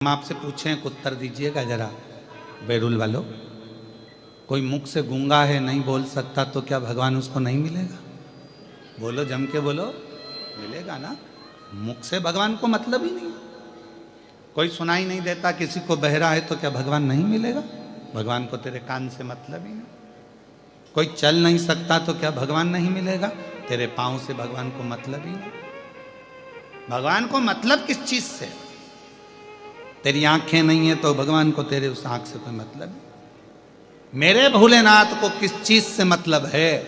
हम आपसे पूछें एक उत्तर दीजिएगा जरा बैरुल वालों। कोई मुख से गूंगा है, नहीं बोल सकता, तो क्या भगवान उसको नहीं मिलेगा? बोलो, जम के बोलो, मिलेगा ना। मुख से भगवान को मतलब ही नहीं। कोई सुनाई नहीं देता, किसी को बहरा है, तो क्या भगवान नहीं मिलेगा? भगवान को तेरे कान से मतलब ही नहीं। कोई चल नहीं सकता तो क्या भगवान नहीं मिलेगा? तेरे पाँव से भगवान को मतलब ही नहीं। भगवान को मतलब किस चीज से? तेरी आंखें नहीं है तो भगवान को तेरे उस आंख से कोई मतलब नहीं। मेरे भोलेनाथ को किस चीज से मतलब है?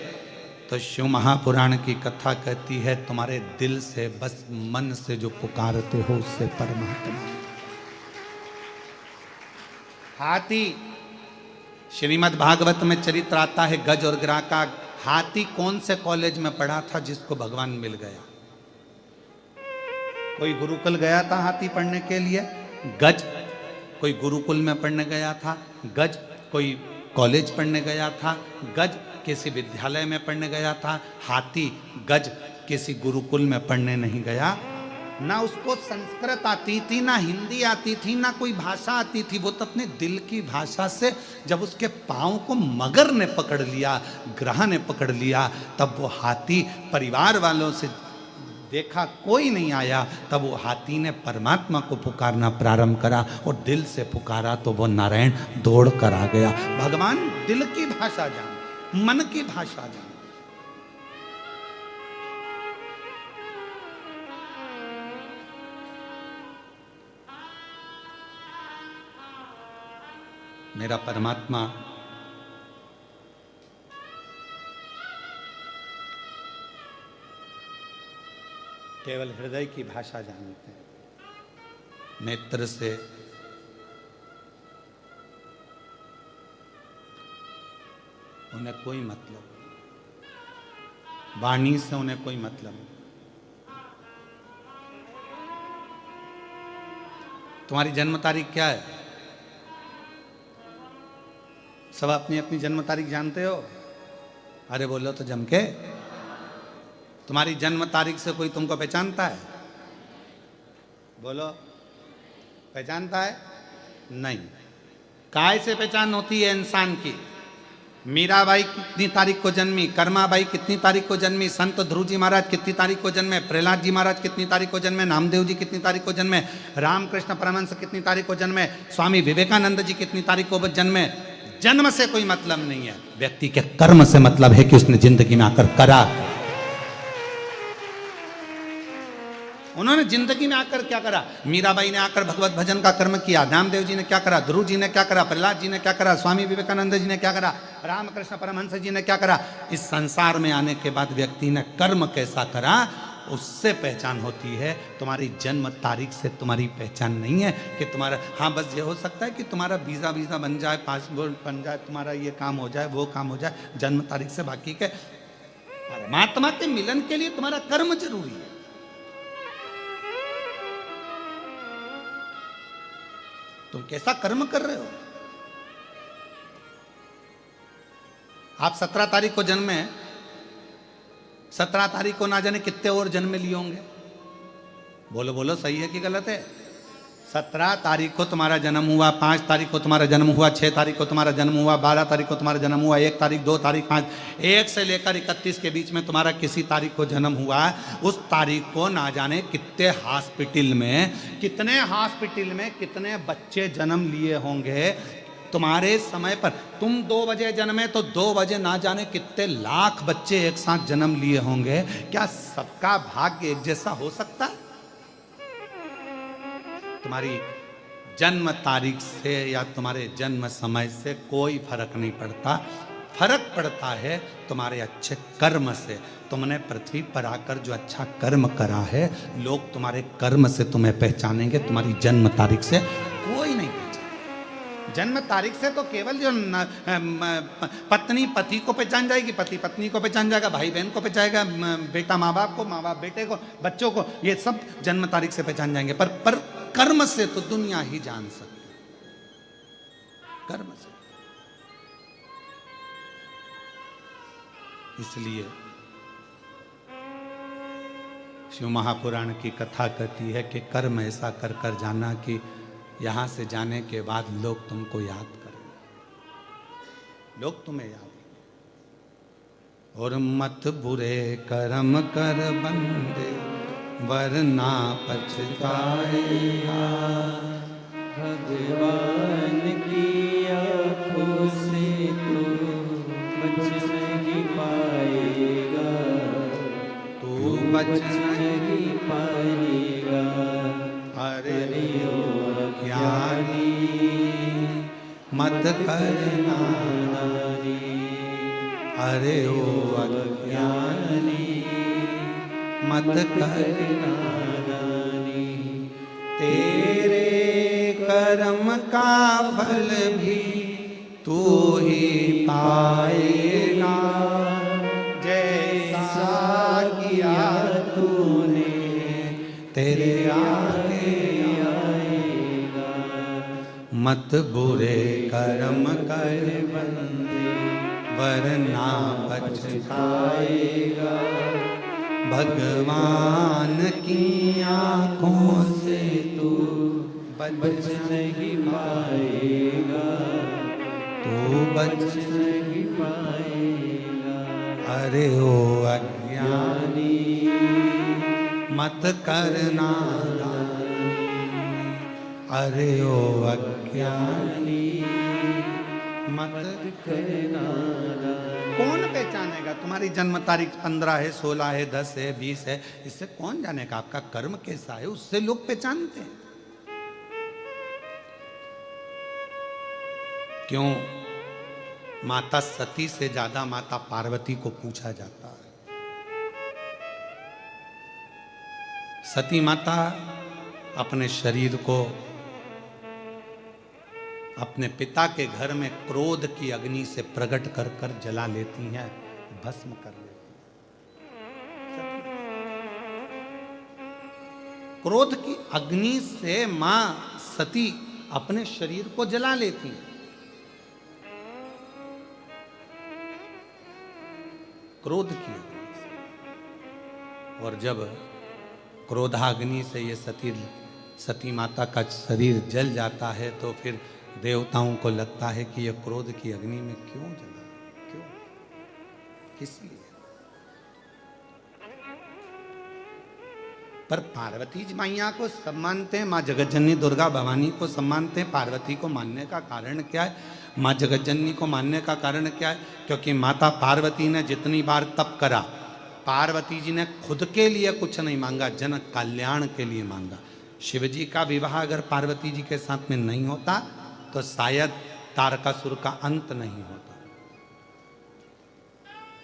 तो शिव महापुराण की कथा कहती है, तुम्हारे दिल से, बस मन से जो पुकारते हो उससे परमात्मा। हाथी, श्रीमद् भागवत में चरित्र आता है गज और ग्राह का। हाथी कौन से कॉलेज में पढ़ा था जिसको भगवान मिल गया? कोई गुरुकुल गया था हाथी पढ़ने के लिए? गज कोई गुरुकुल में पढ़ने गया था? गज कोई कॉलेज पढ़ने गया था? गज किसी विद्यालय में पढ़ने गया था? हाथी गज किसी गुरुकुल में पढ़ने नहीं गया। ना उसको संस्कृत आती थी, ना हिंदी आती थी, ना कोई भाषा आती थी। वो तो अपने दिल की भाषा से, जब उसके पाँव को मगर ने पकड़ लिया, ग्रह ने पकड़ लिया, तब वो हाथी परिवार वालों से देखा कोई नहीं आया, तब वो हाथी ने परमात्मा को पुकारना प्रारंभ करा और दिल से पुकारा तो वो नारायण दौड़ कर आ गया। भगवान दिल की भाषा जान, मन की भाषा जान। मेरा परमात्मा केवल हृदय की भाषा जानते हैं। नेत्र से, उन्हें कोई मतलब, वाणी से उन्हें कोई मतलब। तुम्हारी जन्म तारीख क्या है? सब अपनी अपनी जन्म तारीख जानते हो? अरे बोलो तो जम के। तुम्हारी जन्म तारीख से कोई तुमको पहचानता है? बोलो, पहचानता है? नहीं। काय से पहचान होती है इंसान की? मीराबाई कितनी तारीख को जन्मी? कर्माबाई कितनी तारीख को जन्मी? संत ध्रुव जी महाराज कितनी तारीख को जन्मे? प्रहलाद जी महाराज कितनी तारीख को जन्मे? नामदेव जी कितनी तारीख को जन्मे? रामकृष्ण परमहंस कितनी तारीख को जन्मे? स्वामी विवेकानंद जी कितनी तारीख को जन्मे? जन्म से कोई मतलब नहीं है, व्यक्ति के कर्म से मतलब है कि उसने जिंदगी में आकर करा। उन्होंने जिंदगी में आकर क्या करा? मीराबाई ने आकर भगवत भजन का कर्म किया। नामदेव जी ने क्या करा? ध्रुव जी ने क्या करा? प्रहलाद जी ने क्या करा? स्वामी विवेकानंद जी ने क्या करा? रामकृष्ण परमहंस जी ने क्या करा? इस संसार में आने के बाद व्यक्ति ने कर्म कैसा करा, उससे पहचान होती है। तुम्हारी जन्म तारीख से तुम्हारी पहचान नहीं है कि तुम्हारा, हाँ बस ये हो सकता है कि तुम्हारा वीजा बन जाए, पासपोर्ट बन जाए, तुम्हारा ये काम हो जाए, वो काम हो जाए जन्म तारीख से। बाकी के परमात्मा के मिलन के लिए तुम्हारा कर्म जरूरी है। तुम कैसा कर्म कर रहे हो? आप 17 तारीख को जन्मे, 17 तारीख को ना जाने कितने और जन्म लिए होंगे। बोलो बोलो, सही है कि गलत है? 17 तारीख को तुम्हारा जन्म हुआ, 5 तारीख को तुम्हारा जन्म हुआ, 6 तारीख को तुम्हारा जन्म हुआ, 12 तारीख को तुम्हारा जन्म हुआ, 1 तारीख, 2 तारीख, 5, 1 से लेकर 31 के बीच में तुम्हारा किसी तारीख को जन्म हुआ। उस तारीख को ना जाने कितने हॉस्पिटल में कितने बच्चे जन्म लिए होंगे तुम्हारे समय पर। तुम 2 बजे जन्मे तो 2 बजे ना जाने कितने लाख बच्चे एक साथ जन्म लिए होंगे। क्या सबका भाग्य एक जैसा हो सकता है? तुम्हारी जन्म तारीख से या तुम्हारे जन्म समय से कोई फर्क नहीं पड़ता। फर्क पड़ता है तुम्हारे अच्छे कर्म से। तुमने पृथ्वी पर आकर जो अच्छा कर्म करा है, लोग तुम्हारे कर्म से तुम्हें पहचानेंगे, तुम्हारी जन्म तारीख से कोई नहीं पहचाने। जन्म तारीख से तो केवल जो पत्नी पति को पहचान जाएगी, पति पत्नी को पहचान जाएगा, भाई बहन को पहचानेगा, बेटा माँ बाप को, माँ बाप बेटे को, बच्चों को, ये सब जन्म तारीख से पहचान जाएंगे। पर कर्म से तो दुनिया ही जान सकती है। कर्म से। इसलिए शिव महापुराण की कथा कहती है कि कर्म ऐसा कर कर जाना कि यहां से जाने के बाद लोग तुमको याद करेंगे, लोग तुम्हें याद। और मत बुरे कर्म कर बंदे वरना पछताएगा। भगवान की आँखों से तू बच नहीं पाएगा, तू बच नहीं पाएगा। अरे ओ ज्ञानी मत करना नारी, अरे ओ अज्ञानी मत करना नारी। तेरे कर्म का फल भी तू ही पाएगा, जैसा किया तूने तेरे आगे आएगा। मत बुरे कर्म कर बंदे वरना पछताएगा। भगवान की आँखों से तू बच नहीं पाएगा, तू बच नहीं पाएगा। अरे ओ अज्ञानी मत करना दानी, अरे ओ अज्ञानी मत करना दानी। कौन पहचानेगा? तुम्हारी जन्म तारीख 15 है, 16 है, 10 है, 20 है, इससे कौन जानेगा आपका कर्म कैसा है? उससे लोग पहचानते हैं। क्यों? माता सती से ज्यादा माता पार्वती को पूछा जाता है। सती माता अपने शरीर को अपने पिता के घर में क्रोध की अग्नि से प्रकट कर कर जला लेती हैं, भस्म कर लेती हैं। क्रोध की अग्नि से मां सती अपने शरीर को जला लेती हैं। क्रोध की अग्नि से। और जब क्रोधाग्नि से ये सती माता का शरीर जल जाता है तो फिर देवताओं को लगता है कि ये क्रोध की अग्नि में क्यों जला, क्यों, किस लिए? पर पार्वती जी मैया को सब मानते हैं, माँ जगतजननी दुर्गा भवानी को सब मानते हैं। पार्वती को मानने का कारण क्या है? माँ जगतजननी को मानने का कारण क्या है? क्योंकि माता पार्वती ने जितनी बार तप करा, पार्वती जी ने खुद के लिए कुछ नहीं मांगा, जन कल्याण के लिए मांगा। शिवजी का विवाह अगर पार्वती जी के साथ में नहीं होता तो शायद तारकासुर का अंत नहीं होता।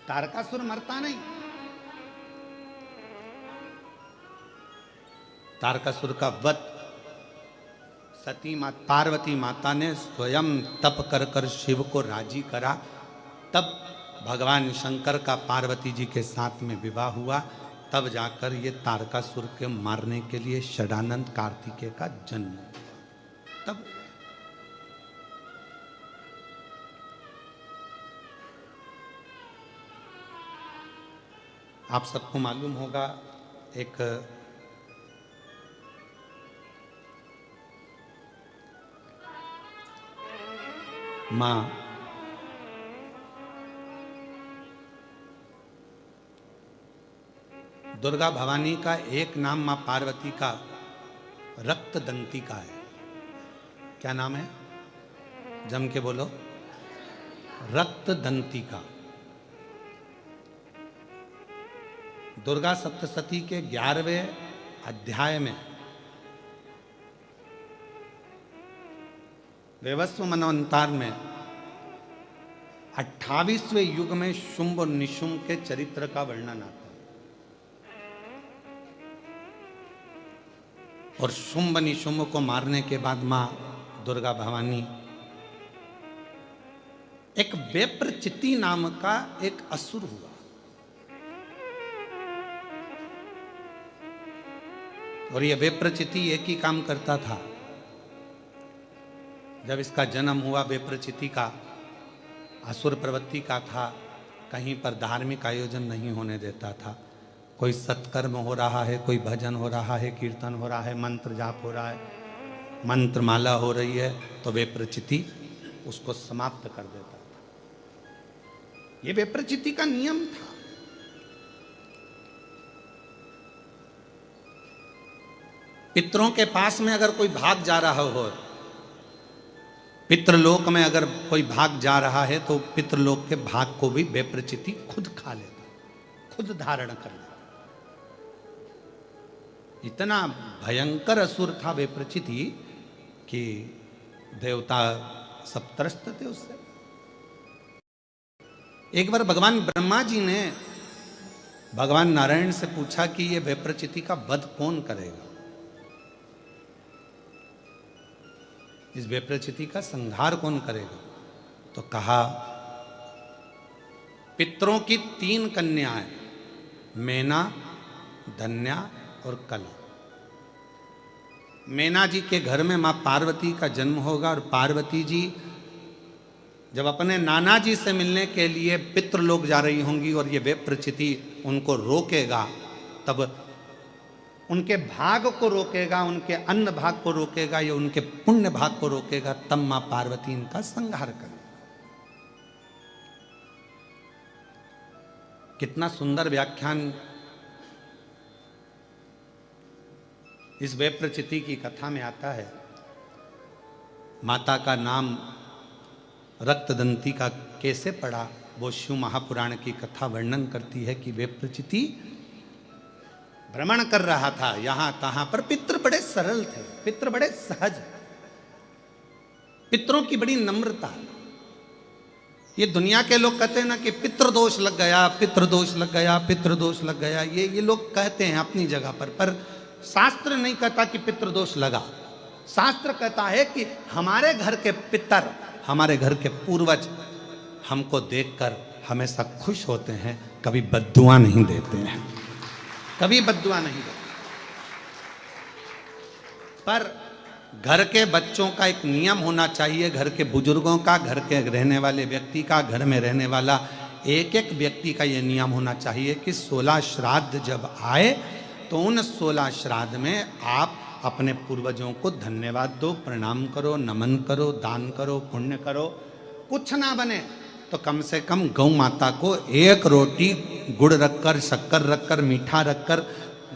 तारकासुर मरता नहीं। तारकासुर का वध पार्वती माता ने स्वयं तप कर कर शिव को राजी करा, तब भगवान शंकर का पार्वती जी के साथ में विवाह हुआ। तब जाकर ये तारकासुर के मारने के लिए षडानंद कार्तिकेय का जन्म हुआ। तब आप सबको मालूम होगा, एक मां दुर्गा भवानी का एक नाम मां पार्वती का रक्त दंती का है। क्या नाम है? जम के बोलो। रक्त दंती का। दुर्गा सप्तशती के 11वें अध्याय में वैवस्व मनवंतर में 28वें युग में शुंभ और निशुंभ के चरित्र का वर्णन आता है। और शुंभ निशुंभ को मारने के बाद मां दुर्गा भवानी एक वेप्रचिति नाम का एक असुर हुआ। और यह वेप्रचिति एक ही काम करता था। जब इसका जन्म हुआ, वेप्रचिति का असुर प्रवृत्ति का था, कहीं पर धार्मिक आयोजन नहीं होने देता था। कोई सत्कर्म हो रहा है, कोई भजन हो रहा है, कीर्तन हो रहा है, मंत्र जाप हो रहा है, मंत्रमाला हो रही है तो विप्रचिति उसको समाप्त कर देता था। ये विप्रचिति का नियम था। पितरों के पास में अगर कोई भाग जा रहा हो, पितृलोक में अगर कोई भाग जा रहा है तो पितृलोक के भाग को भी विप्रचिति खुद खा लेता, खुद धारण कर लेता। इतना भयंकर असुर था विप्रचिति कि देवता सब त्रस्त थे उससे। एक बार भगवान ब्रह्मा जी ने भगवान नारायण से पूछा कि ये विप्रचिति का वध कौन करेगा, इस विप्रचिति का संहार कौन करेगा। तो कहा पितरों की 3 कन्याएं, मैना, धन्या और कला। मैना जी के घर में मां पार्वती का जन्म होगा और पार्वती जी जब अपने नाना जी से मिलने के लिए पितृलोक जा रही होंगी और ये विप्रचिति उनको रोकेगा, तब उनके भाग को रोकेगा, उनके अन्न भाग को रोकेगा या उनके पुण्य भाग को रोकेगा, तब मां पार्वती इनका संहार करे। कितना सुंदर व्याख्यान इस विप्रचिति की कथा में आता है। माता का नाम रक्तदंती का कैसे पड़ा, वो शिव महापुराण की कथा वर्णन करती है कि विप्रचिति भ्रमण कर रहा था यहां तहां पर। पितृ बड़े सरल थे, पितृ बड़े सहज, पितरों की बड़ी नम्रता। ये दुनिया के लोग कहते हैं ना कि पितृदोष लग गया, पितृदोष लग गया, पितृदोष लग गया, ये लोग कहते हैं अपनी जगह पर शास्त्र नहीं कहता कि पितृदोष लगा। शास्त्र कहता है कि हमारे घर के पितर, हमारे घर के पूर्वज हमको देखकर हमेशा खुश होते हैं, कभी बद्दुआ नहीं देते हैं, कभी बद्दुआ नहीं देते। पर घर के बच्चों का एक नियम होना चाहिए, घर के बुजुर्गों का, घर के रहने वाले व्यक्ति का, घर में रहने वाला एक एक व्यक्ति का ये नियम होना चाहिए कि 16 श्राद्ध जब आए तो उन 16 श्राद्ध में आप अपने पूर्वजों को धन्यवाद दो, प्रणाम करो, नमन करो, दान करो, पुण्य करो। कुछ ना बने तो कम से कम गौ माता को 1 रोटी गुड़ रखकर, शक्कर रखकर, मीठा रखकर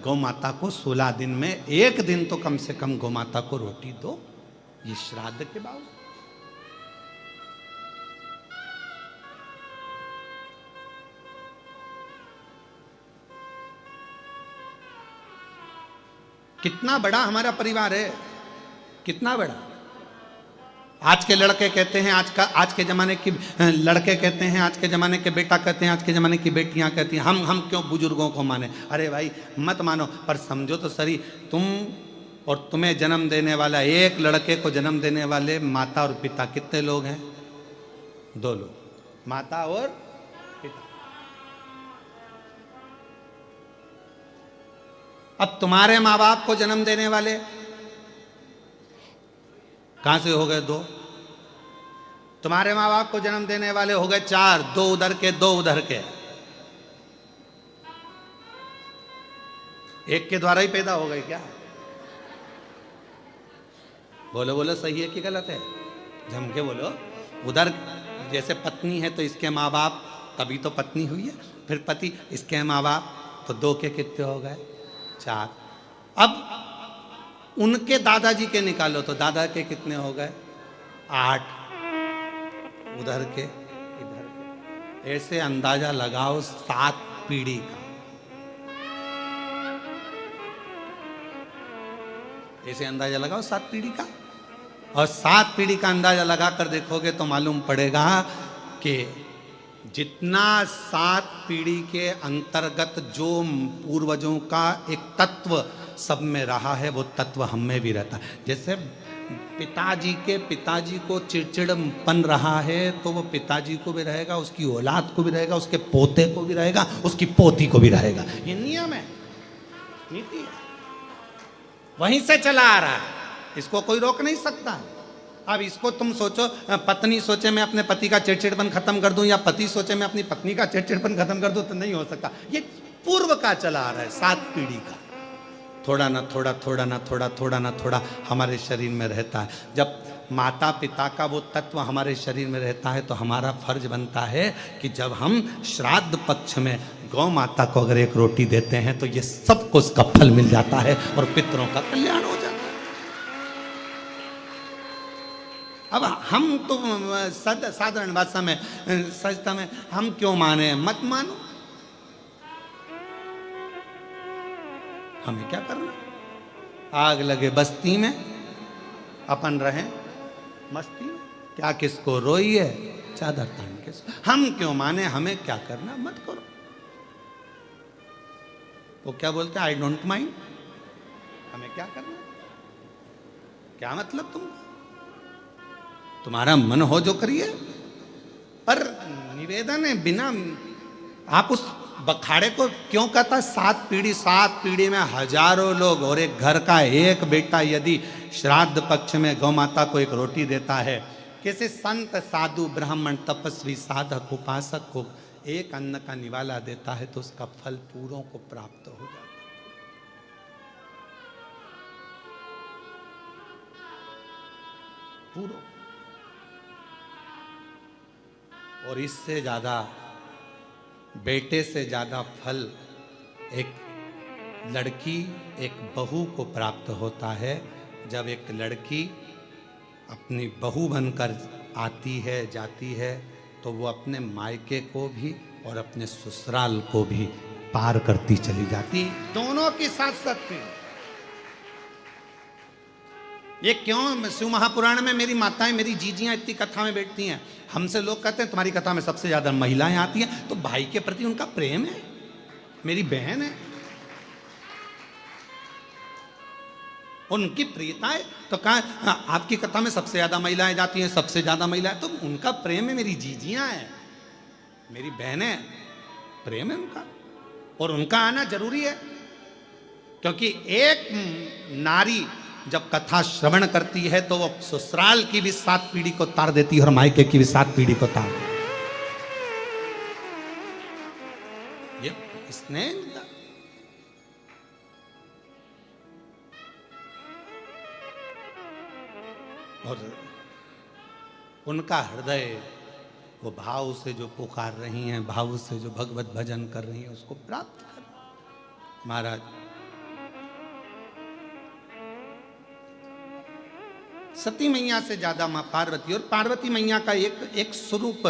गौ माता को 16 दिन में 1 दिन तो कम से कम गौ माता को रोटी दो, ये श्राद्ध के बावजूद। कितना बड़ा हमारा परिवार है, कितना बड़ा। आज के लड़के कहते हैं, आज के ज़माने की लड़के कहते हैं, आज के ज़माने के बेटा कहते हैं, आज के ज़माने की बेटियां कहती हैं हम क्यों बुजुर्गों को माने। अरे भाई मत मानो, पर समझो तो सही, तुम और तुम्हें जन्म देने वाला, एक लड़के को जन्म देने वाले माता और पिता कितने लोग हैं? 2 लोग, माता और पिता। अब तुम्हारे माँ बाप को जन्म देने वाले कहां से हो गए? 2। तुम्हारे माँ बाप को जन्म देने वाले हो गए 4, 2 उधर के, 2 उधर के। एक के द्वारा ही पैदा हो गए क्या? बोलो बोलो, सही है कि गलत है? जम के बोलो। उधर जैसे पत्नी है तो इसके माँ बाप, तभी तो पत्नी हुई है, फिर पति, इसके माँ बाप, तो 2 के कितने हो गए? 4। अब उनके दादाजी के निकालो तो दादा के कितने हो गए? 8। उधर के, इधर के, ऐसे अंदाजा लगाओ 7 पीढ़ी का। ऐसे अंदाजा लगाओ 7 पीढ़ी का, और 7 पीढ़ी का अंदाजा लगाकर देखोगे तो मालूम पड़ेगा कि जितना 7 पीढ़ी के अंतर्गत जो पूर्वजों का एक तत्व सब में रहा है, वो तत्व हम में भी रहता है। जैसे पिताजी को चिड़चिड़पन रहा है तो वो पिताजी को भी रहेगा, उसकी औलाद को भी रहेगा, उसके पोते को भी रहेगा, उसकी पोती को भी रहेगा। ये नियम है, नीति है, वहीं से चला आ रहा है, इसको कोई रोक नहीं सकता। अब इसको तुम सोचो, पत्नी सोचे मैं अपने पति का चिड़चिड़पन खत्म कर दूं, या पति सोचे मैं अपनी पत्नी का चिड़चिड़पन खत्म कर दूं, तो नहीं हो सकता। ये पूर्व का चला आ रहा है, 7 पीढ़ी का। थोड़ा ना थोड़ा, थोड़ा ना थोड़ा, थोड़ा ना थोड़ा हमारे शरीर में रहता है। जब माता पिता का वो तत्व हमारे शरीर में रहता है तो हमारा फर्ज बनता है कि जब हम श्राद्ध पक्ष में गौ माता को अगर एक रोटी देते हैं तो ये सबको उसका फल मिल जाता है और पितरों का कल्याण हो जाता है। अब हम तो साधारण भाषा में सजता में हम क्यों माने, मत मानो, हमें क्या करना। आग लगे बस्ती में, अपन रहें मस्ती में, क्या किसको रोई है चादर तान के, हम क्यों माने, हमें क्या करना, मत करो। वो क्या बोलते हैं, आई डोंट माइंड, हमें क्या करना, क्या मतलब तुम्हारा मन हो जो करिए। पर निवेदन है, बिना आप उस बखाड़े को क्यों कहता है, 7 पीढ़ी में हजारों लोग और एक घर का एक बेटा यदि श्राद्ध पक्ष में गौ माता को एक रोटी देता है, किसी संत साधु ब्राह्मण तपस्वी साधक उपासक को एक अन्न का निवाला देता है तो उसका फल पूरों को प्राप्त हो जाता है। पूरों। और इससे ज्यादा, बेटे से ज्यादा फल एक लड़की, एक बहू को प्राप्त होता है। जब एक लड़की अपनी बहू बनकर आती है, जाती है, तो वो अपने मायके को भी और अपने ससुराल को भी पार करती चली जाती, दोनों की साथ सकती। ये क्यों शिव महापुराण में मेरी माताएं, मेरी जीजियां इतनी कथा में बैठती हैं, हमसे लोग कहते हैं तुम्हारी कथा में सबसे ज्यादा महिलाएं आती हैं, तो भाई के प्रति उनका प्रेम है, मेरी बहन है, उनकी प्रियता है। तो कहा आपकी कथा में सबसे ज्यादा महिलाएं जाती हैं, सबसे ज्यादा महिलाएं, तो उनका प्रेम है, मेरी जीजियां हैं, मेरी बहन है, प्रेम है उनका, और उनका आना जरूरी है। क्योंकि एक नारी जब कथा श्रवण करती है तो वो ससुराल की भी 7 पीढ़ी को तार देती है और मायके की भी 7 पीढ़ी को तार देती है। ये इसने और उनका हृदय वो भाव से जो पुकार रही हैं, भाव से जो भगवत भजन कर रही हैं, उसको प्राप्त कर। महाराज सती मैया से ज्यादा मां पार्वती, और पार्वती मैया का एक स्वरूप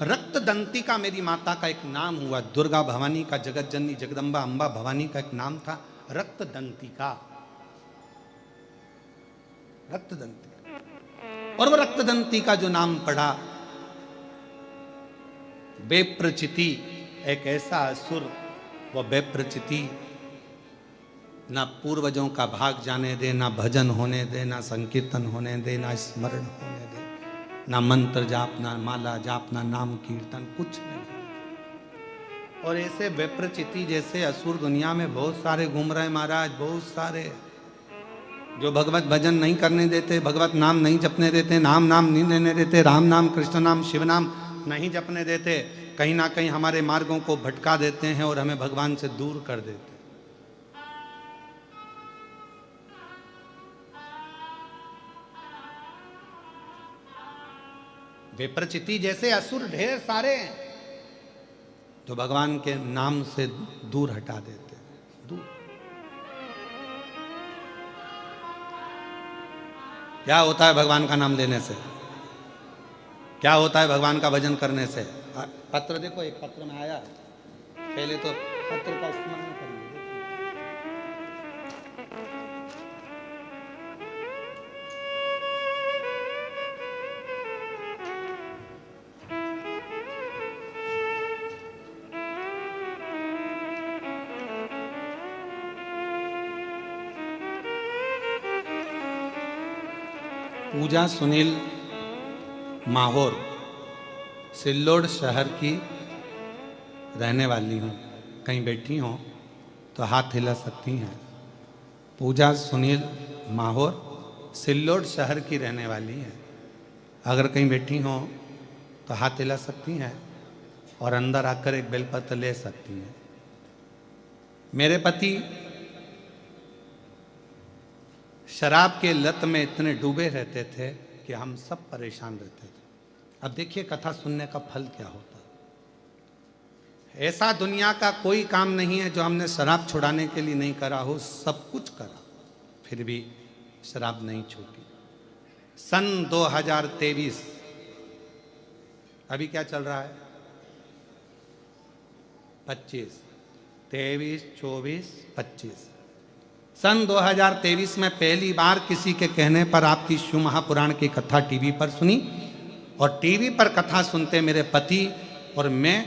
रक्त दंती का मेरी माता का एक नाम हुआ। दुर्गा भवानी का, जगत जननी जगदम्बा अंबा भवानी का एक नाम था रक्त दंती का, रक्त दंती। और वो रक्त दंती का जो नाम पढ़ा, बेप्रचिति एक ऐसा असुर, वो बेप्रचिति ना पूर्वजों का भाग जाने दे, ना भजन होने दे, ना संकीर्तन होने दे, ना स्मरण होने दे, ना मंत्र जाप, ना माला जाप, ना नाम कीर्तन, कुछ नहीं। और ऐसे विप्रचिति जैसे असुर दुनिया में बहुत सारे घूम रहे महाराज, बहुत सारे, जो भगवत भजन नहीं करने देते, भगवत नाम नहीं जपने देते, नाम नहीं लेने देते, राम नाम, कृष्ण नाम, शिव नाम नहीं जपने देते, कहीं ना कहीं हमारे मार्गों को भटका देते हैं और हमें भगवान से दूर कर देते। विप्रचिति जैसे असुर ढेर सारे हैं जो भगवान के नाम से दूर हटा देते हैं, दूर। क्या होता है भगवान का नाम लेने से, क्या होता है भगवान का भजन करने से? पत्र देखो, एक पत्र में आया, पहले तो पत्र का स्मरण करिए। पूजा सुनील माहौर सिल्लोड शहर की रहने वाली हूँ, कहीं बैठी हों तो हाथ हिला सकती हैं। पूजा सुनील माहौर सिल्लोड शहर की रहने वाली है, अगर कहीं बैठी हों तो हाथ हिला सकती हैं और अंदर आकर एक बेलपत्र ले सकती हैं। मेरे पति शराब के लत में इतने डूबे रहते थे कि हम सब परेशान रहते थे। अब देखिए कथा सुनने का फल क्या होता है। ऐसा दुनिया का कोई काम नहीं है जो हमने शराब छुड़ाने के लिए नहीं करा हो, सब कुछ करा, फिर भी शराब नहीं छूटी। सन 2023, अभी क्या चल रहा है? 25, 23, 24, 25। सन 2023 में पहली बार किसी के कहने पर आपकी शिव महापुराण की कथा टीवी पर सुनी, और टीवी पर कथा सुनते मेरे पति और मैं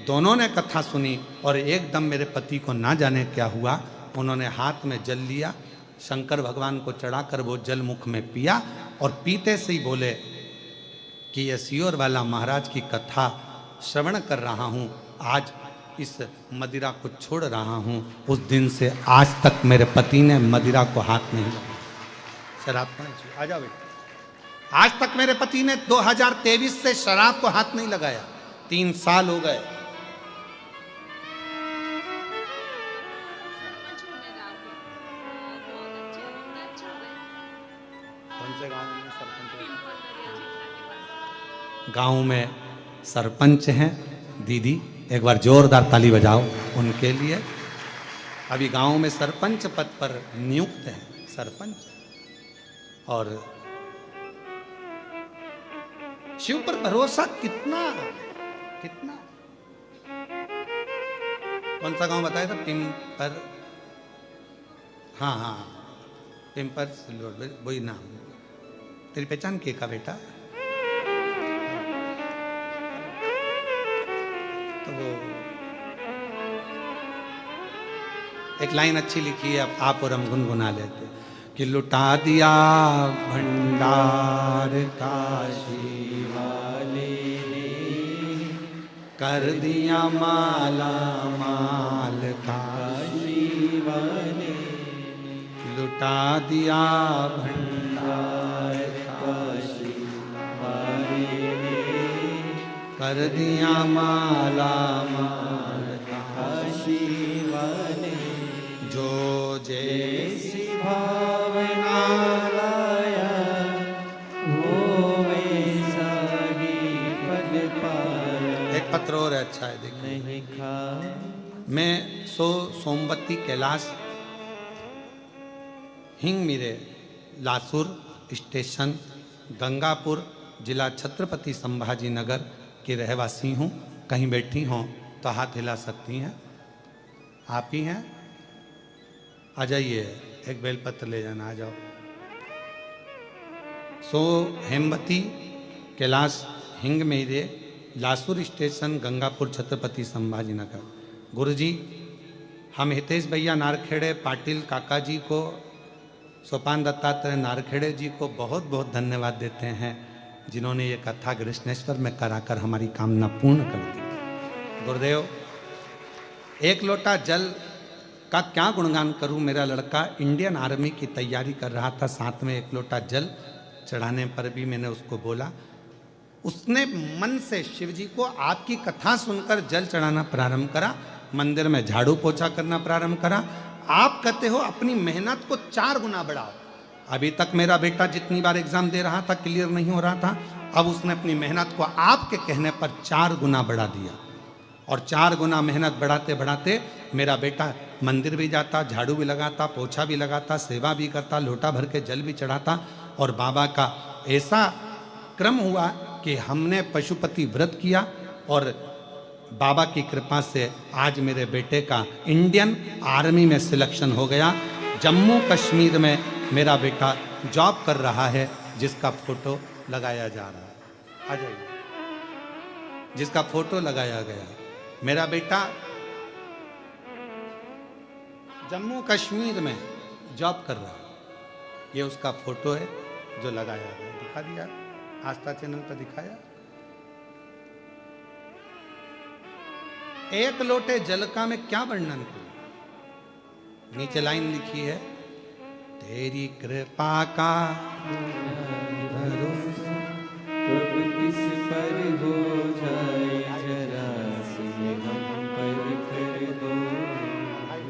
दोनों ने कथा सुनी, और एकदम मेरे पति को ना जाने क्या हुआ, उन्होंने हाथ में जल लिया, शंकर भगवान को चढ़ाकर वो जल मुख में पिया, और पीते से ही बोले कि ये सियोर वाला महाराज की कथा श्रवण कर रहा हूँ, आज इस मदिरा को छोड़ रहा हूँ। उस दिन से आज तक मेरे पति ने मदिरा को हाथ नहीं लगाया। शराब को नहीं छुआ। आ जाओ बेटा। आज तक मेरे पति ने 2023 से शराब को हाथ नहीं लगाया। 3 साल हो गए। कौन से गांव में सरपंच? गांव में सरपंच हैं दीदी, एक बार जोरदार ताली बजाओ उनके लिए। अभी गांव में सरपंच पद पर नियुक्त है सरपंच, और शिव पर भरोसा कितना कितना। कौन सा गांव बताया था? पिंपर, हाँ हाँ पिंपर सिल्लोड, वही नाम। तेरी पहचान के का बेटा? तो वो एक लाइन अच्छी लिखी है, अब आप और हम गुनगुना लेते कि लुटा दिया भंडार काशी वाले ने, कर दिया माला माल काशी वाले, लुटा दिया भंडार काशी वाले ने, कर दिया माला माल काशी वाले, जो जैसी भावना लाया वो वैसा ही फल पाया। एक पत्र और है, अच्छा है, देखिए। नहीं खा मैं सोमवती कैलाश हिंग मिरे लासुर स्टेशन गंगापुर जिला छत्रपति संभाजी नगर की रहवासी हूँ। कहीं बैठी हों तो हाथ हिला सकती हैं। आप ही हैं? आ जाइए, एक बेलपत्र ले जाना, आ जाओ। हेमवती कैलाश हिंग मेरे लासुर स्टेशन गंगापुर छत्रपति संभाजी नगर। गुरुजी, हम हितेश भैया नारखेड़े पाटिल काका जी को, सोपान दत्तात्रेय नारखेड़े जी को बहुत बहुत धन्यवाद देते हैं, जिन्होंने ये कथा कृष्णेश्वर में कराकर हमारी कामना पूर्ण कर दी। गुरुदेव, एक लोटा जल का क्या गुणगान करूं। मेरा लड़का इंडियन आर्मी की तैयारी कर रहा था, साथ में एक लोटा जल चढ़ाने पर भी मैंने उसको बोला, उसने मन से शिव जी को आपकी कथा सुनकर जल चढ़ाना प्रारंभ करा, मंदिर में झाड़ू पोछा करना प्रारंभ करा। आप कहते हो अपनी मेहनत को 4 गुना बढ़ाओ। अभी तक मेरा बेटा जितनी बार एग्जाम दे रहा था क्लियर नहीं हो रहा था, अब उसने अपनी मेहनत को आपके कहने पर 4 गुना बढ़ा दिया, और 4 गुना मेहनत बढ़ाते बढ़ाते मेरा बेटा मंदिर भी जाता, झाड़ू भी लगाता, पोछा भी लगाता, सेवा भी करता, लोटा भर के जल भी चढ़ाता। और बाबा का ऐसा क्रम हुआ कि हमने पशुपति व्रत किया, और बाबा की कृपा से आज मेरे बेटे का इंडियन आर्मी में सिलेक्शन हो गया। जम्मू कश्मीर में मेरा बेटा जॉब कर रहा है, जिसका फोटो लगाया जा रहा है। आ जाइए, जिसका फोटो लगाया गया। मेरा बेटा जम्मू कश्मीर में जॉब कर रहा है, ये उसका फोटो है जो लगाया गया। दिखा दिया, आस्था चैनल पर दिखाया। एक लोटे जल का मैं क्या वर्णन करूं। नीचे लाइन लिखी है, तेरी कृपा का भरोसा कब किस पर हो जाए, जरा सी हम पर कर दो,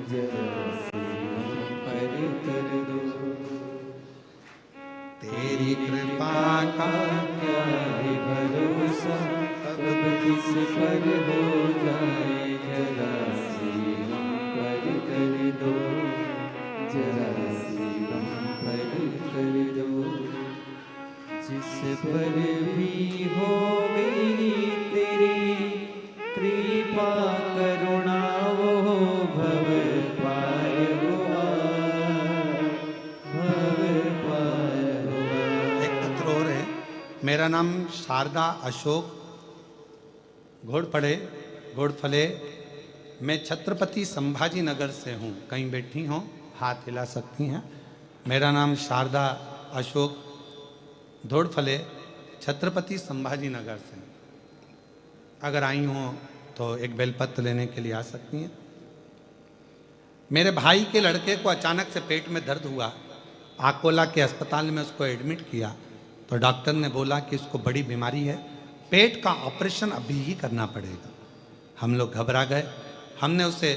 जरा सी हम पर कर दो। पर हो जाए जरा सी हम पर कर दो, जरा सी हम पर कर दो। जिस पर भी हो गई तेरी कृपा करुणा वो भव पार हुआ, भव पार हुआ। एक पत्र और है। मेरा नाम शारदा अशोक घोड़फले, मैं छत्रपति संभाजी नगर से हूँ। कहीं बैठी हों, हाथ हिला सकती हैं। मेरा नाम शारदा अशोक घोड़फले, छत्रपति संभाजी नगर से। अगर आई हों तो एक बेलपत्र लेने के लिए आ सकती हैं। मेरे भाई के लड़के को अचानक से पेट में दर्द हुआ, आकोला के अस्पताल में उसको एडमिट किया तो डॉक्टर ने बोला कि इसको बड़ी बीमारी है, पेट का ऑपरेशन अभी ही करना पड़ेगा। हम लोग घबरा गए। हमने उसे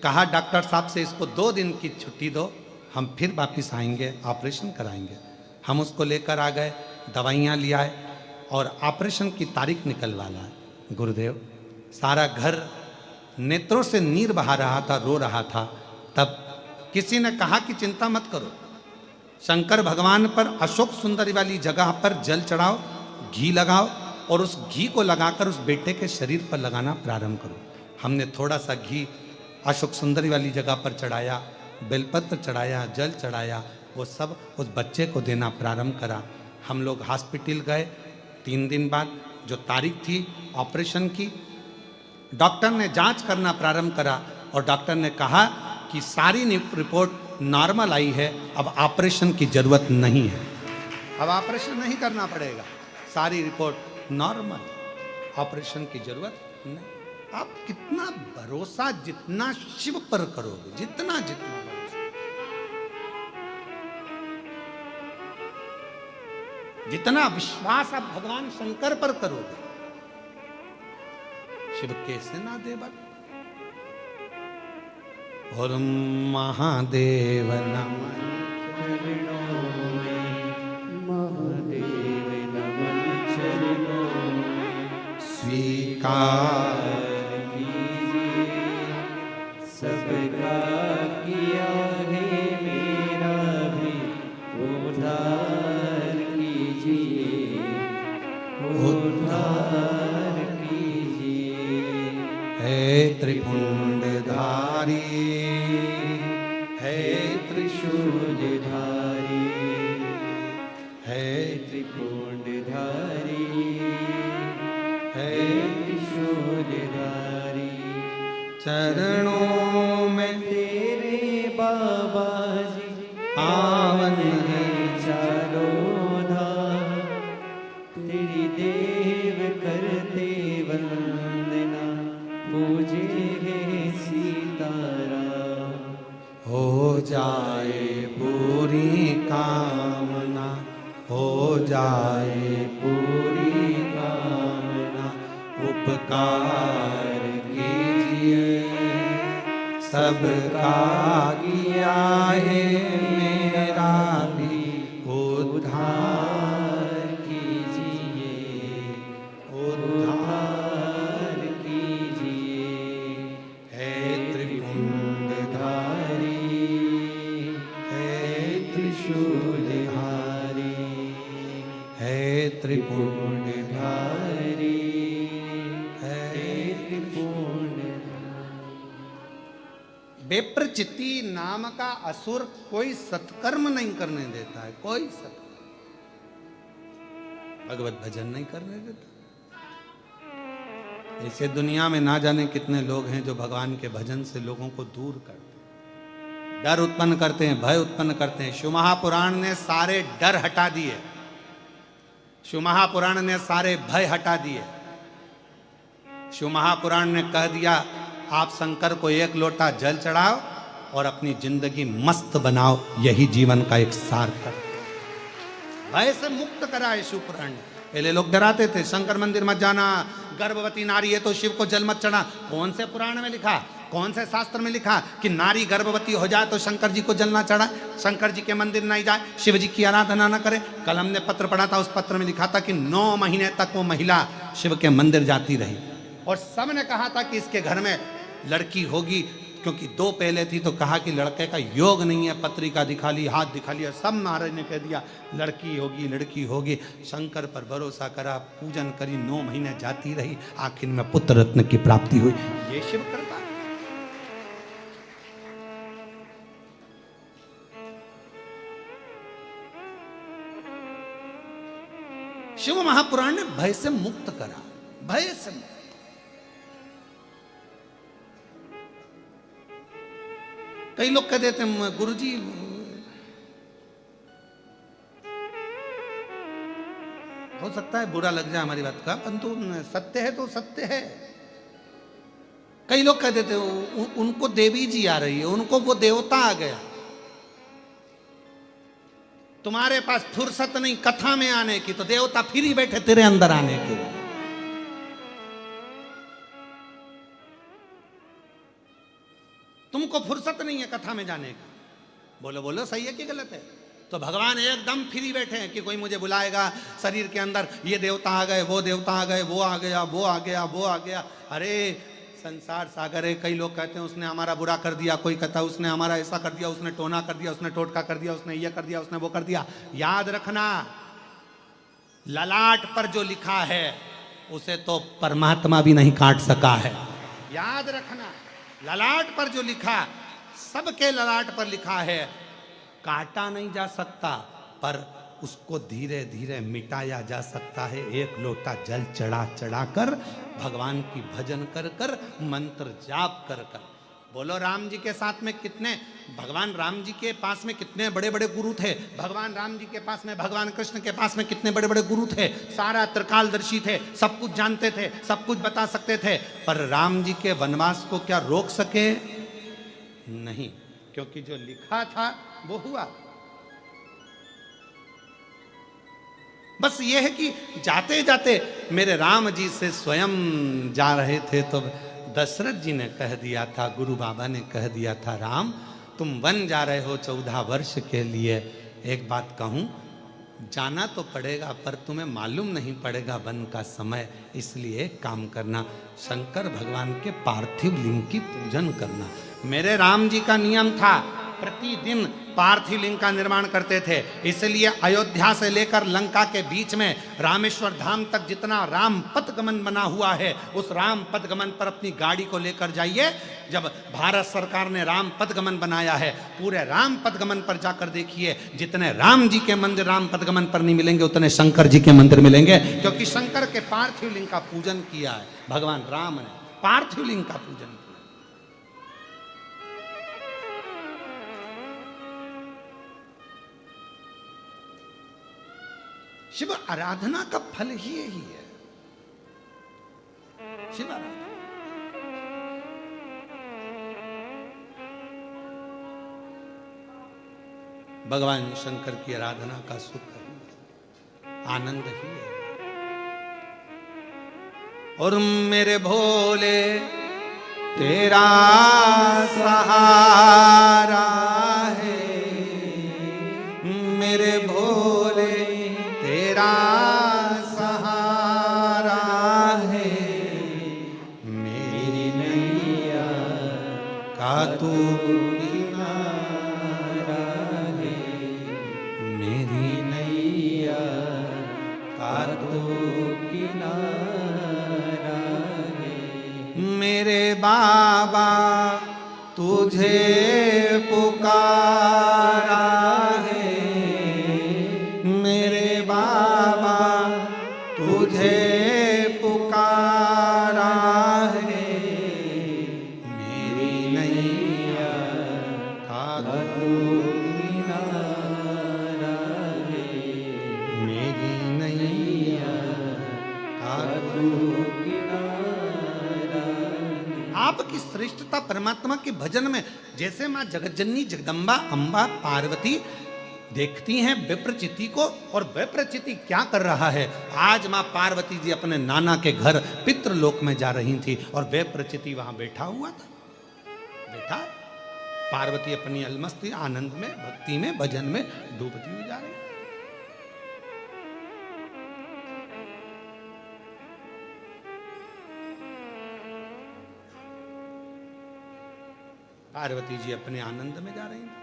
कहा डॉक्टर साहब से इसको 2 दिन की छुट्टी दो, हम फिर वापस आएंगे, ऑपरेशन कराएंगे। हम उसको लेकर आ गए, दवाइयाँ ले आए और ऑपरेशन की तारीख निकलवा लाए। गुरुदेव, सारा घर नेत्रों से नीर बहा रहा था, रो रहा था। तब किसी ने कहा कि चिंता मत करो, शंकर भगवान पर अशोक सुंदरी वाली जगह पर जल चढ़ाओ, घी लगाओ और उस घी को लगाकर उस बेटे के शरीर पर लगाना प्रारंभ करो। हमने थोड़ा सा घी अशोक सुंदरी वाली जगह पर चढ़ाया, बेलपत्र चढ़ाया, जल चढ़ाया, वो सब उस बच्चे को देना प्रारंभ करा। हम लोग हॉस्पिटल गए। 3 दिन बाद जो तारीख थी ऑपरेशन की, डॉक्टर ने जांच करना प्रारंभ करा और डॉक्टर ने कहा कि सारी रिपोर्ट नॉर्मल आई है, अब ऑपरेशन की जरूरत नहीं है, अब ऑपरेशन नहीं करना पड़ेगा, सारी रिपोर्ट नॉर्मल, ऑपरेशन की जरूरत नहीं। आप कितना भरोसा जितना शिव पर करोगे, जितना जितना भरोसा, जितना विश्वास आप भगवान शंकर पर करोगे, शिव कैसे ना दे बात। और महादेव नमन चरणों में, महादेव नमन चरणों में, स्वीकार कीजिए सबका किया है मेरा भी उद्धार कीजिए, उद्धार कीजिए। हे त्रिपुंडधारी, हे त्रिशूलधारी, है त्रिपुंडधारी, है त्रिशूलधारी। चरणों में तेरे बाबा जी पावन है चारों धाम, तेरी देव करते वंदना, पूजे है सीताराम। हो जाए पूरी कामना, हो जाए पूरी कामना, उपकार कीजिए सबका किया है मेरा भी उद्धार कीजिए, उद्धार कीजिए। है त्रिपुंडधारी, है त्रिशूलधारी, है त्रिपुंडधारी, है त्रिपुंडधारी। बेप्रचिति नाम का असुर कोई सत्कर्म नहीं करने देता है, कोई सत्कर्म, भगवत भजन नहीं करने देता। ऐसे दुनिया में ना जाने कितने लोग हैं जो भगवान के भजन से लोगों को दूर करते हैं, डर उत्पन्न करते हैं, भय उत्पन्न करते हैं। शिव महापुराण ने सारे डर हटा दिए, शिव महापुराण ने सारे भय हटा दिए। शिव महापुराण ने कह दिया आप शंकर को 1 लोटा जल चढ़ाओ और अपनी जिंदगी मस्त बनाओ, यही जीवन का एक सार्थक। भय से मुक्त कराए शिव पुराण ने। पहले लोग डराते थे, शंकर मंदिर मत जाना, गर्भवती नारी है तो शिव को जल मत चढ़ा। कौन से पुराण में लिखा, कौन से शास्त्र में लिखा कि नारी गर्भवती हो जाए तो शंकर जी को जलना चढ़ाए, शंकर जी के मंदिर नहीं जाए, शिव जी की आराधना न करे? कल हमने पत्र पढ़ा था, उस पत्र में लिखा था कि 9 महीने तक वो महिला शिव के मंदिर जाती रही और सबने कहा था कि इसके घर में लड़की होगी, क्योंकि 2 पहले थी तो कहा कि लड़के का योग नहीं है, पत्रिका दिखा ली, हाथ दिखा लिया, सब महाराज ने कह दिया लड़की होगी लड़की होगी। शंकर पर भरोसा करा, पूजन करी, 9 महीने जाती रही, आखिर में पुत्र रत्न की प्राप्ति हुई। ये शिव करता है। शिव महापुराण ने भय से मुक्त करा, भय से मुक्त। कई लोग कह देते हैं गुरुजी हो सकता है बुरा लग जाए हमारी बात का, परंतु सत्य है तो सत्य है। कई लोग कह देते हैं उनको देवी जी आ रही है, उनको वो देवता आ गया, तुम्हारे पास फुर्सत नहीं कथा में आने की, तो देवता फिर ही बैठे तेरे अंदर आने के। तुमको फुर्सत नहीं है कथा में जाने की। बोलो बोलो सही है कि गलत है? तो भगवान एकदम फ्री बैठे हैं कि कोई मुझे बुलाएगा, शरीर के अंदर ये देवता आ गए, वो देवता आ गए, वो आ गया, वो आ गया, वो आ गया। अरे संसार सागर है। कई लोग कहते हैं उसने हमारा बुरा कर दिया, कोई कहता है उसने हमारा ऐसा कर दिया, उसने टोना कर दिया, उसने टोटका कर दिया, उसने ये कर दिया, उसने वो कर दिया। याद रखना, ललाट पर जो लिखा है उसे तो परमात्मा भी नहीं काट सका है। याद रखना, ललाट पर जो लिखा, सबके ललाट पर लिखा है, काटा नहीं जा सकता, पर उसको धीरे धीरे मिटाया जा सकता है। एक लोटा जल चढ़ा चढ़ा कर, भगवान की भजन कर कर, मंत्र जाप कर कर। बोलो राम जी के साथ में कितने, भगवान राम जी के पास में कितने बड़े बड़े गुरु थे। भगवान राम जी के पास में, भगवान कृष्ण के पास में कितने बड़े बड़े गुरु थे। सारा त्रिकालदर्शी थे, सब कुछ जानते थे, सब कुछ बता सकते थे। पर राम जी के वनवास को क्या रोक सके? नहीं, क्योंकि जो लिखा था वो हुआ। बस ये है कि जाते जाते मेरे राम जी से स्वयं जा रहे थे तो दशरथ जी ने कह दिया था, गुरु बाबा ने कह दिया था, राम तुम वन जा रहे हो 14 वर्ष के लिए, एक बात कहूं, जाना तो पड़ेगा पर तुम्हें मालूम नहीं पड़ेगा वन का समय, इसलिए काम करना, शंकर भगवान के पार्थिव लिंग की पूजन करना। मेरे राम जी का नियम था प्रतिदिन पार्थिव लिंग का निर्माण करते थे, इसलिए अयोध्या से लेकर लंका के बीच में रामेश्वर धाम तक जितना राम पथगमन बना हुआ है, उस राम पथगमन पर अपनी गाड़ी को लेकर जाइए। जब भारत सरकार ने राम पथगमन बनाया है, पूरे राम पथगमन पर जाकर देखिए, जितने राम जी के मंदिर राम पथगमन पर नहीं मिलेंगे, उतने शंकर जी के मंदिर मिलेंगे, क्योंकि शंकर के पार्थिव लिंग का पूजन किया है भगवान राम ने, पार्थिव लिंग का पूजन किया। शिव आराधना का फल ही यही है, शिव आराधना। भगवान शंकर की आराधना का सुख आनंद ही है। और मेरे भोले तेरा सहारा है, मेरे भोले तेरा सहारा है, मेरी नैया का तू किनारा है, मेरी नैया का तू किनारा है। मेरे बाबा तुझे पुकारा है, मेरे बाबा तुझे पुकारा है, मेरी नैया का तू किनारा है, मेरी नैया का तू किनारा है। आपकी श्रेष्ठता परमात्मा के भजन में, जैसे माँ जगतजननी जगदम्बा अम्बा पार्वती देखती हैं विप्रचिति को, और विप्रचिति क्या कर रहा है, आज मां पार्वती जी अपने नाना के घर पितृलोक में जा रही थी और विप्रचिति वहां बैठा हुआ था। देखा पार्वती अपनी अलमस्ती आनंद में भक्ति में भजन में डूबती हुई जा रही। पार्वती जी अपने आनंद में जा रही थी,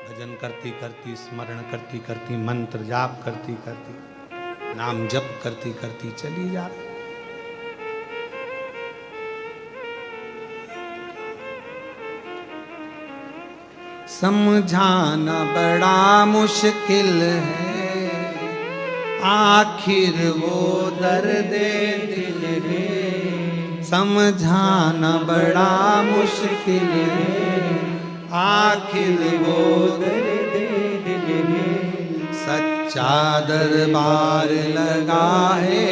भजन करती करती स्मरण करती करती मंत्र जाप करती करती नाम जप करती करती चली जा रही। समझाना बड़ा मुश्किल है, आखिर वो दर्द दिल है। समझाना बड़ा मुश्किल है, आखिर वो दर्द दिल है। सच्चा दरबार लगा है,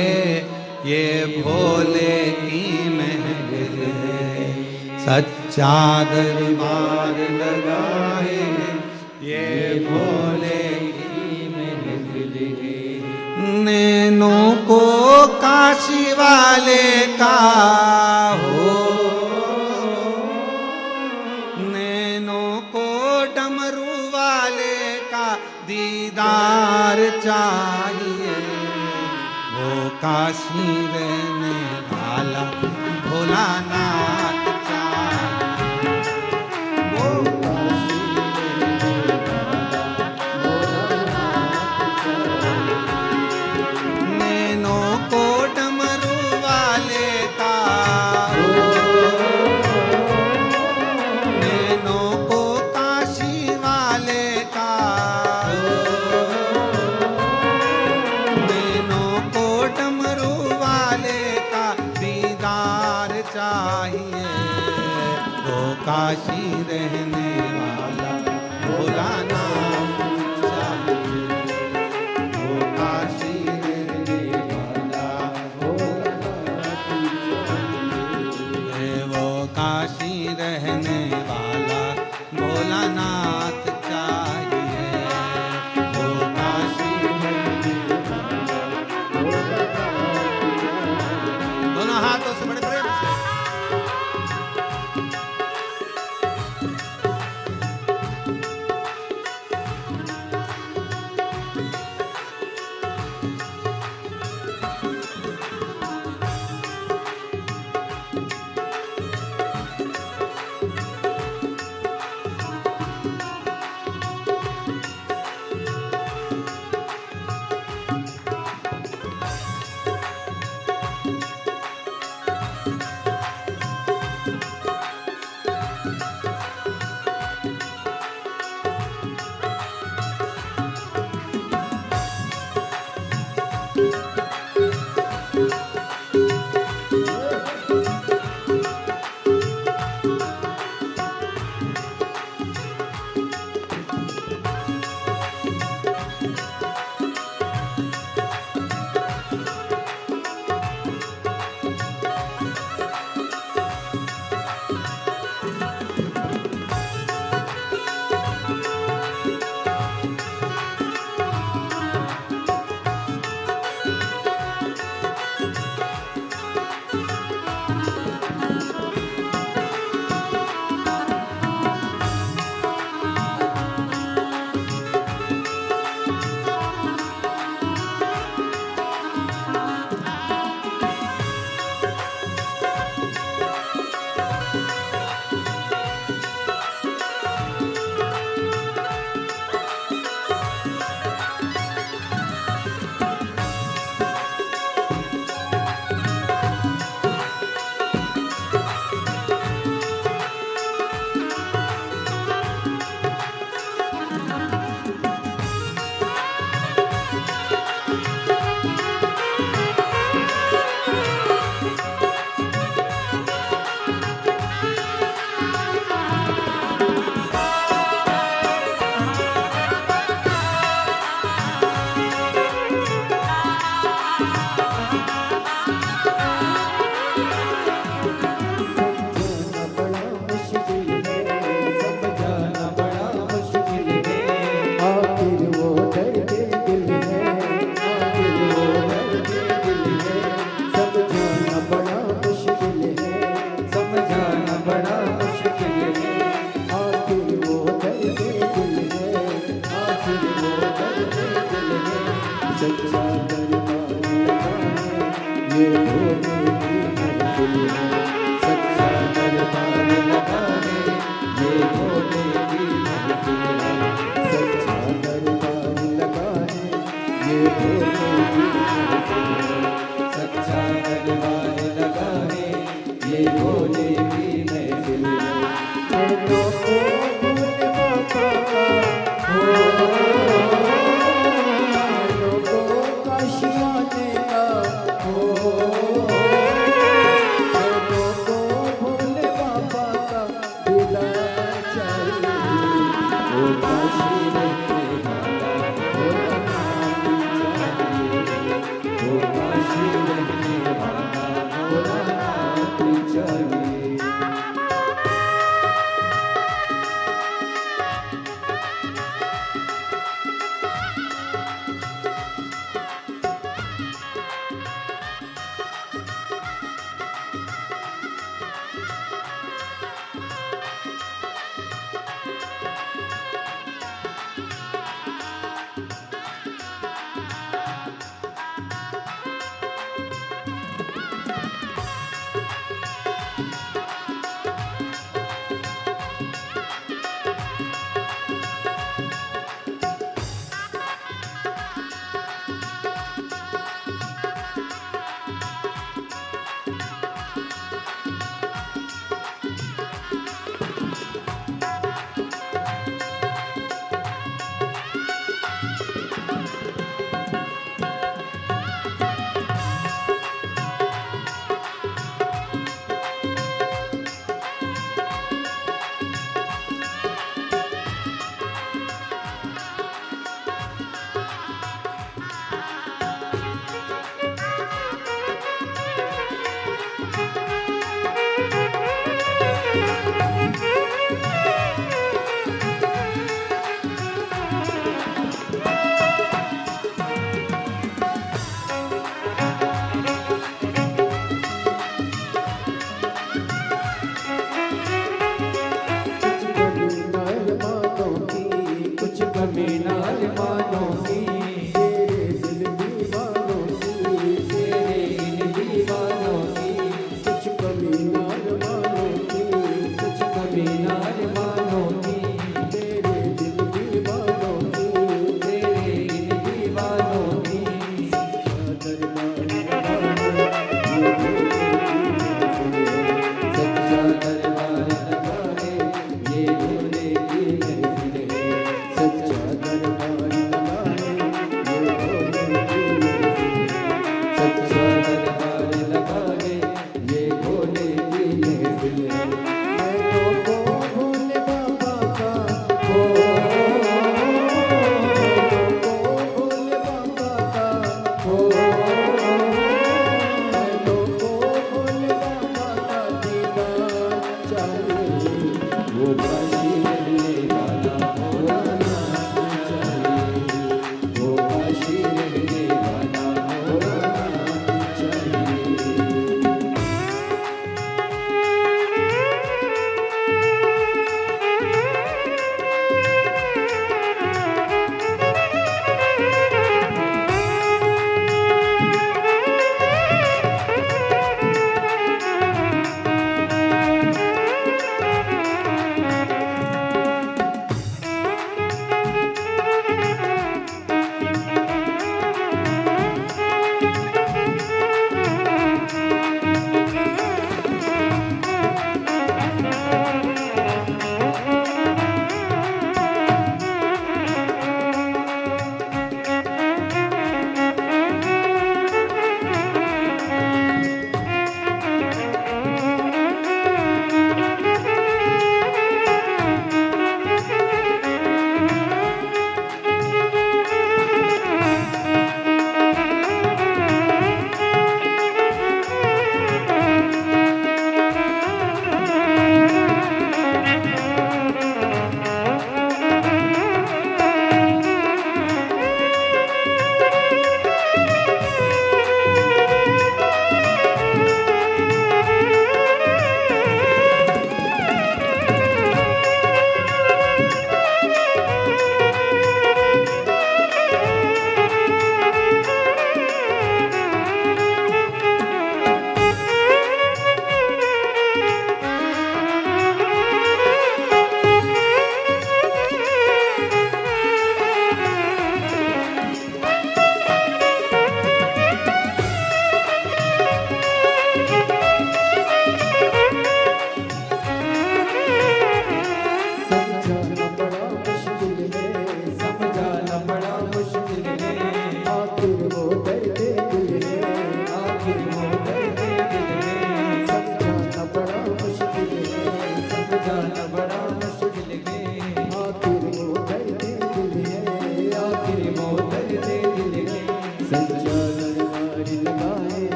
ये भोले की महफिल है। सच्चा दरबार लगा है, ये भोले की महफिल है। नैनों को काशी वाले का हो, नैनों को डमरू वाले का दीदार चाहिए। वो काशी रहने वाला भोलानाथ काशी रहने वाला भोलानाथ चाहिए। वो काशी रहने वाला भोलानाथ चाहिए। वो काशी रहने वाला भोलानाथ चाहिए। वो काशी रहने वाला भोलानाथ चाहिए। दोनों हाथों से बड़े प्रेम से सच्चा दरबार लगा है ये भोले की महफिल है सच्चा दरबार लगा है ये भोले की महफिल है सच्चा दरबार लगा है ये भोले की महफिल है सच्चा दरबार लगा है ये भोले की महफिल है लोगों को भोले बाबा का लोगों का शिवाने का लोगों को भोले बाबा का दीदार चाहिए वो काशी रहने वाला वो अनाथ चाहिए वो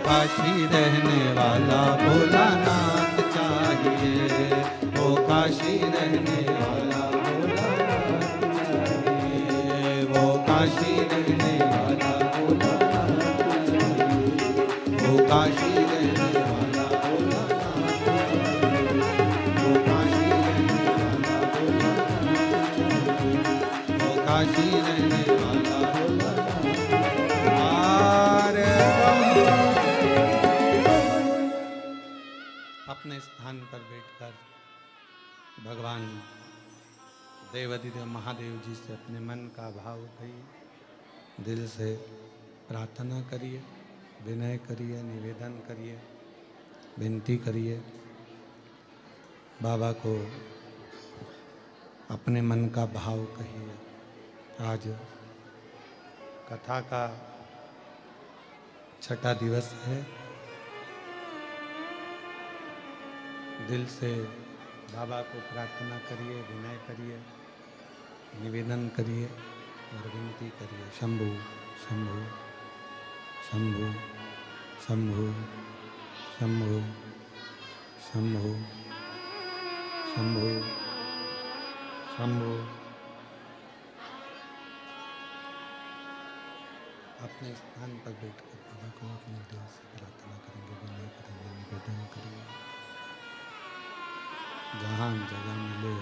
काशी रहने वाला भोलानाथ चाहिए, वो काशी रहने वाला भोलानाथ चाहिए, वो काशी रहने वाला भोलानाथ चाहिए, वो काशी रहने वाला भोलानाथ चाहिए, वो काशी रहने वाला भोलानाथ चाहिए, वो काशी रहने वाला अपने स्थान पर बैठकर भगवान देवाधिदेव महादेव जी से अपने मन का भाव कहिए, दिल से प्रार्थना करिए, विनय करिए, निवेदन करिए, विनती करिए। बाबा को अपने मन का भाव कहिए। आज कथा का छठा दिवस है। दिल से बाबा को प्रार्थना करिए, विनय करिए, निवेदन करिए और विनती करिए। शंभु शंभु शंभु शंभु शंभु शंभु शंभु शंभु। अपने स्थान पर बैठकर बाबा को अपने दिल से प्रार्थना करेंगे, विनय करेंगे, निवेदन करेंगे। जहाँ जगह मिले,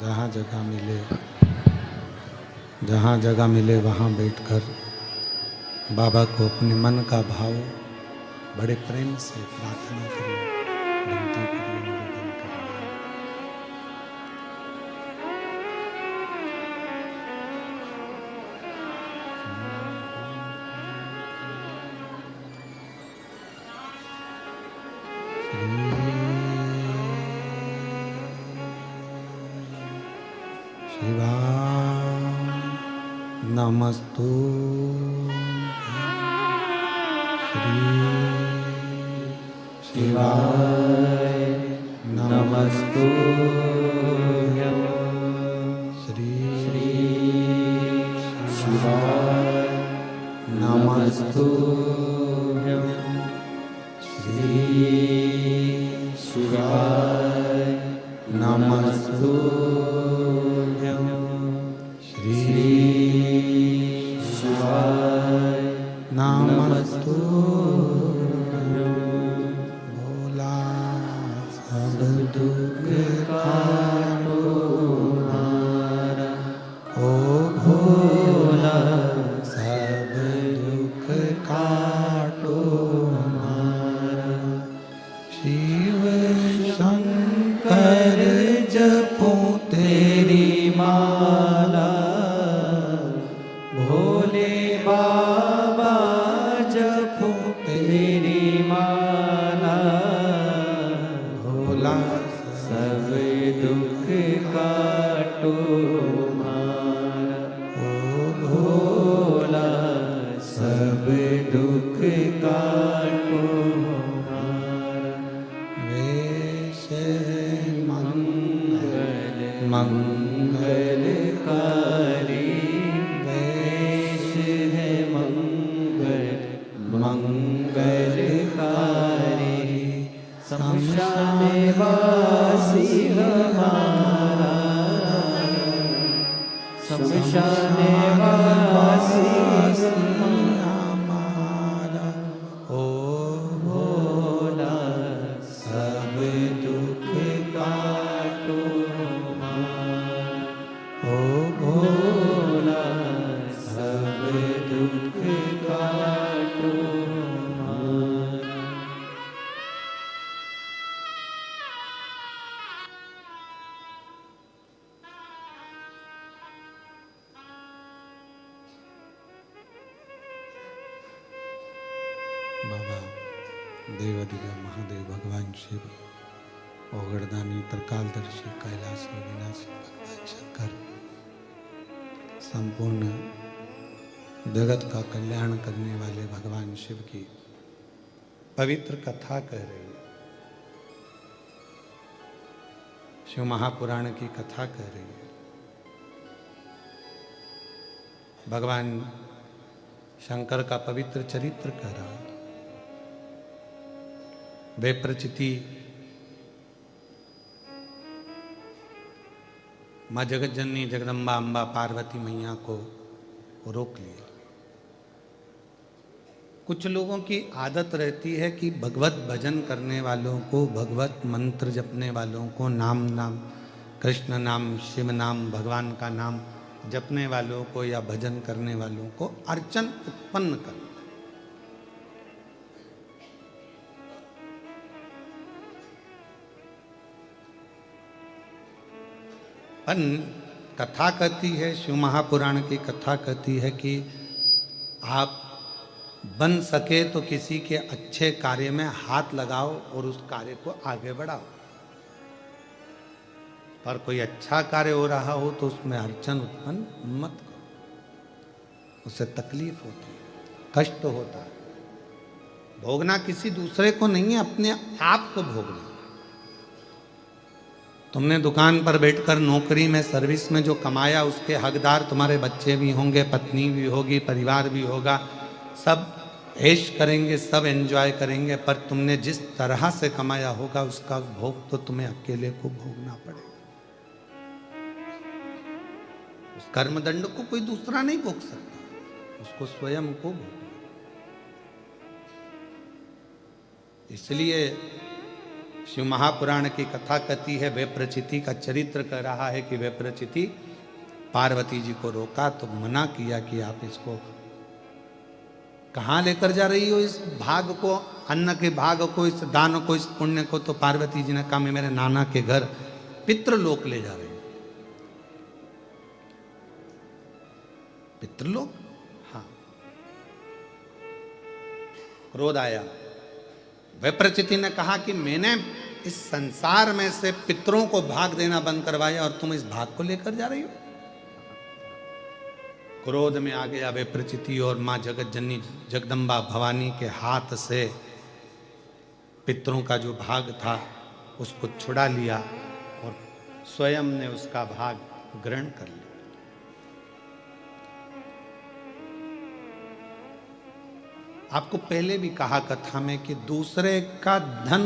जहाँ जगह मिले, जहाँ जगह मिले वहाँ बैठकर बाबा को अपने मन का भाव बड़े प्रेम से प्रार्थना करिए, विनती करिए, निवेदन करिए। शिवा नमस्तु श्री शिवाय नमस्तु श्री शिवाय नमस्तु श्री शिवाय नमस्तु नमस्तु। भोला सब दुख काटो हमारा, ओ भोला सब दुख काटो हमारा। शिव शंकर जपो तेरी माला, भोले बाबा जपो तेरी माला। भोला सब दुख काटो हमारा, ओ भोला सब दुख काटो हमारा। वेश मंगल मंगलकारी, वेश है मंगल मंगलकारी। शमशान वासी हमारा, शमशान वासी हमारा। ओ भोला सब दुख काटो हमारा, ओ भोला सब दुख काटो हमारा। बाबा देवाधिदेव महादेव भगवान शिव, ओगड़दानी त्रिकालदर्शी कैलाशी विनाशी भगवान शंकर संपूर्ण जगत का कल्याण करने वाले भगवान शिव की पवित्र कथा कह रही है। शिव महापुराण की कथा कह रही है। भगवान शंकर का पवित्र चरित्र कह रहा है। वे प्रचिति माँ जगत जननी जगदम्बा अम्बा पार्वती मैया को रोक लिया। कुछ लोगों की आदत रहती है कि भगवत भजन करने वालों को, भगवत मंत्र जपने वालों को, नाम कृष्ण नाम, शिव नाम, भगवान का नाम जपने वालों को या भजन करने वालों को अर्चन उत्पन्न करना। कथा कहती है, शिव महापुराण की कथा कहती है कि आप बन सके तो किसी के अच्छे कार्य में हाथ लगाओ और उस कार्य को आगे बढ़ाओ। पर कोई अच्छा कार्य हो रहा हो तो उसमें अड़चन उत्पन्न मत करो, उससे तकलीफ होती है, कष्ट होता है। भोगना किसी दूसरे को नहीं है, अपने आप को भोगना। तुमने दुकान पर बैठकर नौकरी में, सर्विस में जो कमाया उसके हकदार तुम्हारे बच्चे भी होंगे, पत्नी भी होगी, परिवार भी होगा, सब ऐश करेंगे, सब एंजॉय करेंगे। पर तुमने जिस तरह से कमाया होगा उसका भोग तो तुम्हें अकेले को भोगना पड़ेगा। उस कर्मदंड को कोई दूसरा नहीं भोग सकता, उसको स्वयं को भोगना। इसलिए शिव महापुराण की कथा कहती है, वे प्रचिति का चरित्र कह रहा है कि वे प्रचिति पार्वती जी को रोका तो मना किया कि आप इसको कहाँ लेकर जा रही हो, इस भाग को, अन्न के भाग को, इस दान को, इस पुण्य को। तो पार्वती जी ने कहा मैं मेरे नाना के घर पितृलोक ले जा रही हूं। पितृलोक? हाँ। क्रोध आया। वह प्रचिति ने कहा कि मैंने इस संसार में से पितरों को भाग देना बंद करवाया और तुम इस भाग को लेकर जा रही हो। क्रोध में आ गया वे प्रचिति और माँ जगत जननी जगदम्बा भवानी के हाथ से पितरों का जो भाग था उसको छुड़ा लिया और स्वयं ने उसका भाग ग्रहण कर लिया। आपको पहले भी कहा कथा में कि दूसरे का धन,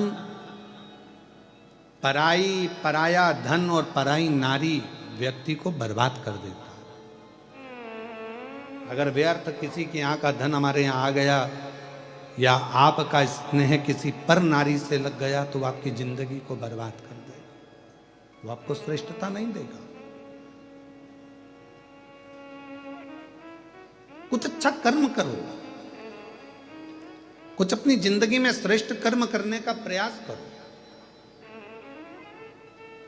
पराया धन और पराई नारी व्यक्ति को बर्बाद कर देता है। अगर व्यर्थ किसी के यहाँ का धन हमारे यहाँ आ गया या आपका स्नेह किसी पर नारी से लग गया तो आपकी जिंदगी को बर्बाद कर देगा, वो आपको श्रेष्ठता नहीं देगा। कुछ अच्छा कर्म करो, कुछ अपनी जिंदगी में श्रेष्ठ कर्म करने का प्रयास करो।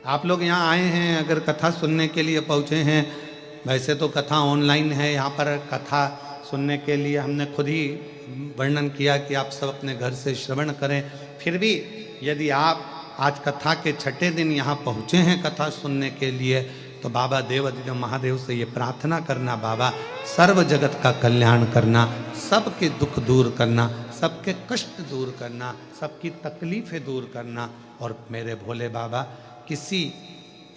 आप लोग यहाँ आए हैं, अगर कथा सुनने के लिए पहुंचे हैं, वैसे तो कथा ऑनलाइन है, यहाँ पर कथा सुनने के लिए हमने खुद ही वर्णन किया कि आप सब अपने घर से श्रवण करें। फिर भी यदि आप आज कथा के छठे दिन यहाँ पहुँचे हैं कथा सुनने के लिए, तो बाबा देवाधिदेव महादेव से ये प्रार्थना करना, बाबा सर्व जगत का कल्याण करना, सबके दुख दूर करना, सबके कष्ट दूर करना, सबकी तकलीफें दूर करना। और मेरे भोले बाबा किसी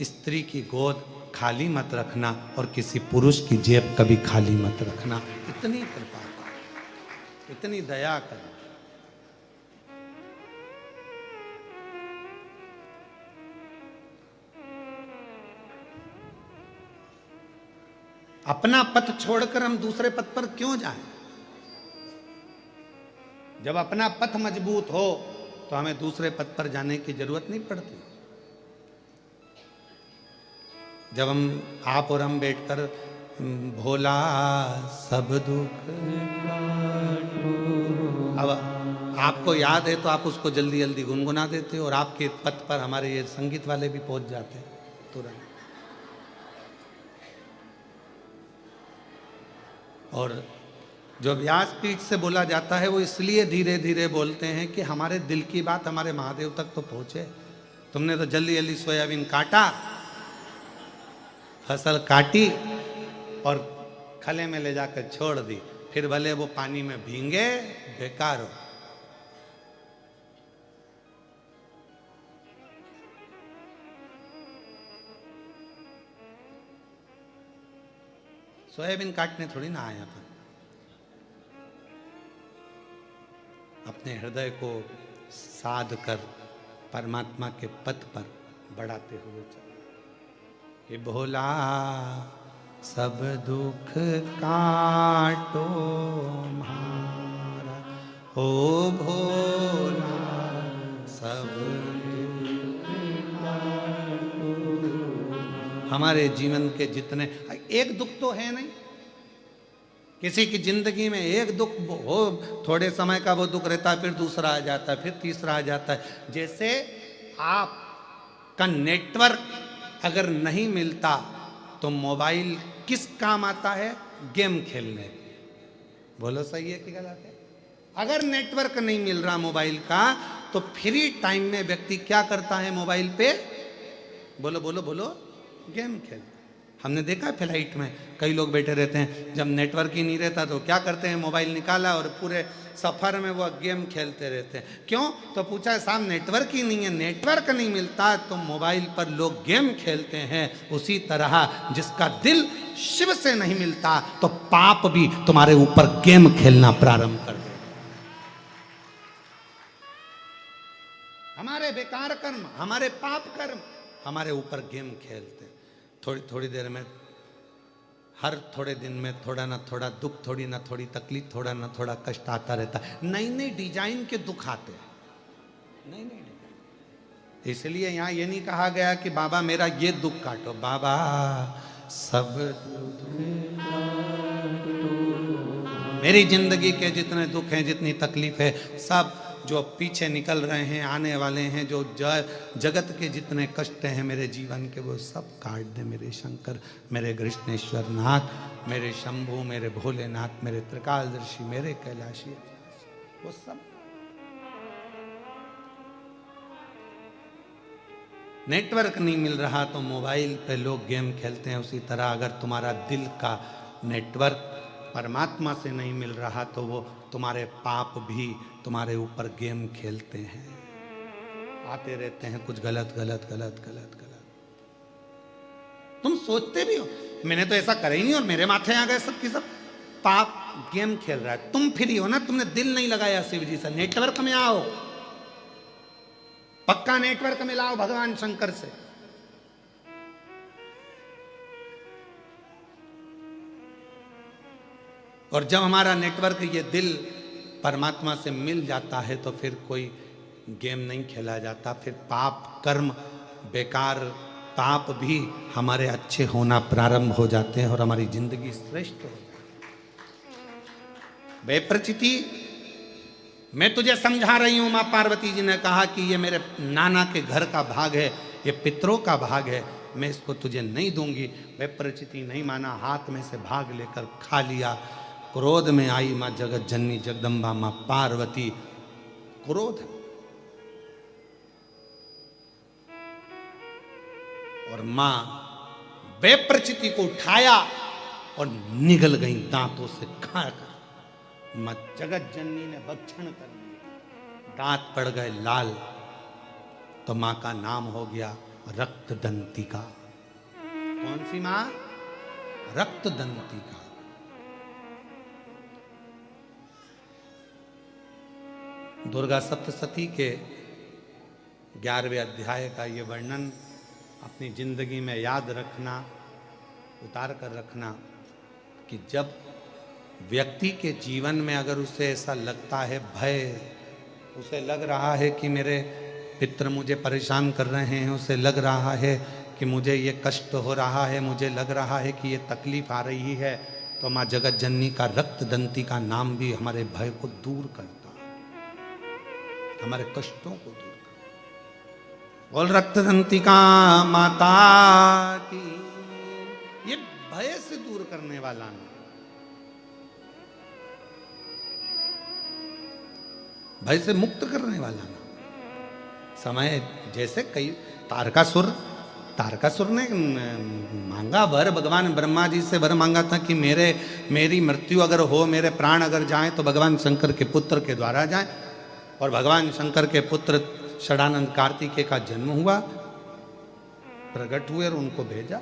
स्त्री की गोद खाली मत रखना और किसी पुरुष की जेब कभी खाली मत रखना। इतनी कृपा कर, इतनी दया कर। अपना पथ छोड़कर हम दूसरे पथ पर क्यों जाएं? जब अपना पथ मजबूत हो तो हमें दूसरे पथ पर जाने की जरूरत नहीं पड़ती। जब हम, आप और हम बैठकर भोला सब दुख काटो, अब आपको याद है तो आप उसको जल्दी जल्दी गुनगुना देते हो और आपके पथ पर हमारे ये संगीत वाले भी पहुंच जाते हैं तुरंत। और जो व्यासपीठ से बोला जाता है वो इसलिए धीरे धीरे बोलते हैं कि हमारे दिल की बात हमारे महादेव तक तो पहुंचे। तुमने तो जल्दी जल्दी सोयाबीन काटा, फसल काटी और खले में ले जाकर छोड़ दी, फिर भले वो पानी में भींगे, बेकार हो। सोयाबीन काटने थोड़ी ना आया था, अपने हृदय को साध कर परमात्मा के पथ पर बढ़ाते हुए चलो। हे भोला सब दुख काटो मारा, ओ भोला सब दुख काटो। हमारे जीवन के जितने, एक दुख तो है नहीं, किसी की जिंदगी में एक दुख हो, थोड़े समय का वो दुख रहता है, फिर दूसरा आ जाता है, फिर तीसरा आ जाता है। जैसे आप का नेटवर्क अगर नहीं मिलता तो मोबाइल किस काम आता है? गेम खेलने। बोलो सही है कि गलत है? अगर नेटवर्क नहीं मिल रहा मोबाइल का तो फ्री टाइम में व्यक्ति क्या करता है मोबाइल पे? बोलो बोलो बोलो, गेम खेलता। हमने देखा है फ्लाइट में कई लोग बैठे रहते हैं, जब नेटवर्क ही नहीं रहता तो क्या करते हैं, मोबाइल निकाला और पूरे सफर में वो गेम खेलते रहते हैं। क्यों? तो पूछा साहब नेटवर्क ही नहीं है। नेटवर्क नहीं मिलता तो मोबाइल पर लोग गेम खेलते हैं। उसी तरह जिसका दिल शिव से नहीं मिलता तो पाप भी तुम्हारे ऊपर गेम खेलना प्रारंभ कर दे। हमारे बेकार कर्म, हमारे पाप कर्म हमारे ऊपर गेम खेलते हैं। थोड़ी थोड़ी देर में, हर थोड़े दिन में थोड़ा ना थोड़ा दुख, थोड़ी ना थोड़ी तकलीफ, थोड़ा ना थोड़ा कष्ट आता रहता है। नई नई डिजाइन के दुख आते हैं, नई नई डिजाइन। इसलिए यहाँ ये नहीं कहा गया कि बाबा मेरा ये दुख काटो, बाबा सब दुख काटो। मेरी जिंदगी के जितने दुख हैं, जितनी तकलीफ है, सब जो पीछे निकल रहे हैं, आने वाले हैं, जो जगत के जितने कष्ट हैं मेरे जीवन के, वो सब काट दे मेरे शंकर, मेरे कृष्णेश्वर नाथ, मेरे शंभू, मेरे भोलेनाथ, मेरे त्रिकालदर्शी, मेरे कैलाशी, वो सब। नेटवर्क नहीं मिल रहा तो मोबाइल पे लोग गेम खेलते हैं। उसी तरह अगर तुम्हारा दिल का नेटवर्क परमात्मा से नहीं मिल रहा तो वो तुम्हारे पाप भी तुम्हारे ऊपर गेम खेलते हैं, आते रहते हैं कुछ गलत गलत गलत गलत गलत। तुम सोचते भी हो मैंने तो ऐसा करा ही नहीं और मेरे माथे आ गए सब की सब। पाप गेम खेल रहा है, तुम फ्री हो ना, तुमने दिल नहीं लगाया शिव जी से। नेटवर्क में आओ, पक्का नेटवर्क में लाओ भगवान शंकर से। और जब हमारा नेटवर्क ये दिल परमात्मा से मिल जाता है तो फिर कोई गेम नहीं खेला जाता। फिर पाप कर्म, बेकार पाप भी हमारे अच्छे होना प्रारंभ हो जाते हैं और हमारी जिंदगी श्रेष्ठ हो जाती है। वे प्रचिति, मैं तुझे समझा रही हूं, मां पार्वती जी ने कहा कि ये मेरे नाना के घर का भाग है, ये पितरों का भाग है, मैं इसको तुझे नहीं दूंगी। वे प्रचिति नहीं माना, हाथ में से भाग लेकर खा लिया। क्रोध में आई मां जगत जननी जगदम्बा मां पार्वती। क्रोध और मां बेप्रचिति को उठाया और निगल गई दांतों से खाकर। मां जगत जननी ने भक्षण कर लिया, दांत पड़ गए लाल। तो मां का नाम हो गया रक्तदंतिका। कौन सी मां? रक्तदंतिका। दुर्गा सप्तशती के 11वें अध्याय का ये वर्णन अपनी जिंदगी में याद रखना, उतार कर रखना कि जब व्यक्ति के जीवन में अगर उसे ऐसा लगता है, भय, उसे लग रहा है कि मेरे पितर मुझे परेशान कर रहे हैं, उसे लग रहा है कि मुझे ये कष्ट हो रहा है, मुझे लग रहा है कि ये तकलीफ आ रही है, तो माँ जगत जननी का रक्तदंती का नाम भी हमारे भय को दूर करता, हमारे कष्टों को दूर करता। बोल रक्तदंती का माता की। ये भय से दूर करने वाला नाम, भय से मुक्त करने वाला नाम। समय जैसे कई तारकासुर ने मांगा वर, भगवान ब्रह्मा जी से वर मांगा था कि मेरी मृत्यु अगर हो, मेरे प्राण अगर जाएं तो भगवान शंकर के पुत्र के द्वारा जाएं। और भगवान शंकर के पुत्र षडानंद कार्तिकेय का जन्म हुआ, प्रकट हुए और उनको भेजा।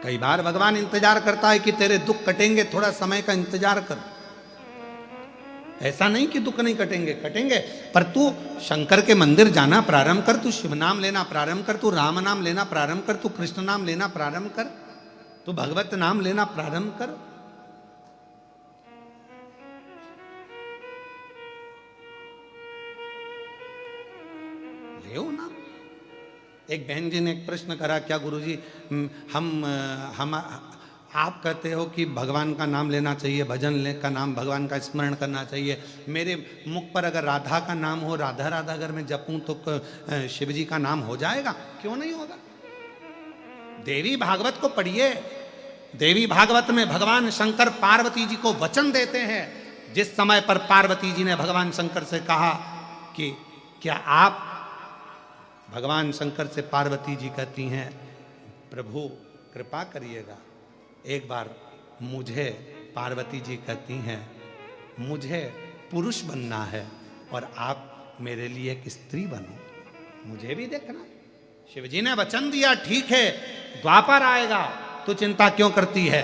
कई बार भगवान इंतजार करता है कि तेरे दुख कटेंगे, थोड़ा समय का इंतजार कर। ऐसा नहीं कि दुख नहीं कटेंगे, कटेंगे, पर तू शंकर के मंदिर जाना प्रारंभ कर, तू शिव नाम लेना प्रारंभ कर, तू राम नाम लेना प्रारंभ कर, तू कृष्ण नाम लेना प्रारंभ कर, तू भगवत नाम लेना प्रारंभ कर। ले ना। एक बहन जी ने एक प्रश्न करा, क्या गुरुजी हम आप कहते हो कि भगवान का नाम लेना चाहिए, भजन ले का नाम, भगवान का स्मरण करना चाहिए, मेरे मुख पर अगर राधा का नाम हो, राधा राधा अगर मैं जपूं तो शिव जी का नाम हो जाएगा? क्यों नहीं होगा? देवी भागवत को पढ़िए। देवी भागवत में भगवान शंकर पार्वती जी को वचन देते हैं। जिस समय पर पार्वती जी ने भगवान शंकर से कहा कि क्या आप, भगवान शंकर से पार्वती जी कहती हैं, प्रभु कृपा करिएगा, एक बार मुझे, पार्वती जी कहती हैं, मुझे पुरुष बनना है और आप मेरे लिए एक स्त्री बनो, मुझे भी देखना। शिव जी ने वचन दिया, ठीक है द्वापर आएगा, तू चिंता क्यों करती है,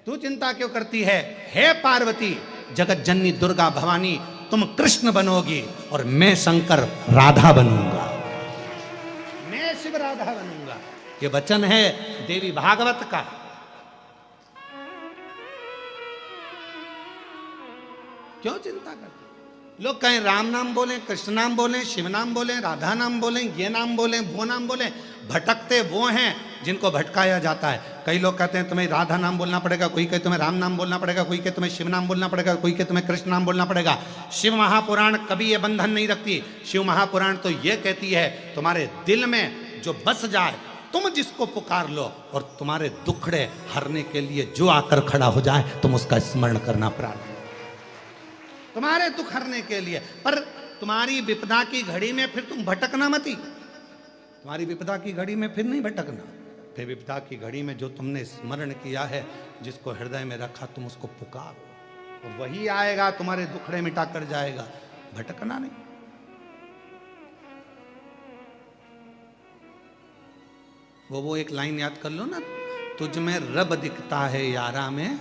तू चिंता क्यों करती है? हे पार्वती, जगत जननी दुर्गा भवानी, तुम कृष्ण बनोगी और मैं शंकर राधा बनूंगा, मैं शिव राधा बनूंगा। ये वचन है देवी भागवत का। क्यों चिंता करते? लोग कहें राम नाम बोलें, कृष्ण नाम बोलें, शिव नाम बोलें, राधा नाम बोलें, ये नाम बोलें, वो नाम बोलें, भटकते वो हैं जिनको भटकाया जाता है। कई लोग कहते हैं तुम्हें राधा नाम बोलना पड़ेगा, कोई कहे तुम्हें राम नाम बोलना पड़ेगा, कोई कहे तुम्हें शिव नाम बोलना पड़ेगा, कोई कहे तुम्हें कृष्ण नाम बोलना पड़ेगा। शिव महापुराण कभी ये बंधन नहीं रखती। शिव महापुराण तो ये कहती है तुम्हारे दिल में जो बस जाए, तुम जिसको पुकार लो और तुम्हारे दुखड़े हरने के लिए जो आकर खड़ा हो जाए, तुम उसका स्मरण करना प्रारंभ, तुम्हारे दुख हरने के लिए। पर तुम्हारी विपदा की घड़ी में फिर तुम भटकना मती, तुम्हारी विपदा की घड़ी में फिर नहीं भटकना। फिर विपदा की घड़ी में जो तुमने स्मरण किया है, जिसको हृदय में रखा, तुम उसको पुकारो और वही आएगा, तुम्हारे दुखड़े मिटा कर जाएगा, भटकना नहीं। वो एक लाइन याद कर लो ना, तुझ में रब दिखता है यारा में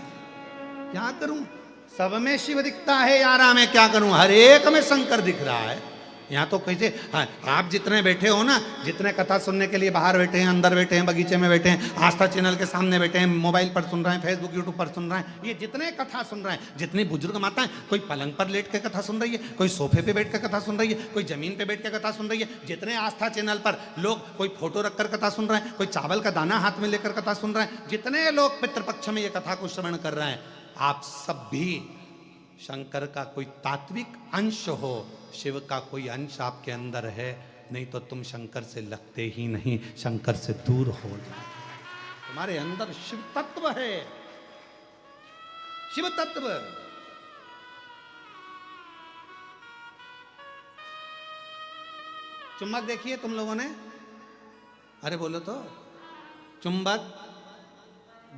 क्या करूं, सब में शिव दिखता है यारा में क्या करूं, हर एक में शंकर दिख रहा है। यहाँ तो कैसे, हाँ, आप जितने बैठे हो ना, जितने कथा सुनने के लिए बाहर बैठे हैं, अंदर बैठे हैं, बगीचे में बैठे हैं, आस्था चैनल के सामने बैठे हैं, मोबाइल पर सुन रहे हैं, फेसबुक यूट्यूब पर सुन रहे हैं, ये जितने कथा सुन रहे हैं, जितनी बुजुर्ग माताएं, कोई पलंग पर लेट के कथा सुन रही है, कोई सोफे पे बैठ के कथा सुन रही है, कोई जमीन पे बैठ के कथा सुन रही है, जितने आस्था चैनल पर लोग कोई फोटो रखकर कथा सुन रहे हैं, कोई चावल का दाना हाथ में लेकर कथा सुन रहे हैं, जितने लोग पितृपक्ष में ये कथा को श्रवण कर रहे हैं, आप सब भी शंकर का कोई तात्विक अंश हो, शिव का कोई अंश आपके अंदर है, नहीं तो तुम शंकर से लगते ही नहीं, शंकर से दूर हो जाए। तुम्हारे अंदर शिव तत्व है, शिव तत्व। चुंबक देखिए तुम लोगों ने, अरे बोलो तो, चुंबक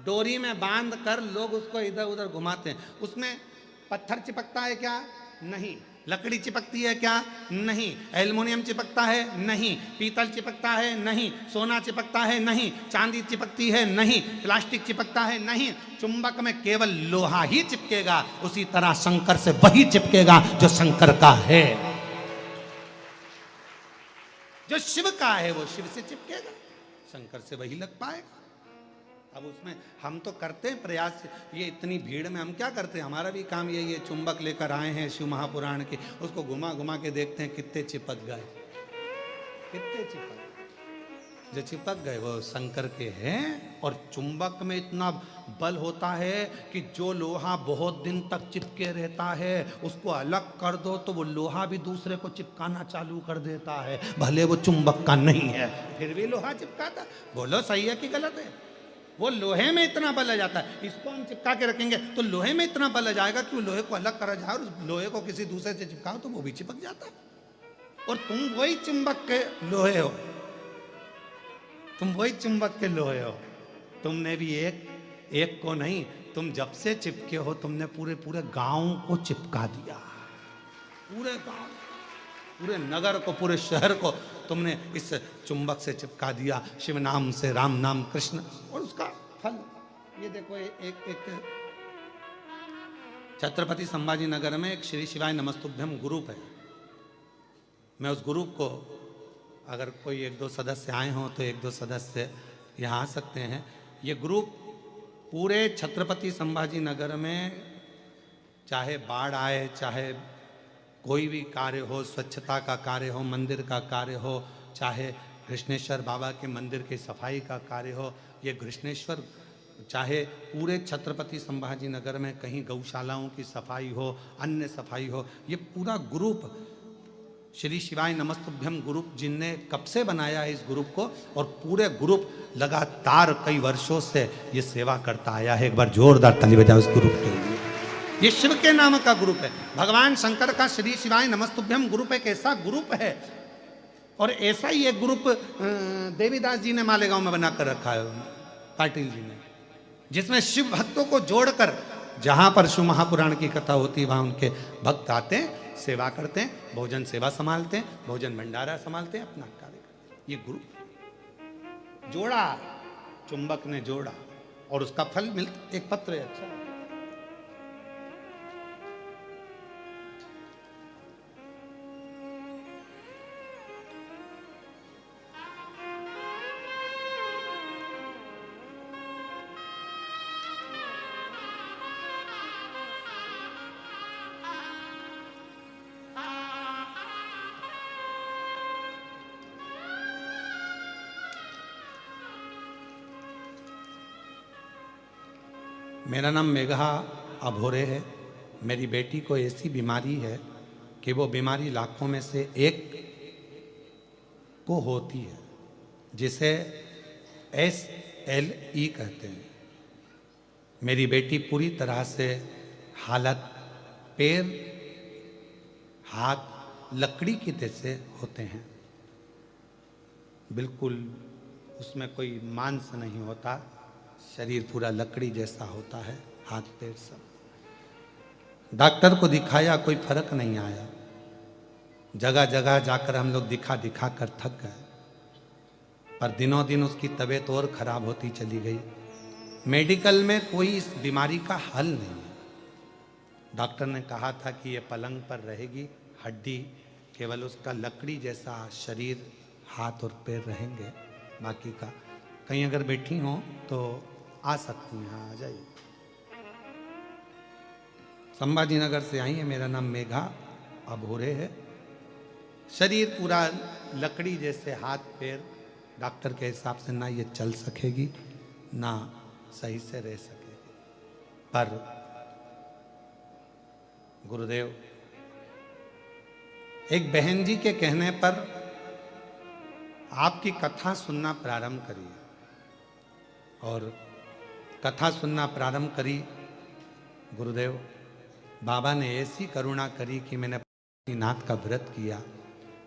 डोरी में बांध कर लोग उसको इधर उधर घुमाते हैं, उसमें पत्थर चिपकता है क्या? नहीं। लकड़ी चिपकती है क्या? नहीं। एल्युमिनियम चिपकता है? नहीं। पीतल चिपकता है? नहीं। सोना चिपकता है? नहीं। चांदी चिपकती है? नहीं। प्लास्टिक चिपकता है? नहीं। चुंबक में केवल लोहा ही चिपकेगा। उसी तरह शंकर से वही चिपकेगा जो शंकर का है, जो शिव का है वो शिव से चिपकेगा, शंकर से वही लग पाएगा। अब उसमें हम तो करते हैं प्रयास, ये इतनी भीड़ में हम क्या करते हैं, हमारा भी काम यही है, चुंबक लेकर आए हैं शिव महापुराण के, उसको घुमा घुमा के देखते हैं कितने चिपक गए, कितने चिपक, जो चिपक गए वो शंकर के हैं। और चुंबक में इतना बल होता है कि जो लोहा बहुत दिन तक चिपके रहता है, उसको अलग कर दो तो वो लोहा भी दूसरे को चिपकाना चालू कर देता है, भले वो चुंबक का नहीं है, फिर भी लोहा चिपकाता। बोलो सही है कि गलत है? वो लोहे में इतना बल आ जाता है, इसको हम चिपका के रखेंगे तो लोहे में इतना बल आ जाएगा कि वो लोहे को अलग करा जाए और उस लोहे को किसी दूसरे से चिपकाओ तो वो भी चिपक जाता है। और तुम वही चुंबक के लोहे हो, तुम वही चुंबक के लोहे हो। तुमने भी एक को नहीं, तुम जब से चिपके हो तुमने पूरे पूरे गांव को चिपका दिया, पूरे गांव, पूरे नगर को, पूरे शहर को तुमने इस चुंबक से चिपका दिया, शिव नाम से, राम नाम, कृष्ण। और उसका फल ये देखो, एक छत्रपति संभाजी नगर में एक श्री शिवाय नमस्तुभ्यम ग्रुप है। मैं उस ग्रुप को, अगर कोई एक दो सदस्य आए हों तो एक दो सदस्य यहाँ आ सकते हैं। ये ग्रुप पूरे छत्रपति संभाजी नगर में चाहे बाढ़ आए, चाहे कोई भी कार्य हो, स्वच्छता का कार्य हो, मंदिर का कार्य हो, चाहे कृष्णेश्वर बाबा के मंदिर की सफाई का कार्य हो, ये कृष्णेश्वर चाहे पूरे छत्रपति संभाजी नगर में कहीं गौशालाओं की सफाई हो, अन्य सफाई हो, ये पूरा ग्रुप श्री शिवाय नमस्तुभ्यम ग्रुप जिनने कब से बनाया है इस ग्रुप को, और पूरे ग्रुप लगातार कई वर्षों से ये सेवा करता आया है। एक बार जोरदार ताली बजाओ इस ग्रुप के लिए। ये शिव के नाम का ग्रुप है। भगवान शंकर का श्री शिवाय नमस्तुभ्यम ग्रुप एक ऐसा ग्रुप है, और ऐसा ही एक ग्रुप देवीदास जी ने मालेगांव में बना कर रखा है, पाटिल जी ने, जिसमें शिव भक्तों को जोड़कर जहां पर शिव महापुराण की कथा होती है वहां उनके भक्त आते हैं, सेवा करते हैं, भोजन सेवा संभालते हैं, भोजन भंडारा संभालते हैं, अपना कार्य करते हैं। ये ग्रुप जोड़ा, चुंबक ने जोड़ा और उसका फल मिलता, एक पत्र है। अच्छा, मेरा नाम मेघा अभोरे है। मेरी बेटी को ऐसी बीमारी है कि वो बीमारी लाखों में से एक को होती है, जिसे SLE कहते हैं। मेरी बेटी पूरी तरह से हालत, पैर हाथ लकड़ी की जैसे होते हैं, बिल्कुल उसमें कोई मांस नहीं होता, शरीर पूरा लकड़ी जैसा होता है, हाथ पैर सब। डॉक्टर को दिखाया, कोई फर्क नहीं आया। जगह जगह जाकर हम लोग दिखा दिखा कर थक गए, पर दिनों दिन उसकी तबीयत और खराब होती चली गई। मेडिकल में कोई इस बीमारी का हल नहीं है। डॉक्टर ने कहा था कि ये पलंग पर रहेगी, हड्डी केवल उसका लकड़ी जैसा शरीर, हाथ और पैर रहेंगे, बाकी का। कहीं अगर बैठी हो तो आ सकती हैं, आ जाइए। संभाजी नगर से आई है। मेरा नाम मेघा अभोरे है। शरीर पूरा लकड़ी जैसे, हाथ पैर डॉक्टर के हिसाब से ना ये चल सकेगी, ना सही से रह सकेगी। पर गुरुदेव, एक बहन जी के कहने पर आपकी कथा सुनना प्रारंभ करिए, और कथा सुनना प्रारंभ करी। गुरुदेव बाबा ने ऐसी करुणा करी कि मैंने नाथ का व्रत किया,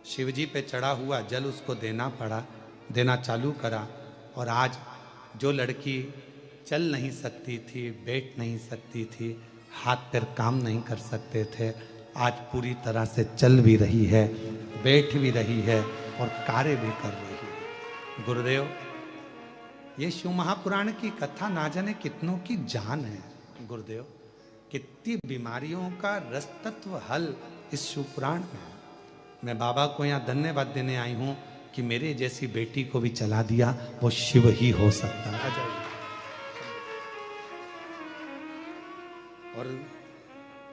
शिवजी पे चढ़ा हुआ जल उसको देना चालू करा, और आज जो लड़की चल नहीं सकती थी, बैठ नहीं सकती थी, हाथ पैर काम नहीं कर सकते थे, आज पूरी तरह से चल भी रही है, बैठ भी रही है और कार्य भी कर रही है। गुरुदेव, ये शिव महापुराण की कथा ना जाने कितनों की जान है। गुरुदेव, कितनी बीमारियों का रस तत्व हल इस शिव पुराण में है। मैं बाबा को यहाँ धन्यवाद देने आई हूँ कि मेरे जैसी बेटी को भी चला दिया, वो शिव ही हो सकता है। और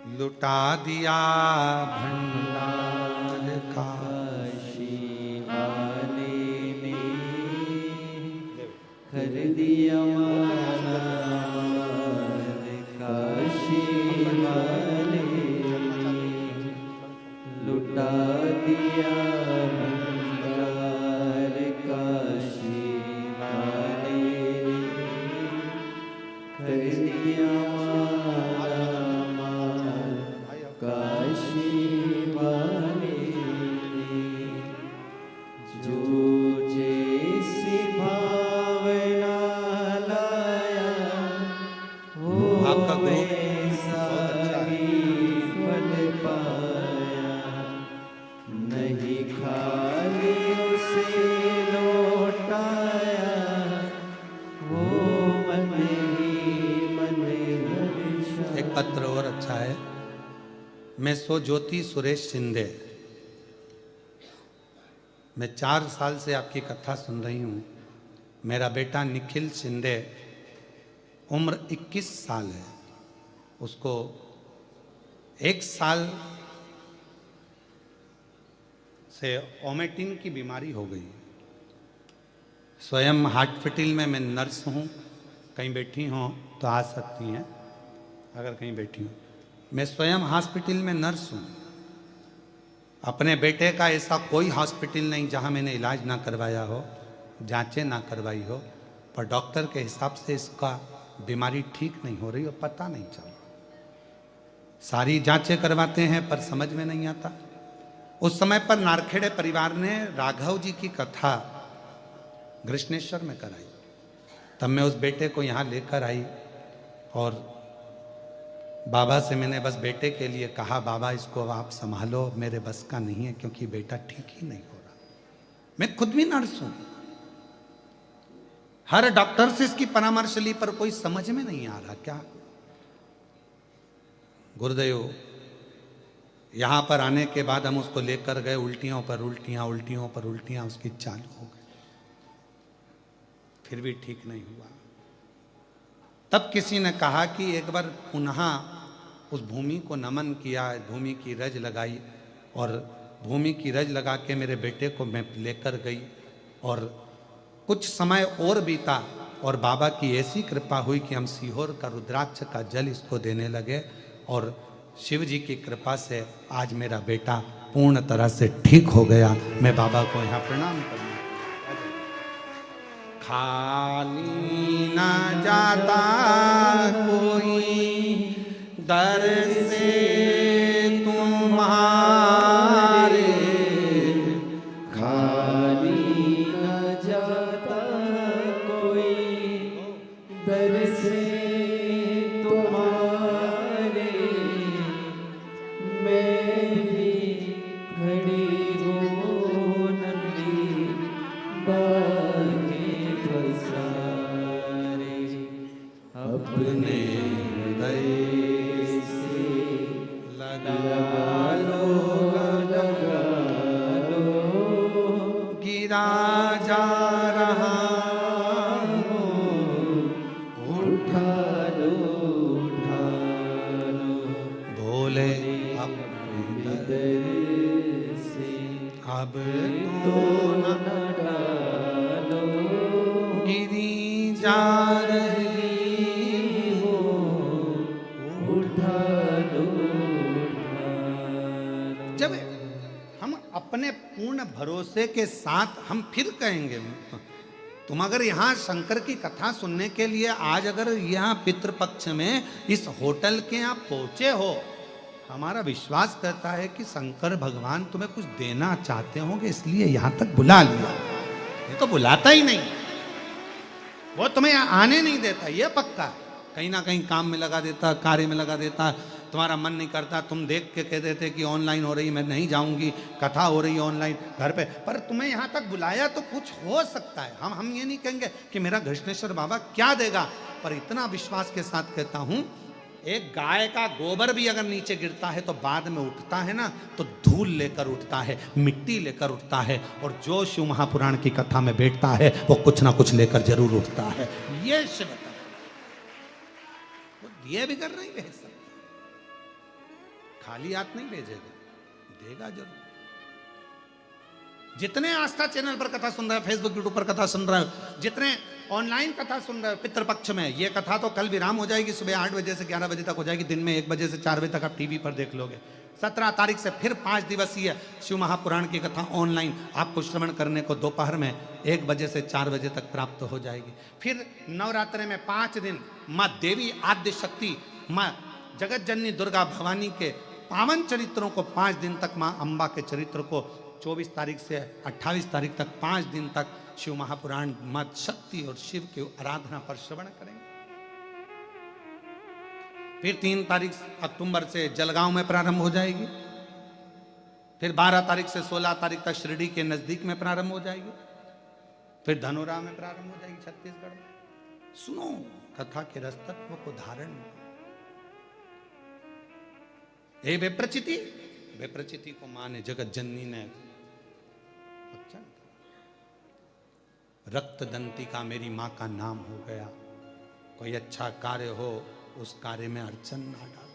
लुटा दिया भंडार का कर दिया काशी वाले ने, लुटा दिया भंडार काशी वाले ने, कर दिया काशी वाले ने, जो जैसी भावना लाया वो आपका ग्रुप वैसा ही फल पाया, नहीं खाली उसे लौटाया, वो मन ही मन हर्षा। एक पत्र और अच्छा है। मैं सो ज्योति सुरेश शिंदे, मैं 4 साल से आपकी कथा सुन रही हूँ। मेरा बेटा निखिल शिंदे, उम्र 21 साल है, उसको 1 साल से वोमिटिंग की बीमारी हो गई। स्वयं हॉस्पिटल में मैं नर्स हूँ, कहीं बैठी हों तो आ सकती हैं अगर कहीं बैठी हूँ। मैं स्वयं हॉस्पिटल में नर्स हूँ। अपने बेटे का ऐसा कोई हॉस्पिटल नहीं जहाँ मैंने इलाज ना करवाया हो, जांचें ना करवाई हो, पर डॉक्टर के हिसाब से इसका बीमारी ठीक नहीं हो रही और पता नहीं चल रहा। सारी जांचें करवाते हैं पर समझ में नहीं आता। उस समय पर नारखेड़े परिवार ने राघव जी की कथा कृष्णेश्वर में कराई। तब मैं उस बेटे को यहाँ लेकर आई और बाबा से मैंने बस बेटे के लिए कहा, बाबा इसको आप संभालो, मेरे बस का नहीं है क्योंकि बेटा ठीक ही नहीं हो रहा। मैं खुद भी नर्स हूं, हर डॉक्टर से इसकी परामर्श ली पर कोई समझ में नहीं आ रहा। क्या गुरुदेव, यहां पर आने के बाद हम उसको लेकर गए, उल्टियों पर उल्टियां, उल्टियों पर उल्टियां उसकी चालू हो गई, फिर भी ठीक नहीं हुआ। तब किसी ने कहा कि एक बार पुनः उस भूमि को नमन किया, भूमि की रज लगाई और भूमि की रज लगा के मेरे बेटे को मैं लेकर गई और कुछ समय और बीता और बाबा की ऐसी कृपा हुई कि हम सीहोर का रुद्राक्ष का जल इसको देने लगे और शिव जी की कृपा से आज मेरा बेटा पूर्ण तरह से ठीक हो गया। मैं बाबा को यहाँ प्रणाम करता हूँ। खाली ना जाता कोई दर से तुम्हारे, खाली न जाता कोई दर से तुम्हारे, मैं भी खड़ी हूँ नंदी बागे पसारे, अपने हृदय से लगा लो, लगा लो, गिरा जा रहा हूँ, उठा लो, उठा लो, भोले अपने दर से अब तो तो न डालो, गिरी जा रही हो, उठा लो, उठा लो। जब हम अपने पूर्ण भरोसे के साथ हम फिर कहेंगे, तुम अगर यहाँ शंकर की कथा सुनने के लिए आज अगर यहाँ पितृपक्ष में इस होटल के यहाँ पहुंचे हो, हमारा विश्वास करता है कि शंकर भगवान तुम्हें कुछ देना चाहते होंगे, इसलिए यहाँ तक बुला लिया। ये तो बुलाता ही नहीं, वो तुम्हें यहाँ आने नहीं देता, ये पक्का। कहीं ना कहीं काम में लगा देता, कार्य में लगा देता, तुम्हारा मन नहीं करता, तुम देख के कह देते कि ऑनलाइन हो रही, मैं नहीं जाऊंगी, कथा हो रही है ऑनलाइन घर पे, पर तुम्हें यहाँ तक बुलाया तो कुछ हो सकता है। हम ये नहीं कहेंगे कि मेरा कृष्णेश्वर बाबा क्या देगा, पर इतना विश्वास के साथ कहता हूँ, एक गाय का गोबर भी अगर नीचे गिरता है तो बाद में उठता है ना, तो धूल लेकर उठता है, मिट्टी लेकर उठता है, और जो शिव महापुराण की कथा में बैठता है वो कुछ ना कुछ लेकर जरूर उठता है। ये शिव वो दिए बिगर नहीं भेज सकता, खाली हाथ नहीं भेजेगा, देगा जरूर। जितने आस्था चैनल पर कथा सुन रहे हो, फेसबुक यूट्यूब पर कथा सुन रहे हो, जितने ऑनलाइन कथा सुन रहे हो पितृपक्ष में, ये कथा तो कल विराम हो जाएगी, सुबह 8 बजे से 11 बजे तक हो जाएगी, दिन में 1 बजे से 4 बजे तक आप टीवी पर देख लोगे। 17 तारीख से फिर 5 दिवसीय शिव महापुराण की कथा ऑनलाइन आपको श्रवण करने को दोपहर में 1 बजे से 4 बजे तक प्राप्त हो जाएगी। फिर नवरात्रे में 5 दिन माँ देवी आद्य शक्ति, माँ जगत जननी दुर्गा भवानी के पावन चरित्रों को 5 दिन तक, माँ अम्बा के चरित्र को 24 तारीख से 28 तारीख तक 5 दिन तक शिव महापुराण माँ शक्ति और शिव की आराधना पर श्रवण करेंगे। फिर 3 तारीख अक्टूबर से जलगांव में प्रारंभ हो जाएगी। फिर 12 तारीख से 16 तारीख तक शिरडी के नजदीक में प्रारंभ हो जाएगी। फिर धनुरा में प्रारंभ हो जाएगी, छत्तीसगढ़ में। सुनो कथा के रस तत्व को धारण, हे विप्रचिति, विप्रचिति को मां ने जगत जननी ने अच्छा रक्त दंती का मेरी मां का नाम हो गया, कोई अच्छा कार्य हो उस कार्य में अड़चन ना डालो।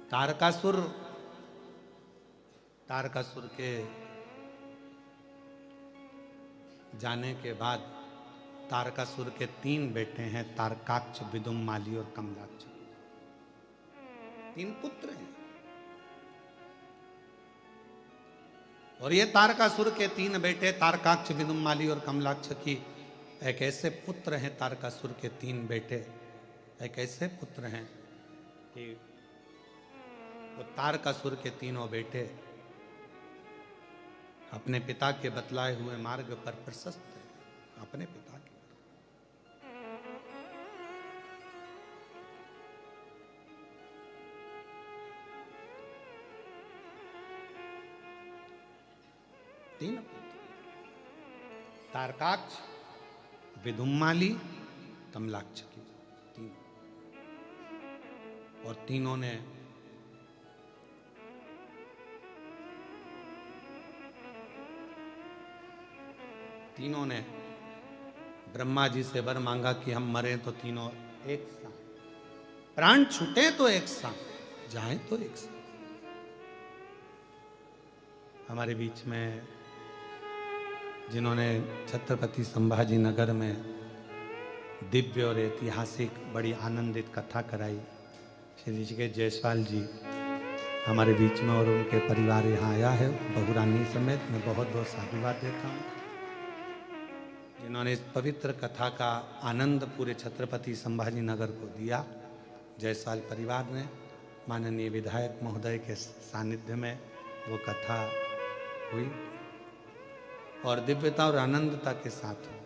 तारकासुर के जाने के बाद तारकासुर के 3 बेटे हैं, तारकाक्ष, विदुम्माली और कमलाक्ष। 3 पुत्र हैं। और ये तारकासुर के 3 बेटे तारकाक्ष, विदुम्माली और कमलाक्ष की एक ऐसे पुत्र हैं, तारकासुर के 3 बेटे एक ऐसे पुत्र हैं कि वो तारकासुर के तीनों बेटे अपने पिता के बतलाए हुए मार्ग पर प्रशस्त है, अपने पिता के। तीन तारकाक्ष, विदुम्माली, कमलाक्ष की 3। और तीनों ने ब्रह्मा जी से वर मांगा कि हम मरे तो तीनों एक साथ, प्राण छूटे तो एक साथ, जाए तो एक साथ। हमारे बीच में जिन्होंने छत्रपति संभाजी नगर में दिव्य और ऐतिहासिक बड़ी आनंदित कथा कराई, श्री ऋषिकेश जायसवाल जी हमारे बीच में और उनके परिवार यहाँ आया है, बहुरानी समेत। मैं बहुत बहुत साधुवाद देता हूँ जिन्होंने इस पवित्र कथा का आनंद पूरे छत्रपति संभाजी नगर को दिया। जायसवाल परिवार ने माननीय विधायक महोदय के सानिध्य में वो कथा हुई और दिव्यता और आनंदता के साथ हुई।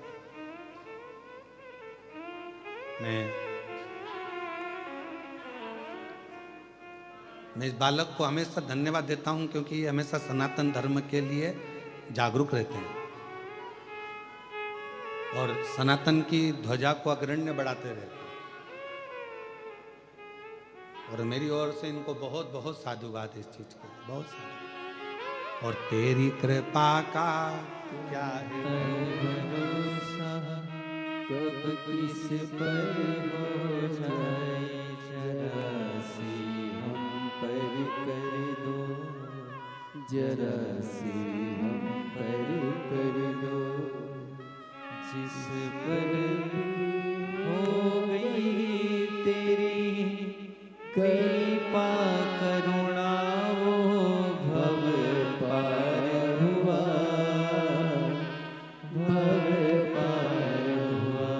मैं इस बालक को हमेशा धन्यवाद देता हूं क्योंकि ये हमेशा सनातन धर्म के लिए जागरूक रहते हैं और सनातन की ध्वजा को अग्रण्य बढ़ाते रहते हैं। और मेरी ओर से इनको बहुत बहुत साधुवाद इस चीज को, बहुत साधुवाद। और तेरी कृपा का क्या है भरोसा, कब किस पर हो जाए, जरा सी हम पर कर दो, जरा सी हम पर कर दो। जिस पर हो गई तेरी कृपा करुणा, वो भव पार हुआ, भव पार हुआ।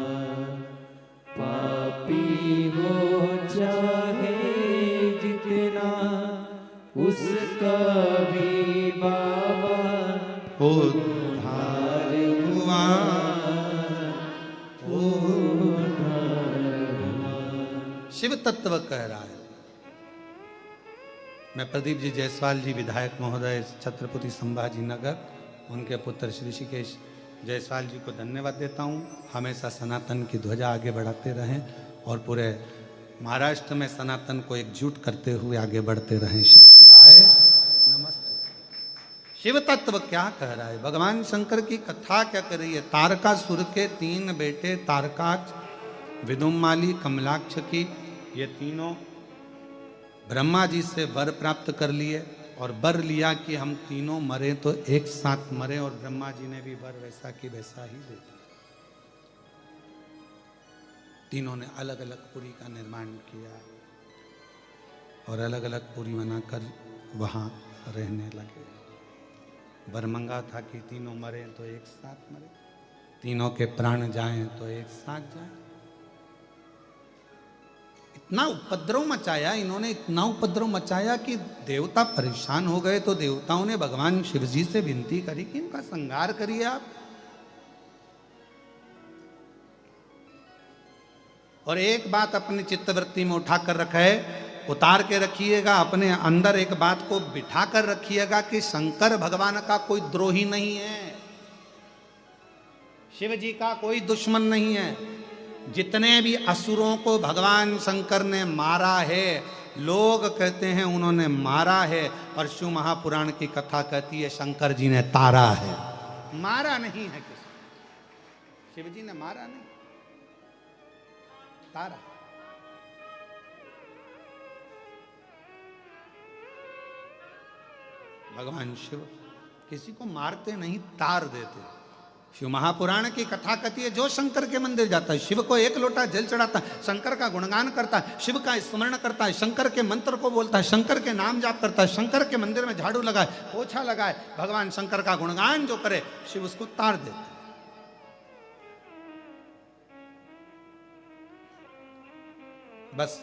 पापी हो चाहे जितना, उसका भी बाबा उद्धार हुआ, शिव तत्व कह रहा है। मैं प्रदीप जी जायसवाल जी विधायक महोदय छत्रपति संभाजी नगर, उनके पुत्र श्री ऋषिकेश जायसवाल जी को धन्यवाद देता हूँ। हमेशा सनातन की ध्वजा आगे बढ़ाते रहें और पूरे महाराष्ट्र में सनातन को एकजुट करते हुए आगे बढ़ते रहें। श्री शिवाय नमस्ते। शिव तत्व क्या कह रहा है, भगवान शंकर की कथा क्या कर रही है। तारकासुर के 3 बेटे तारकाक्ष, विदुम्माली, कमलाक्ष की, ये तीनों ब्रह्मा जी से वर प्राप्त कर लिए और वर लिया कि हम तीनों मरे तो एक साथ मरे। और ब्रह्मा जी ने भी वर वैसा की वैसा ही दे दिया। तीनों ने अलग अलग पुरी का निर्माण किया और अलग अलग पुरी बनाकर वहां रहने लगे। वर मंगा था कि तीनों मरे तो एक साथ मरे, तीनों के प्राण जाएं तो एक साथ जाएं। इतना उपद्रव मचाया इन्होंने, इतना उपद्रव मचाया कि देवता परेशान हो गए। तो देवताओं ने भगवान शिव जी से विनती करी कि इनका संहार करिए आप। और एक बात अपनी चित्तवृत्ति में उठा कर रखे, उतार के रखिएगा, अपने अंदर एक बात को बिठा कर रखिएगा कि शंकर भगवान का कोई द्रोही नहीं है, शिव जी का कोई दुश्मन नहीं है। जितने भी असुरों को भगवान शंकर ने मारा है, लोग कहते हैं उन्होंने मारा है, और शिव महापुराण की कथा कहती है शंकर जी ने तारा है। मारा नहीं है किसी, शिव जी ने मारा नहीं, तारा। भगवान शिव किसी को मारते नहीं, तार देते। शिव महापुराण की कथा कहती है जो शंकर के मंदिर जाता है, शिव को एक लोटा जल चढ़ाता है, शंकर का गुणगान करता है, शिव का स्मरण करता है, शंकर के मंत्र को बोलता है, शंकर के नाम जाप करता है, शंकर के मंदिर में झाड़ू लगाए, पोछा लगाए, भगवान शंकर का गुणगान जो करे, शिव उसको तार देता है। बस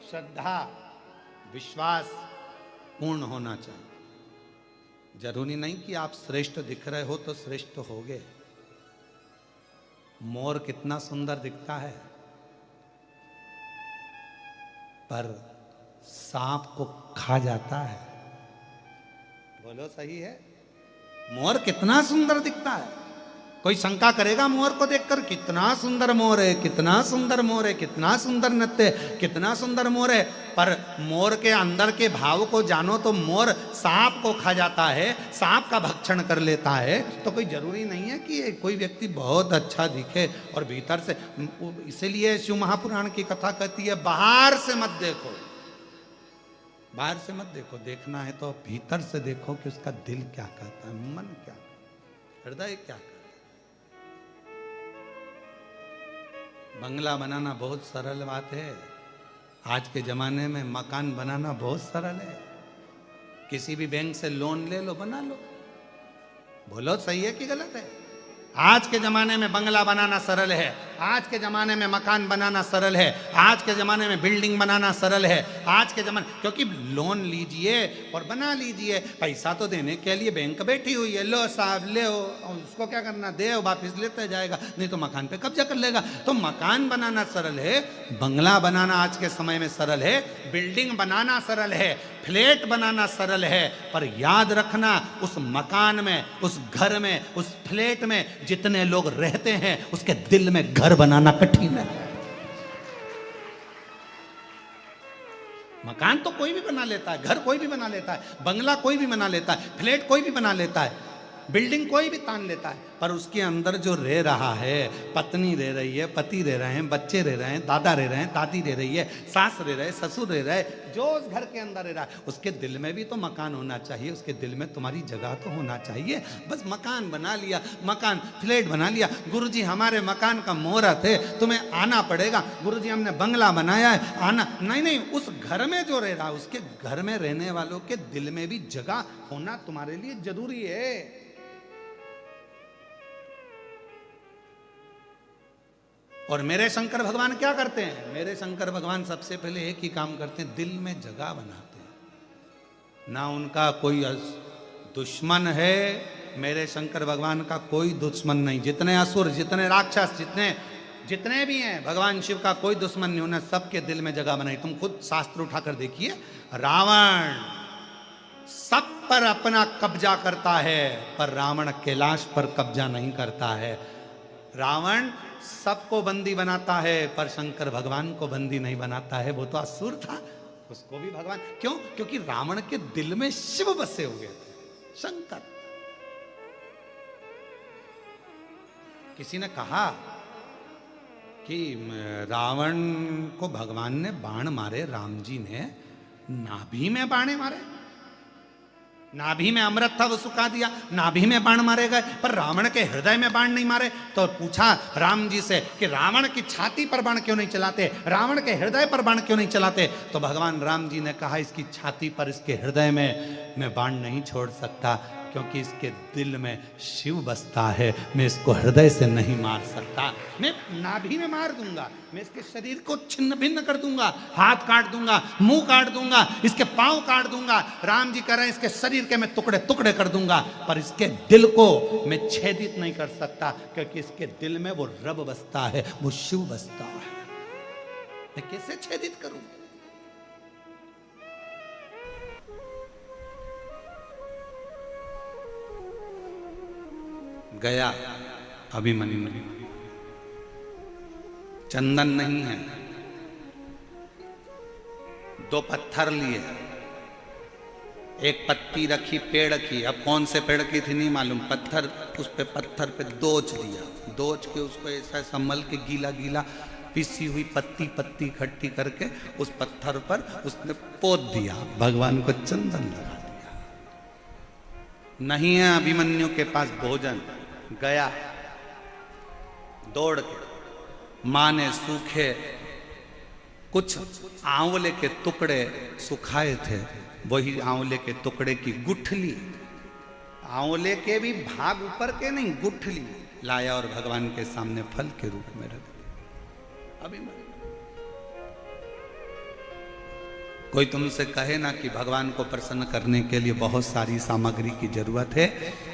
श्रद्धा विश्वास पूर्ण होना चाहिए। जरूरी नहीं कि आप श्रेष्ठ दिख रहे हो तो श्रेष्ठ होगे। मोर कितना सुंदर दिखता है, पर सांप को खा जाता है। बोलो सही है? मोर कितना सुंदर दिखता है, कोई शंका करेगा मोर को देखकर, कितना सुंदर मोर है, कितना सुंदर मोर है, कितना सुंदर नृत्य, कितना सुंदर मोर है, पर मोर के अंदर के भाव को जानो तो मोर सांप को खा जाता है, सांप का भक्षण कर लेता है। तो कोई जरूरी नहीं है कि कोई व्यक्ति बहुत अच्छा दिखे और भीतर से। इसीलिए शिव महापुराण की कथा कहती है बाहर से मत देखो, बाहर से मत देखो, देखना है तो भीतर से देखो कि उसका दिल क्या कहता है, मन क्या, हृदय क्या। बंगला बनाना बहुत सरल बात है, आज के जमाने में मकान बनाना बहुत सरल है। किसी भी बैंक से लोन ले लो, बना लो। बोलो सही है कि गलत है? आज के जमाने में बंगला बनाना सरल है, आज के जमाने में मकान बनाना सरल है, आज के जमाने में बिल्डिंग बनाना सरल है, आज के जमाने, क्योंकि लोन लीजिए और बना लीजिए, पैसा तो देने के लिए बैंक बैठी हुई है, लो साहब ले, उसको क्या करना, दे वापिस लेते जाएगा, नहीं तो मकान पे कब्जा कर लेगा। तो मकान बनाना सरल है, बंगला बनाना आज के समय में सरल है, बिल्डिंग बनाना सरल है, फ्लैट बनाना सरल है, पर याद रखना उस मकान में, उस घर में, उस फ्लैट में जितने लोग रहते हैं उसके दिल में घर बनाना कठिन है। मकान तो कोई भी बना लेता है, घर कोई भी बना लेता है, बंगला कोई भी बना लेता है, फ्लैट कोई भी बना लेता है, बिल्डिंग कोई भी तान लेता है, पर उसके अंदर जो रह रहा है, पत्नी रह रही है, पति रह रहे हैं, बच्चे रह रहे हैं, दादा रह रहे हैं, दादी रह रही है, सास रह रहे, ससुर रह रहे, जो उस घर के अंदर रह रहा है, उसके दिल में भी तो मकान होना चाहिए, उसके दिल में तुम्हारी जगह तो होना चाहिए। बस मकान बना लिया, मकान फ्लैट बना लिया, गुरुजी हमारे मकान का मुहूर्त है, तुम्हें आना पड़ेगा, गुरुजी हमने बंगला बनाया है, आना, नहीं नहीं, उस घर में जो रह रहा है उसके घर में रहने वालों के दिल में भी जगह होना तुम्हारे लिए जरूरी है। और मेरे शंकर भगवान क्या करते हैं? मेरे शंकर भगवान सबसे पहले एक ही काम करते हैं, दिल में जगह बनाते हैं। ना उनका कोई दुश्मन है, मेरे शंकर भगवान का कोई दुश्मन नहीं। जितने असुर, जितने राक्षस, जितने भी हैं, भगवान शिव का कोई दुश्मन नहीं, उन्हें सबके दिल में जगह बनाई। तुम खुद शास्त्र उठाकर देखिए, रावण सब पर अपना कब्जा करता है, पर रावण कैलाश पर कब्जा नहीं करता है। रावण सबको बंदी बनाता है, पर शंकर भगवान को बंदी नहीं बनाता है। वो तो असुर था, उसको भी भगवान, क्यों? क्योंकि रावण के दिल में शिव बसे हुए थे, शंकर। किसी ने कहा कि रावण को भगवान ने बाण मारे, राम जी ने नाभि में बाणे मारे, नाभि में अमृत था वो सुखा दिया, नाभि में बाण मारे गए, पर रावण के हृदय में बाण नहीं मारे। तो पूछा राम जी से कि रावण की छाती पर बाण क्यों नहीं चलाते, रावण के हृदय पर बाण क्यों नहीं चलाते? तो भगवान राम जी ने कहा इसकी छाती पर, इसके हृदय में मैं बाण नहीं छोड़ सकता, क्योंकि इसके दिल में शिव बसता है, मैं इसको हृदय से नहीं मार सकता। मैं नाभि में मार दूंगा, मैं इसके शरीर को छिन्न भिन्न कर दूंगा, हाथ काट दूंगा, मुंह काट दूंगा, इसके पांव काट दूंगा। राम जी कह रहे हैं इसके शरीर के मैं टुकड़े टुकड़े कर दूंगा, पर इसके दिल को मैं छेदित नहीं कर सकता, क्योंकि इसके दिल में वो रब बसता है, वो शिव बसता है। मैं कैसे छेदित करूं? गया अभिमन्यु, चंदन नहीं है। 2 पत्थर लिए, एक पत्ती रखी पेड़ की, अब कौन से पेड़ की थी नहीं मालूम, पत्थर, उस पे पत्थर पे दोच दिया, दोच के उसको ऐसा संभल के गीला गीला पिसी हुई पत्ती पत्ती इकट्ठी करके उस पत्थर पर उसने पोत दिया, भगवान को चंदन लगा दिया। नहीं है अभिमन्यु के पास भोजन, गया दौड़ के, मां ने सूखे कुछ आंवले के टुकड़े सुखाए थे, वही आंवले के टुकड़े की गुठली, आंवले के भी भाग ऊपर के नहीं, गुठली लाया और भगवान के सामने फल के रूप में रख दिया। अभिमन्यु, कोई तुमसे कहे ना कि भगवान को प्रसन्न करने के लिए बहुत सारी सामग्री की जरूरत है,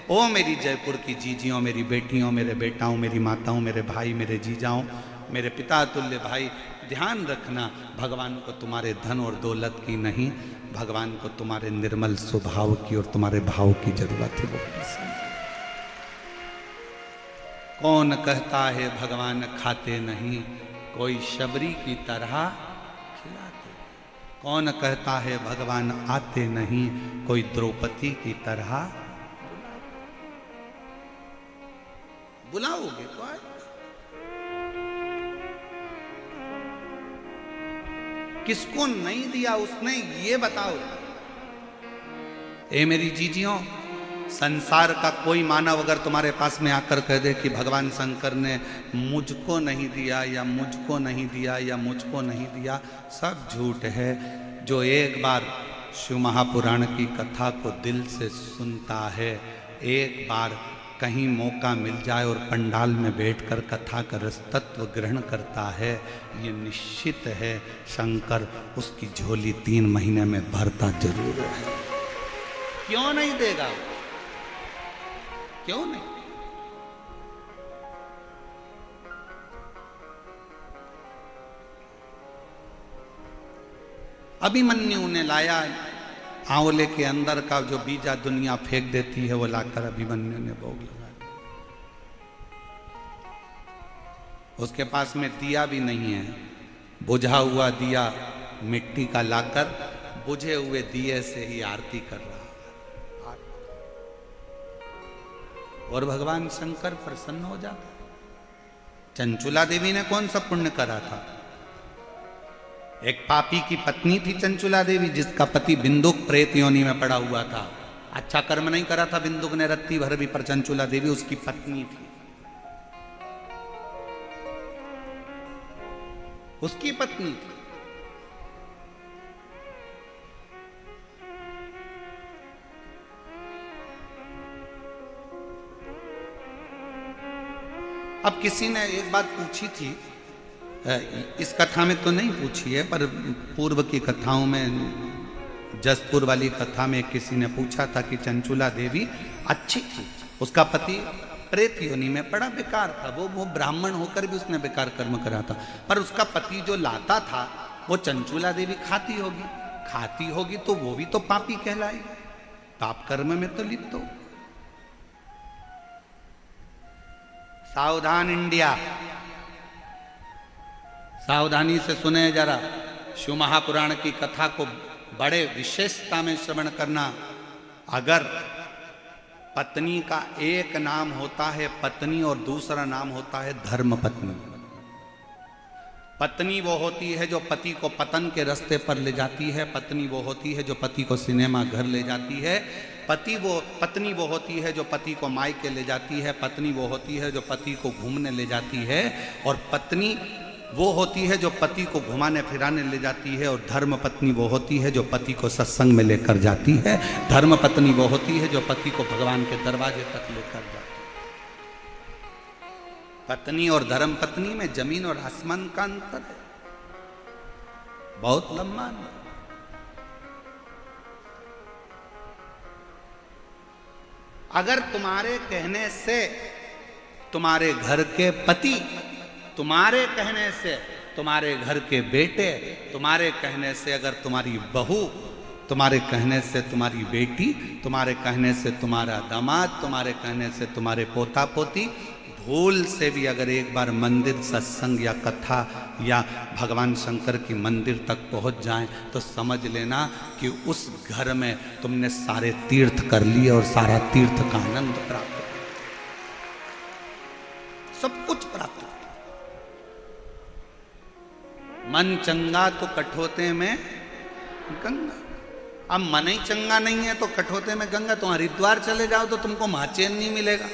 ओ मेरी जयपुर की जीजियों, मेरी बेटियों, मेरे बेटाओं, मेरी माताओं, मेरे भाई, मेरे जीजाओं, मेरे पिता तुल्य भाई, ध्यान रखना, भगवान को तुम्हारे धन और दौलत की नहीं, भगवान को तुम्हारे निर्मल स्वभाव की और तुम्हारे भाव की जरूरत है। वो कौन कहता है भगवान खाते नहीं, कोई शबरी की तरह खिलाते। कौन कहता है भगवान आते नहीं, कोई द्रौपदी की तरह बुलाओगे तो आए। किसको नहीं दिया उसने, ये बताओ। ए मेरी जीजियों, संसार का कोई मानव अगर तुम्हारे पास में आकर कह दे कि भगवान शंकर ने मुझको नहीं दिया या मुझको नहीं दिया या मुझको नहीं दिया, सब झूठ है। जो एक बार शिव महापुराण की कथा को दिल से सुनता है, एक बार कहीं मौका मिल जाए और पंडाल में बैठकर कथा का रस तत्व ग्रहण करता है, ये निश्चित है शंकर उसकी झोली 3 महीने में भरता जरूर है। क्यों नहीं देगा? क्यों नहीं? अभिमन्यु ने लाया आंवले के अंदर का जो बीजा दुनिया फेंक देती है, वो लाकर अभिमन्यु ने भोग लगा दिया। उसके पास में दिया भी नहीं है, बुझा हुआ दिया मिट्टी का लाकर बुझे हुए दिए से ही आरती कर रहा है। और भगवान शंकर प्रसन्न हो जाता। चंचुला देवी ने कौन सा पुण्य करा था? एक पापी की पत्नी थी चंचुला देवी, जिसका पति बिंदुक प्रेत योनि में पड़ा हुआ था। अच्छा कर्म नहीं करा था बिंदुक ने रत्ती भर भी, पर चंचुला देवी उसकी पत्नी थी, उसकी पत्नी थी। अब किसी ने एक बात पूछी थी, इस कथा में तो नहीं पूछी है, पर पूर्व की कथाओं में, जसपुर वाली कथा में किसी ने पूछा था कि चंचुला देवी अच्छी थी, उसका पति प्रेत योनि में पड़ा बेकार था, वो ब्राह्मण होकर भी उसने बेकार कर्म करा था, पर उसका पति जो लाता था वो चंचुला देवी खाती होगी तो वो भी तो पापी कहलाएगी, पाप कर्म में तो लिप्त हो। सावधान इंडिया, सावधानी से सुने जरा। शिव महापुराण की कथा को बड़े विशेषता में श्रवण करना। अगर पत्नी का एक नाम होता है पत्नी और दूसरा नाम होता है धर्म पत्नी। पत्नी वो होती है जो पति को पतन के रास्ते पर ले जाती है, पत्नी वो होती है जो पति को सिनेमा घर ले जाती है, पत्नी वो होती है जो पति को मायके ले जाती है, पत्नी वो होती है जो पति को घूमने ले जाती है, और पत्नी वो होती है जो पति को घुमाने फिराने ले जाती है, और धर्म पत्नी वो होती है जो पति को सत्संग में लेकर जाती है, धर्म पत्नी वो होती है जो पति को भगवान के दरवाजे तक लेकर जाती है। पत्नी और धर्म पत्नी में जमीन और आसमान का अंतर है, बहुत लंबा अंतर। अगर तुम्हारे कहने से तुम्हारे घर के पति, तुम्हारे कहने से तुम्हारे घर के बेटे, तुम्हारे कहने से अगर तुम्हारी बहू, तुम्हारे कहने से तुम्हारी बेटी, तुम्हारे कहने से तुम्हारा दामाद, तुम्हारे कहने से तुम्हारे पोता पोती भूल से भी अगर एक बार मंदिर, सत्संग या कथा या भगवान शंकर की मंदिर तक पहुंच जाएं तो समझ लेना कि उस घर में तुमने सारे तीर्थ कर लिए और सारा तीर्थ का आनंद प्राप्त कर, सब कुछ प्राप्त कर। मन चंगा तो कठोते में गंगा। अब मन ही चंगा नहीं है तो कठोते में गंगा। तो हरिद्वार चले जाओ तो तुमको महाचैन नहीं मिलेगा।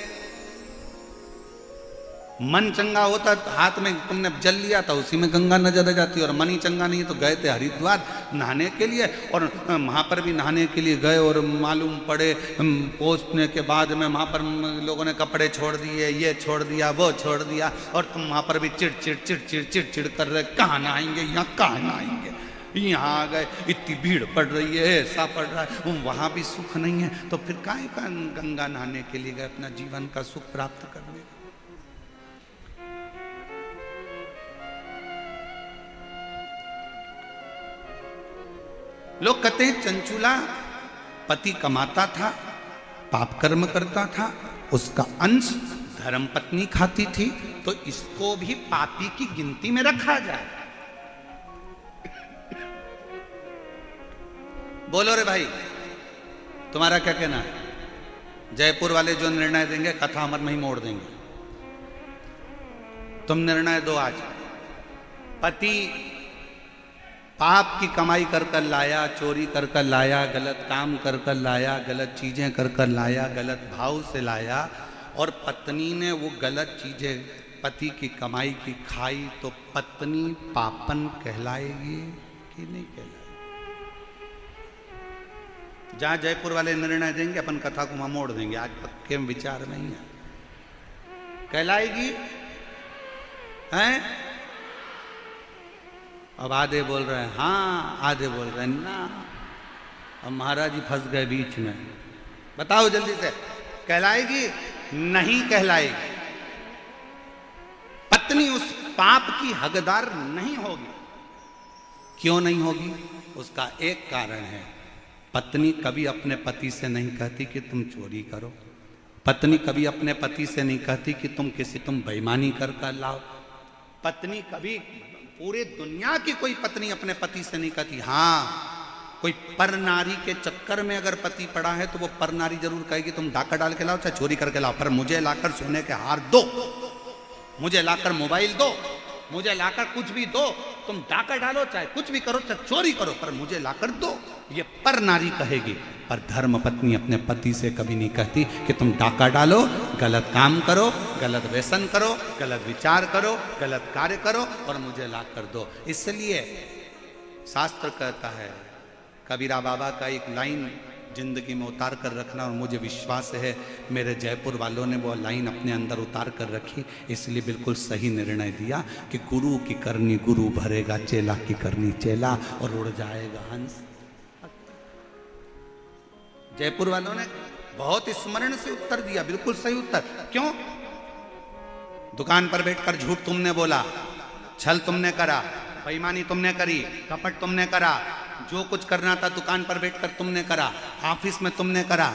मन चंगा होता तो हाथ में तुमने जल लिया था, उसी में गंगा नजर आ जाती। और मन ही चंगा नहीं है तो गए थे हरिद्वार नहाने के लिए, और वहाँ पर भी नहाने के लिए गए और मालूम पड़े पहुँचने के बाद में वहाँ पर लोगों ने कपड़े छोड़ दिए, ये छोड़ दिया, वो छोड़ दिया, और तुम वहाँ पर भी चिड़ कर रहे, कहाँ नहाएंगे, यहाँ कहाँ नहाएंगे, यहाँ आ गए, इतनी भीड़ पड़ रही है, ऐसा पड़ रहा है, वहाँ भी सुख नहीं है, तो फिर काहे का गंगा नहाने के लिए गए अपना जीवन का सुख प्राप्त करने। लोग कहते हैं चंचूला पति कमाता था, पाप कर्म करता था, उसका अंश धर्म पत्नी खाती थी, तो इसको भी पापी की गिनती में रखा जाए। बोलो रे भाई, तुम्हारा क्या कहना है? जयपुर वाले जो निर्णय देंगे कथा अमर में ही मोड़ देंगे। तुम निर्णय दो आज। पति पाप की कमाई कर कर लाया, चोरी कर कर लाया, गलत काम कर कर लाया, गलत चीजें कर कर लाया, गलत भाव से लाया, और पत्नी ने वो गलत चीजें पति की कमाई की खाई, तो पत्नी पापन कहलाएगी कि नहीं कहलाएगी? जहां जयपुर वाले निर्णय देंगे अपन कथा को वहां मोड़ देंगे। आज पक्के में विचार नहीं है। कहलाएगी हैं? अब आधे बोल रहे हैं हाँ, आधे बोल रहे हैं ना। अब महाराज जी फंस गए बीच में। बताओ जल्दी से, कहलाएगी नहीं कहलाएगी? पत्नी उस पाप की हकदार नहीं होगी। क्यों नहीं होगी? उसका एक कारण है, पत्नी कभी अपने पति से नहीं कहती कि तुम चोरी करो। पत्नी कभी अपने पति से नहीं कहती कि तुम बेईमानी कर लाओ। पत्नी कभी, पूरे दुनिया की कोई पत्नी अपने पति से नहीं कहती। हाँ, कोई पर नारी के चक्कर में अगर पति पड़ा है तो वो पर नारी जरूर कहेगी तुम डाका डाल के लाओ चाहे चोरी करके लाओ, पर मुझे लाकर सोने के हार दो, मुझे लाकर मोबाइल दो, मुझे लाकर कुछ भी दो। तुम डाका डालो चाहे कुछ भी करो, चाहे चोरी करो, पर मुझे लाकर दो। ये पर नारी कहेगी। पर धर्म पत्नी अपने पति से कभी नहीं कहती कि तुम डाका डालो, गलत काम करो, गलत व्यसन करो, गलत विचार करो, गलत कार्य करो और मुझे लाकर दो। इसलिए शास्त्र कहता है, कबीरा बाबा का एक लाइन जिंदगी में उतार कर रखना, और मुझे विश्वास है मेरे जयपुर वालों ने वो लाइन अपने अंदर उतार कर रखी, इसलिए बिल्कुल सही निर्णय दिया कि गुरु की करनी गुरु भरेगा, चेला की करनी चेला, और उड़ जाएगा हंस। जयपुर वालों ने बहुत स्मरण से उत्तर दिया, बिल्कुल सही उत्तर। क्यों? दुकान पर बैठकर झूठ तुमने बोला, छल तुमने करा, बेईमानी तुमने करी, कपट तुमने करा, जो कुछ करना था दुकान पर बैठकर तुमने करा, ऑफिस में तुमने करा,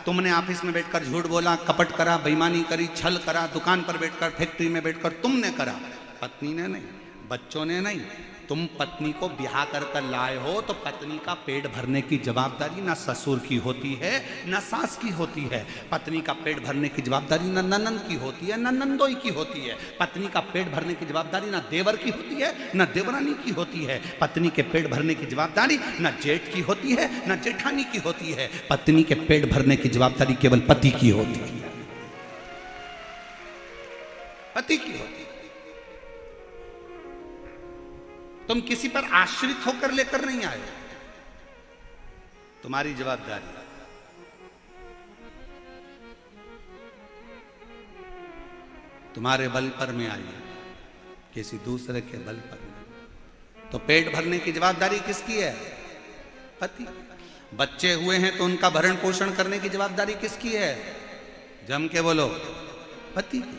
तुमने ऑफिस में बैठकर झूठ बोला, कपट करा, बेईमानी करी, छल करा, दुकान पर बैठकर, फैक्ट्री में बैठकर तुमने करा। पत्नी ने नहीं, बच्चों ने नहीं। तुम पत्नी को ब्याह कर कर लाए हो तो पत्नी का पेट भरने की जवाबदारी ना ससुर की होती है ना सास की होती है। पत्नी का पेट भरने की जवाबदारी ना ननंद की होती है ना नंदोई की होती है। पत्नी का पेट भरने की जवाबदारी ना देवर की होती है ना देवरानी की होती है। पत्नी के पेट भरने की जवाबदारी ना जेठ की होती है ना जेठानी की होती है। पत्नी के पेट भरने की जवाबदारी केवल पति की होती है, पति की होती है। तुम किसी पर आश्रित होकर लेकर नहीं आए, तुम्हारी जवाबदारी। तुम्हारे बल पर में आई, किसी दूसरे के बल पर नहीं। तो पेट भरने की जवाबदारी किसकी है? पति। बच्चे हुए हैं तो उनका भरण पोषण करने की जवाबदारी किसकी है? जम के बोलो, पति की।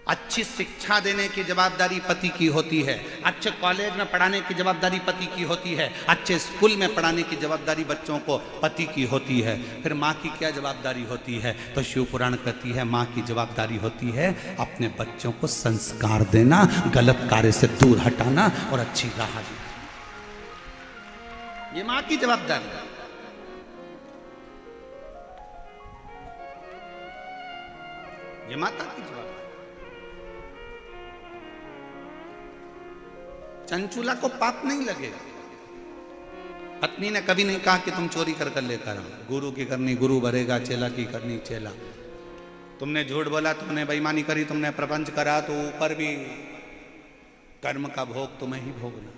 अच्छी शिक्षा देने की जवाबदारी पति की होती है, अच्छे कॉलेज में पढ़ाने की जवाबदारी पति की होती है, अच्छे स्कूल में पढ़ाने की जवाबदारी बच्चों को पति की होती है। फिर माँ की क्या जवाबदारी होती है? तो शिव पुराण कहती है माँ की जवाबदारी होती है अपने बच्चों को संस्कार देना, गलत कार्य से दूर हटाना और अच्छी राह दिखाना। ये माँ की जवाबदारी है। ये माता की जवाबदारी। चंचुला को पाप नहीं लगेगा। पत्नी ने कभी नहीं कहा कि तुम चोरी कर कर लेकर आओ, गुरु की करनी गुरु भरेगा, चेला की करनी चेला। तुमने झूठ बोला, तुमने बेईमानी करी, तुमने प्रपंच करा, तो ऊपर भी कर्म का भोग तुम्हें ही भोगना।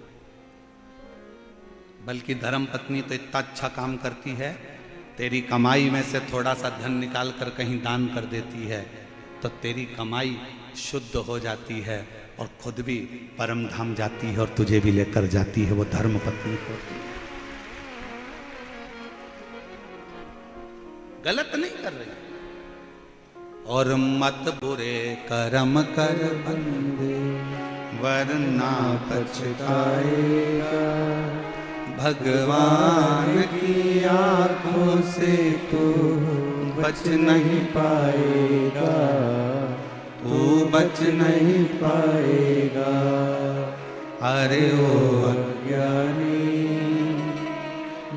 बल्कि धर्म पत्नी तो इतना अच्छा काम करती है, तेरी कमाई में से थोड़ा सा धन निकाल कर कहीं दान कर देती है, तो तेरी कमाई शुद्ध हो जाती है और खुद भी परम धाम जाती है और तुझे भी लेकर जाती है। वो धर्म पत्नी होती है। गलत नहीं कर रही। और मत बुरे कर्म कर बंदे वरना पछताएगा, भगवान की आंखों से तू बच नहीं पाएगा, तू बच नहीं पाएगा। अरे ओ अज्ञानी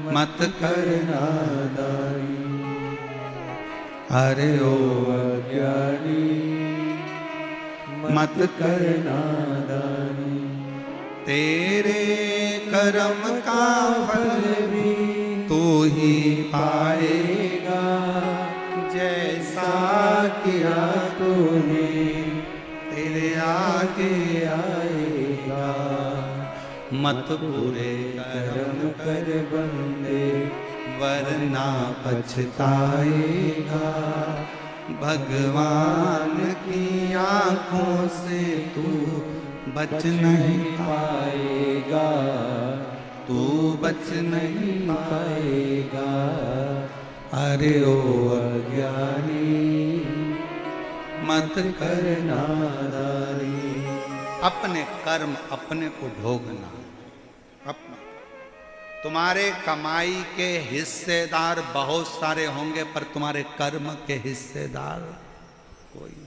मत कर नादानी, अरे ओ अज्ञानी मत कर नादानी। तेरे कर्म का फल भी तू ही पाएगा, जैसा किया तूने तेरे आगे आएगा। मत बुरे कर्म कर बंदे वरना पछताएगा, भगवान की आंखों से तू बच नहीं पाएगा, तू बच नहीं पाएगा। अरे ओ अज्ञानी मत कर नादानी। अपने कर्म अपने को भोगना। अपना तुम्हारे कमाई के हिस्सेदार बहुत सारे होंगे, पर तुम्हारे कर्म के हिस्सेदार कोई नहीं।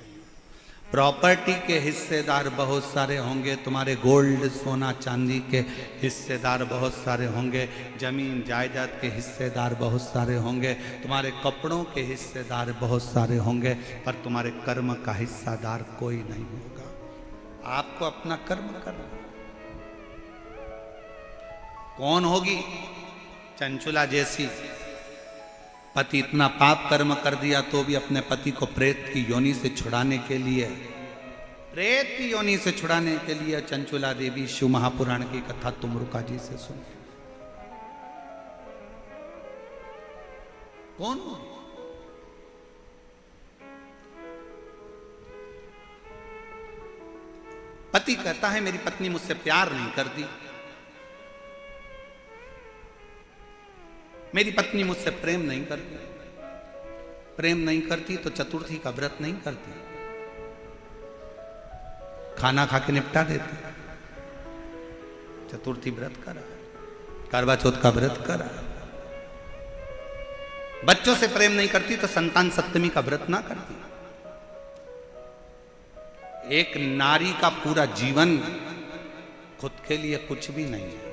प्रॉपर्टी के हिस्सेदार बहुत सारे होंगे, तुम्हारे गोल्ड सोना चांदी के हिस्सेदार बहुत सारे होंगे, जमीन जायदाद के हिस्सेदार बहुत सारे होंगे, तुम्हारे कपड़ों के हिस्सेदार बहुत सारे होंगे, पर तुम्हारे कर्म का हिस्सेदार कोई नहीं होगा। आपको अपना कर्म करना। कौन होगी चंचुला जैसी? पति इतना पाप कर्म कर दिया तो भी अपने पति को प्रेत की योनि से छुड़ाने के लिए, प्रेत की योनि से छुड़ाने के लिए चंचुला देवी शिव महापुराण की कथा तुमरुका जी से सुन। कौन होगी? पति कहता है मेरी पत्नी मुझसे प्यार नहीं करती, मेरी पत्नी मुझसे प्रेम नहीं करती। प्रेम नहीं करती तो चतुर्थी का व्रत नहीं करती, खाना खा के निपटा देती। चतुर्थी व्रत करा, करवा चौथ का व्रत करा। बच्चों से प्रेम नहीं करती तो संतान सप्तमी का व्रत ना करती। एक नारी का पूरा जीवन खुद के लिए कुछ भी नहीं है।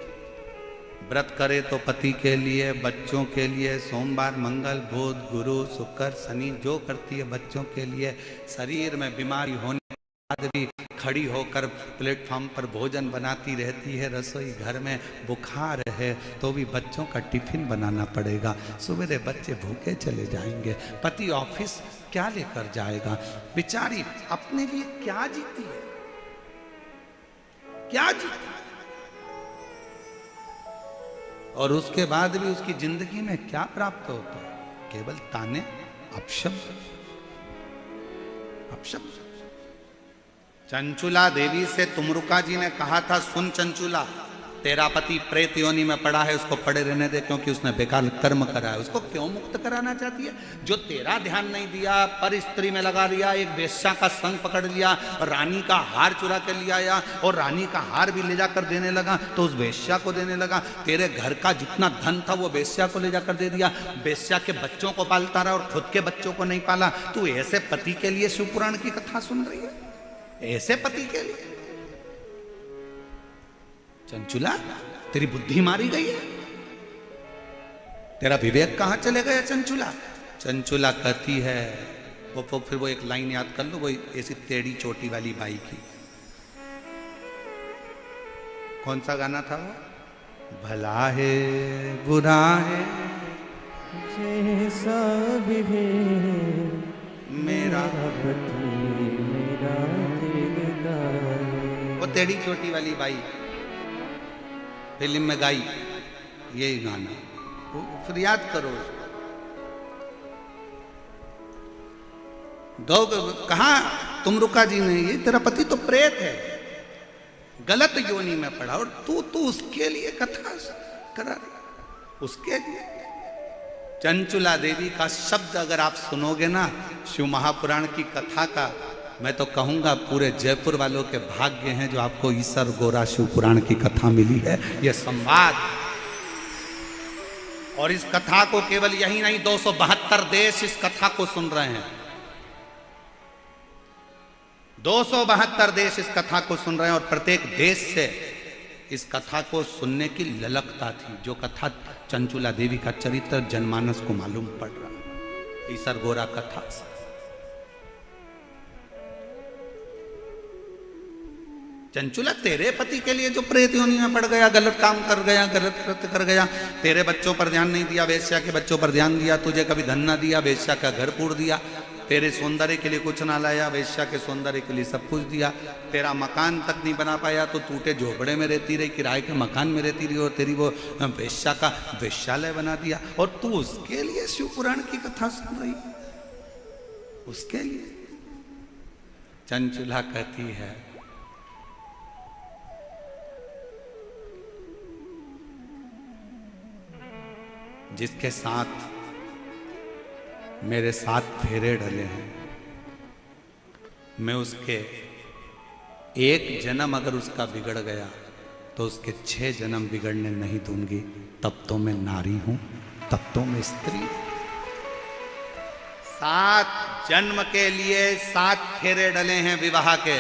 व्रत करे तो पति के लिए, बच्चों के लिए, सोमवार मंगल बुध गुरु शुक्र शनि जो करती है बच्चों के लिए। शरीर में बीमारी होने के बाद भी खड़ी होकर प्लेटफॉर्म पर भोजन बनाती रहती है। रसोई घर में बुखार है तो भी बच्चों का टिफिन बनाना पड़ेगा। सवेरे बच्चे भूखे चले जाएंगे, पति ऑफिस क्या लेकर जाएगा? बेचारी अपने लिए क्या जीती है? क्या जीती? और उसके बाद भी उसकी जिंदगी में क्या प्राप्त होता है? केवल ताने, अपशब्द, अपशब्द। चंचुला देवी से तुमरुका जी ने कहा था, सुन चंचुला, तेरा पति प्रेत योनि में पड़ा है, उसको पड़े रहने दे, क्योंकि उसने बेकार कर्म करा है। उसको क्यों मुक्त कराना चाहती है? जो तेरा ध्यान नहीं दिया, पर स्त्री में लगा दिया, एक वेश्या का संग पकड़ लिया, रानी का हार चुरा के ले आया और रानी का हार भी ले जाकर देने लगा, तो उस वेश्या को देने लगा। तेरे घर का जितना धन था वो वेश्या को ले जाकर दे दिया। वेश्या के बच्चों को पालता रहा और खुद के बच्चों को नहीं पाला। तू ऐसे पति के लिए शिवपुराण की कथा सुन रही है? ऐसे पति के लिए? चंचुला, तेरी बुद्धि मारी गई है, तेरा विवेक कहां चले गया चंचुला? चंचुला कहती है, वो फिर वो एक लाइन याद कर लो, वो ऐसी टेढ़ी चोटी वाली बाई की। कौन सा गाना था वो? भला है बुरा है जैसा भी है मेरा पति मेरा दिलदार। वो टेढ़ी चोटी वाली बाई फिल्म में गाई यही गाना, फिर याद करो। दो कहा तुम रुका जी नहीं, ये तेरा पति तो प्रेत है, गलत योनि में पड़ा, और तू उसके लिए कथा करा रही, उसके लिए। चंचुला देवी का शब्द अगर आप सुनोगे ना शिव महापुराण की कथा का, मैं तो कहूंगा पूरे जयपुर वालों के भाग्य हैं जो आपको ईसर गोरा शिव पुराण की कथा मिली है। यह संवाद, और इस कथा को केवल यही नहीं, 272 देश इस कथा को सुन रहे हैं। 272 देश इस कथा को सुन रहे हैं, और प्रत्येक देश से इस कथा को सुनने की ललकता थी। जो कथा चंचुला देवी का चरित्र जनमानस को मालूम पड़ रहा, ईसर गोरा कथा से। चंचुला, तेरे पति के लिए जो प्रेत योनि में पड़ गया, गलत काम कर गया, गलत कृत्य कर गया, तेरे बच्चों पर ध्यान नहीं दिया, वेश्या के बच्चों पर ध्यान दिया, तुझे कभी धन ना दिया, वेश्या का घर पूर दिया, तेरे सौंदर्य के लिए कुछ ना लाया, वेश्या के सौंदर्य के लिए सब कुछ दिया, तेरा मकान तक नहीं बना पाया तो टूटे झोपड़े में रहती रही, किराए के मकान में रहती रही, और तेरी वो वेश्या का वेश्यालय बना दिया, और तू उसके लिए शिव पुराण की कथा सुन रही, उसके लिए। चंचुला कहती है, जिसके साथ मेरे 7 फेरे डले हैं, मैं उसके एक जन्म अगर उसका बिगड़ गया तो उसके 6 जन्म बिगड़ने नहीं दूंगी। तब तो मैं नारी हूं, तब तो मैं स्त्री। 7 जन्म के लिए 7 फेरे डले हैं विवाह के।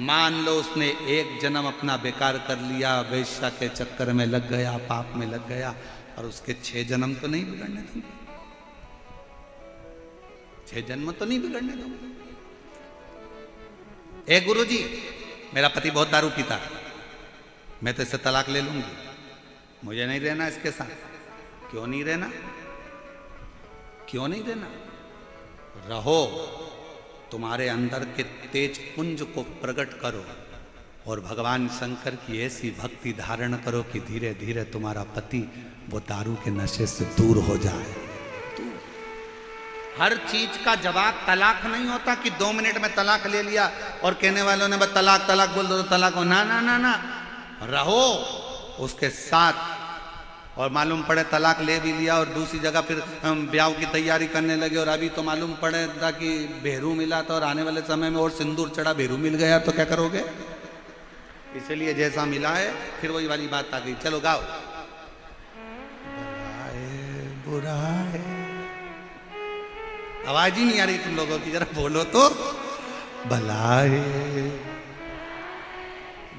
मान लो उसने एक जन्म अपना बेकार कर लिया, वेश्या के चक्कर में लग गया, पाप में लग गया, और उसके 6 जन्म तो नहीं बिगड़ने दूंगी, 6 जन्म तो नहीं बिगड़ने दूंगी। ए गुरुजी, मेरा पति बहुत दारू पीता है, मैं तो इससे तलाक ले लूंगी, मुझे नहीं रहना इसके साथ। क्यों नहीं रहना? क्यों नहीं रहना? रहो, तुम्हारे अंदर के तेज पुंज को प्रकट करो और भगवान शंकर की ऐसी भक्ति धारण करो कि धीरे धीरे तुम्हारा पति वो दारू के नशे से दूर हो जाए। हर चीज का जवाब तलाक नहीं होता कि 2 मिनट में तलाक ले लिया और कहने वालों ने बस तलाक तलाक बोल दो तो तलाक हो। ना ना ना ना, रहो उसके साथ, और मालूम पड़े तलाक ले भी लिया और दूसरी जगह फिर ब्याह की तैयारी करने लगे, और अभी तो मालूम पड़े था कि भेरू मिला था और आने वाले समय में और सिंदूर चढ़ा भेरू मिल गया, तो क्या करोगे? इसलिए जैसा मिला है फिर वही वाली बात आ गई। चलो गाओ। बुरा है, आवाज ही नहीं आ रही तुम लोगों की, जरा बोलो तो। भला है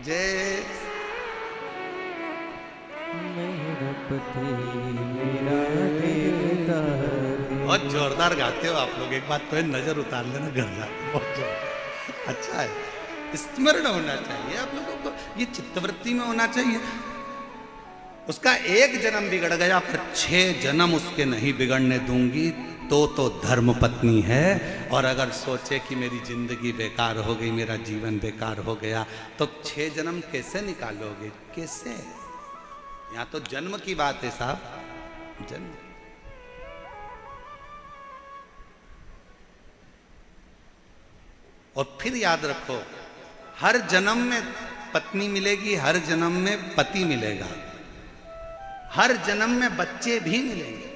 जय मेरा पति मेरा दिलदार। बहुत जोरदार गाते हो आप लोग। एक बात तो है, नजर उतार लेना घर जाके, बहुत जोरदार। अच्छा है, स्मरण होना चाहिए आप लोगों को, ये चित्तवृत्ति में होना चाहिए। उसका एक जन्म बिगड़ गया पर 6 जन्म उसके नहीं बिगड़ने दूंगी, तो धर्म पत्नी है। और अगर सोचे कि मेरी जिंदगी बेकार हो गई, मेरा जीवन बेकार हो गया, तो 6 जन्म कैसे निकालोगे? कैसे? यहां तो जन्म की बात है साहब, जन्म। और फिर याद रखो, हर जन्म में पत्नी मिलेगी, हर जन्म में पति मिलेगा, हर जन्म में बच्चे भी मिलेंगे,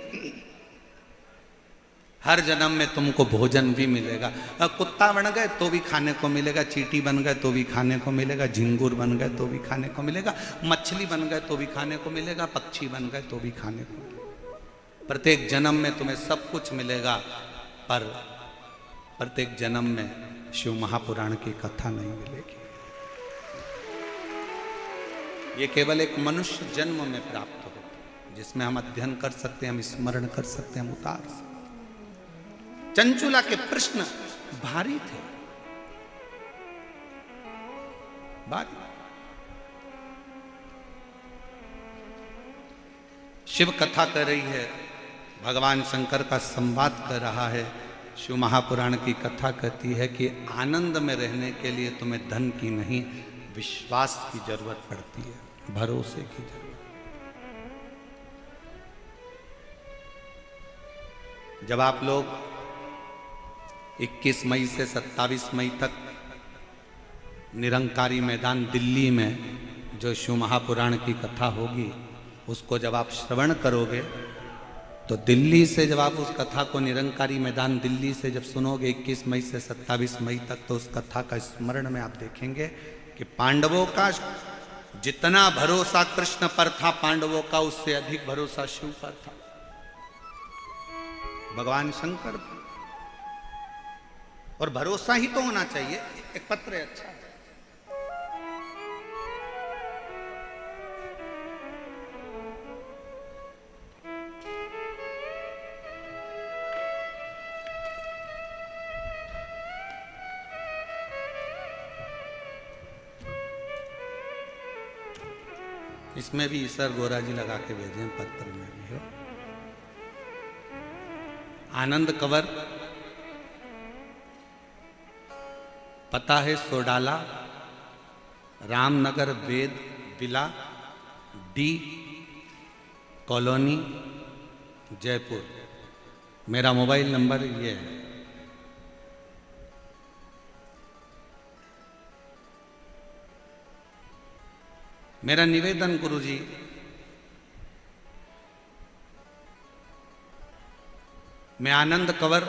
हर जन्म में तुमको भोजन भी मिलेगा। कुत्ता बन गए तो भी खाने को मिलेगा, चींटी बन गए तो भी खाने को मिलेगा, झिंगुर बन गए तो भी खाने को मिलेगा, मछली बन गए तो भी खाने को मिलेगा, पक्षी बन गए तो भी खाने को मिलेगा। प्रत्येक जन्म में तुम्हें सब कुछ मिलेगा, पर प्रत्येक जन्म में शिव महापुराण की कथा नहीं मिलेगी। ये केवल एक मनुष्य जन्म में प्राप्त होती है, जिसमें हम अध्ययन कर सकते हैं, हम स्मरण कर सकते हैं, हम उतार सकते हैं। चंचुला के प्रश्न भारी थे, भारी। शिव कथा कर रही है, भगवान शंकर का संवाद कर रहा है। शिव महापुराण की कथा कहती है कि आनंद में रहने के लिए तुम्हें धन की नहीं, विश्वास की जरूरत पड़ती है, भरोसे की जरूरत। जब आप लोग 21 मई से 27 मई तक निरंकारी मैदान दिल्ली में जो शिव महापुराण की कथा होगी, उसको जब आप श्रवण करोगे तो दिल्ली से जब आप उस कथा को निरंकारी मैदान दिल्ली से जब सुनोगे 21 मई से 27 मई तक, तो उस कथा का स्मरण में आप देखेंगे कि पांडवों का जितना भरोसा कृष्ण पर था, पांडवों का उससे अधिक भरोसा शिव पर था, भगवान शंकर पर। और भरोसा ही तो होना चाहिए। एक पत्र है, अच्छा है। इसमें भी ईश्वर गोरा जी लगा के भेजे हैं, पत्र में भी हो। आनंद कंवर, पता है सोडाला, रामनगर वेद विला, डी कॉलोनी, जयपुर। मेरा मोबाइल नंबर ये है। मेरा निवेदन गुरुजी, मैं आनंद कंवर,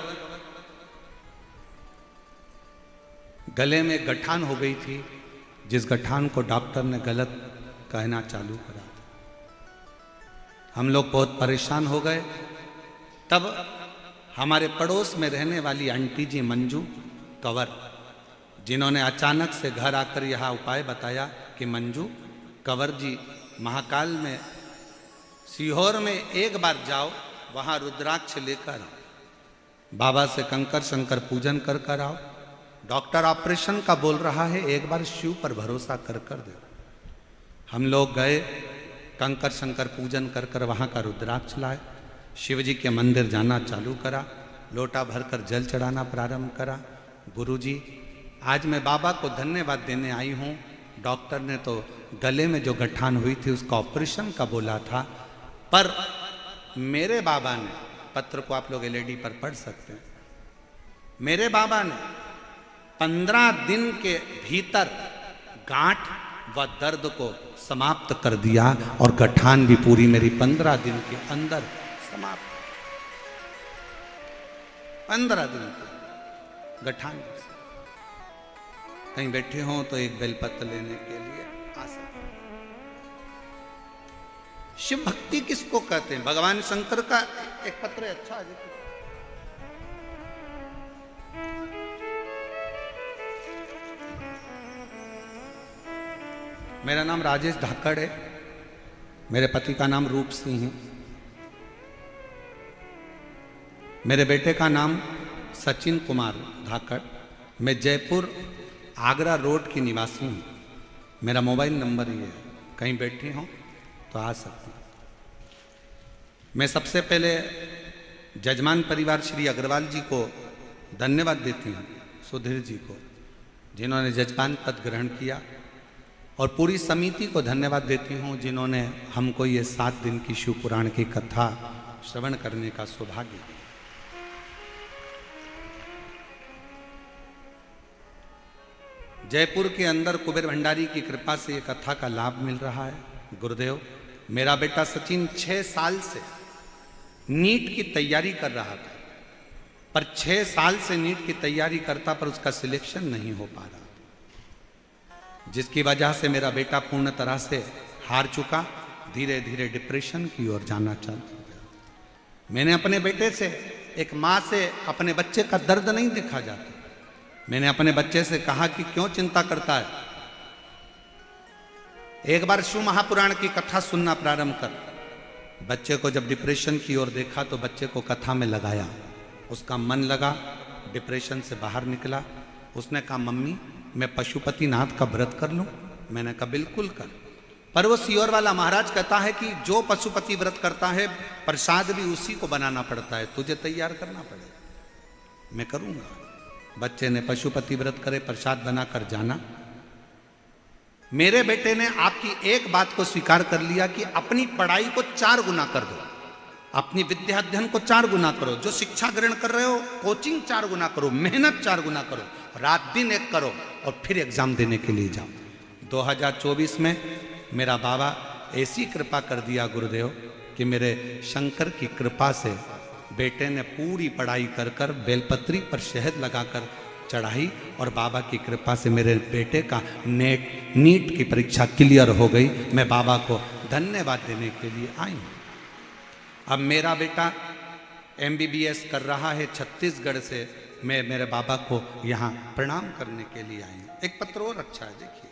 गले में गठान हो गई थी, जिस गठान को डॉक्टर ने गलत कहना चालू करा था। हम लोग बहुत परेशान हो गए। तब हमारे पड़ोस में रहने वाली आंटी जी मंजू कंवर, जिन्होंने अचानक से घर आकर यह उपाय बताया कि मंजू कंवर जी, महाकाल में सीहोर में एक बार जाओ, वहां रुद्राक्ष लेकर आओ, बाबा से कंकर शंकर पूजन कर कर आओ, डॉक्टर ऑपरेशन का बोल रहा है, एक बार शिव पर भरोसा कर कर दो। हम लोग गए, कंकर शंकर पूजन कर कर वहाँ का रुद्राक्ष लाए, शिव जी के मंदिर जाना चालू करा, लोटा भरकर जल चढ़ाना प्रारंभ करा। गुरुजी, आज मैं बाबा को धन्यवाद देने आई हूँ। डॉक्टर ने तो गले में जो गठान हुई थी उसका ऑपरेशन का बोला था, पर मेरे बाबा ने, पत्र को आप लोग एलईडी पर पढ़ सकते हैं, मेरे बाबा ने 15 दिन के भीतर गांठ व दर्द को समाप्त कर दिया, और गठान भी पूरी मेरी 15 दिन के अंदर समाप्त। 15 दिन के गठान। कहीं बैठे हों तो एक बेलपत्र लेने के लिए आ सकते। शिव भक्ति किसको कहते हैं? भगवान शंकर का एक पत्र है, अच्छा है। मेरा नाम राजेश धाकड़ है, मेरे पति का नाम रूप सिंह है, मेरे बेटे का नाम सचिन कुमार धाकड़। मैं जयपुर आगरा रोड की निवासी हूँ। मेरा मोबाइल नंबर ये है, कहीं बैठी हो तो आ सकते हैं। मैं सबसे पहले जजमान परिवार श्री अग्रवाल जी को धन्यवाद देती हूँ, सुधीर जी को, जिन्होंने जजमान पद ग्रहण किया, और पूरी समिति को धन्यवाद देती हूँ जिन्होंने हमको ये 7 दिन की शिव पुराण की कथा श्रवण करने का सौभाग्य दिया। जयपुर के अंदर कुबेर भंडारी की कृपा से ये कथा का लाभ मिल रहा है। गुरुदेव, मेरा बेटा सचिन 6 साल से नीट की तैयारी कर रहा था, पर 6 साल से नीट की तैयारी करता पर उसका सिलेक्शन नहीं हो पा रहा, जिसकी वजह से मेरा बेटा पूर्ण तरह से हार चुका, धीरे धीरे डिप्रेशन की ओर जाना चालू हो गया। मैंने अपने बेटे से, एक माँ से अपने बच्चे का दर्द नहीं देखा जाता। मैंने अपने बच्चे से कहा कि क्यों चिंता करता है, एक बार शिव महापुराण की कथा सुनना प्रारंभ कर। बच्चे को जब डिप्रेशन की ओर देखा तो बच्चे को कथा में लगाया, उसका मन लगा, डिप्रेशन से बाहर निकला। उसने कहा मम्मी मैं पशुपतिनाथ का व्रत कर लूं? मैंने कहा बिल्कुल कर। पर वो सियोर वाला महाराज कहता है कि जो पशुपति व्रत करता है प्रसाद भी उसी को बनाना पड़ता है, तुझे तैयार करना पड़ेगा। मैं करूंगा। बच्चे ने पशुपति व्रत करे, प्रसाद बनाकर जाना। मेरे बेटे ने आपकी एक बात को स्वीकार कर लिया कि अपनी पढ़ाई को 4 गुना कर दो, अपनी विद्या अध्ययन को 4 गुना करो, जो शिक्षा ग्रहण कर रहे हो कोचिंग 4 गुना करो, मेहनत 4 गुना करो, रात दिन एक करो और फिर एग्जाम देने के लिए जाओ। 2024 में मेरा बाबा ऐसी कृपा कर दिया गुरुदेव कि मेरे शंकर की कृपा से बेटे ने पूरी पढ़ाई कर कर बेलपत्री पर शहद लगाकर चढ़ाई और बाबा की कृपा से मेरे बेटे का नीट की परीक्षा क्लियर हो गई। मैं बाबा को धन्यवाद देने के लिए आई हूँ। अब मेरा बेटा MBBS कर रहा है छत्तीसगढ़ से। मैं मेरे बाबा को यहाँ प्रणाम करने के लिए आई हूँ। एक पत्र और अच्छा है, देखिए।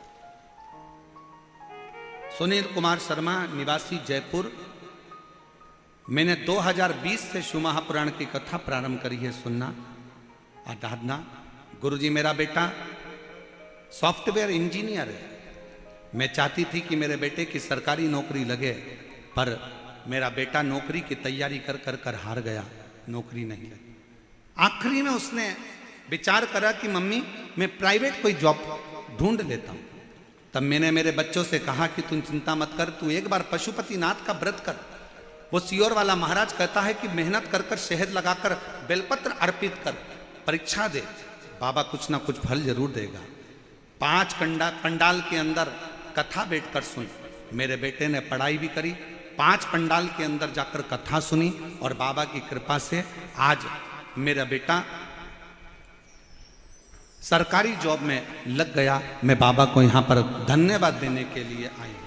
सुनील कुमार शर्मा, निवासी जयपुर। मैंने 2020 से शिव महापुराण की कथा प्रारंभ करी है सुनना, आराधना। गुरुजी, मेरा बेटा सॉफ्टवेयर इंजीनियर है। मैं चाहती थी कि मेरे बेटे की सरकारी नौकरी लगे, पर मेरा बेटा नौकरी की तैयारी कर कर कर हार गया, नौकरी नहीं लगी। आखिरी में उसने विचार करा कि मम्मी मैं प्राइवेट कोई जॉब ढूंढ लेता हूँ। तब मैंने मेरे बच्चों से कहा कि तुम चिंता मत कर, तू एक बार पशुपतिनाथ का व्रत कर। वो सियोर वाला महाराज कहता है कि मेहनत कर कर शहद लगाकर बेलपत्र अर्पित कर, परीक्षा दे, बाबा कुछ ना कुछ फल जरूर देगा। 5 पंडाल के अंदर कथा बैठकर सुन। मेरे बेटे ने पढ़ाई भी करी, 5 पंडाल के अंदर जाकर कथा सुनी और बाबा की कृपा से आज मेरा बेटा सरकारी जॉब में लग गया। मैं बाबा को यहाँ पर धन्यवाद देने के लिए आई हूँ।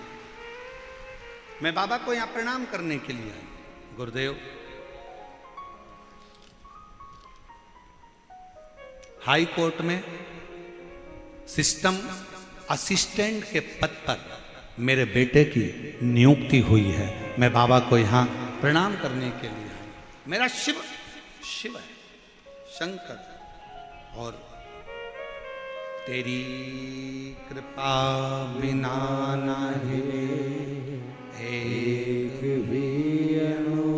मैं बाबा को यहाँ प्रणाम करने के लिए आई। गुरुदेव, हाई कोर्ट में सिस्टम असिस्टेंट के पद पर मेरे बेटे की नियुक्ति हुई है। मैं बाबा को यहाँ प्रणाम करने के लिए आई। मेरा शिव है, शंकर, और तेरी कृपा बिना नहीं एक भी अणु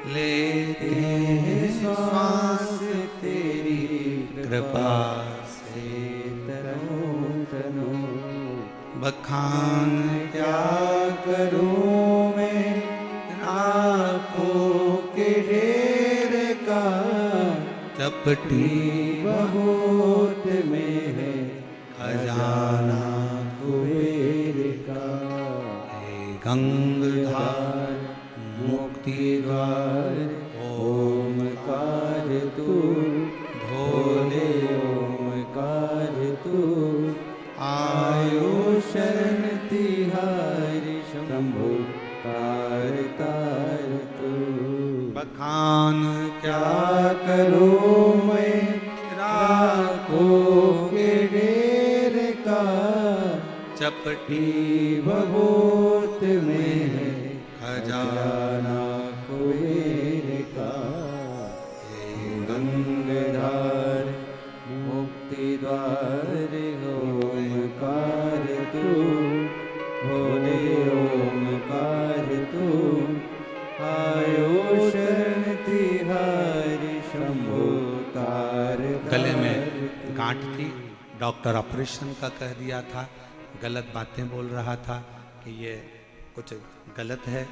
लेते हैं श्वास, तेरी कृपा से तनो तनो। बखान क्या करूं मैं आँखों के ढेर का, चपटी बहुत में है खजाना कुबेर का। गंगाधार मुक्ति द्वार ओमकार तू, भोले ओमकार तू। आयो शरण तिहारी शंभु कारतार तू। बखान क्या करूं मैं राखों के ढेर का, चपटी भभूत में है खजाना कुबेर का। गंगाधार मुक्ति द्वार ओमकार तू, भोले ओमकार तू। आयो शरण तिहारी शंभु कार। गले में गांठ थी, डॉक्टर ऑपरेशन का कह दिया था, गलत बातें बोल रहा था कि ये कुछ गलत है,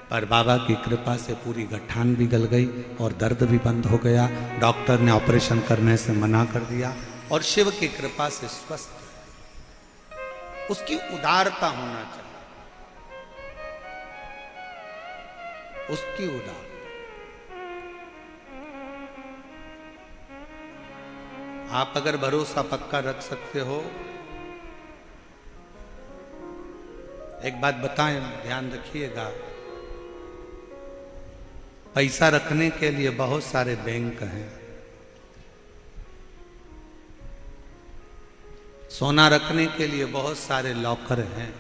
पर बाबा की कृपा से पूरी गठान भी गल गई और दर्द भी बंद हो गया। डॉक्टर ने ऑपरेशन करने से मना कर दिया। और शिव की कृपा से स्वस्थ है। उसकी उदारता होना चाहिए, उसकी उदारता। आप अगर भरोसा पक्का रख सकते हो, एक बात बताएं, ध्यान रखिएगा, पैसा रखने के लिए बहुत सारे बैंक हैं, सोना रखने के लिए बहुत सारे लॉकर हैं,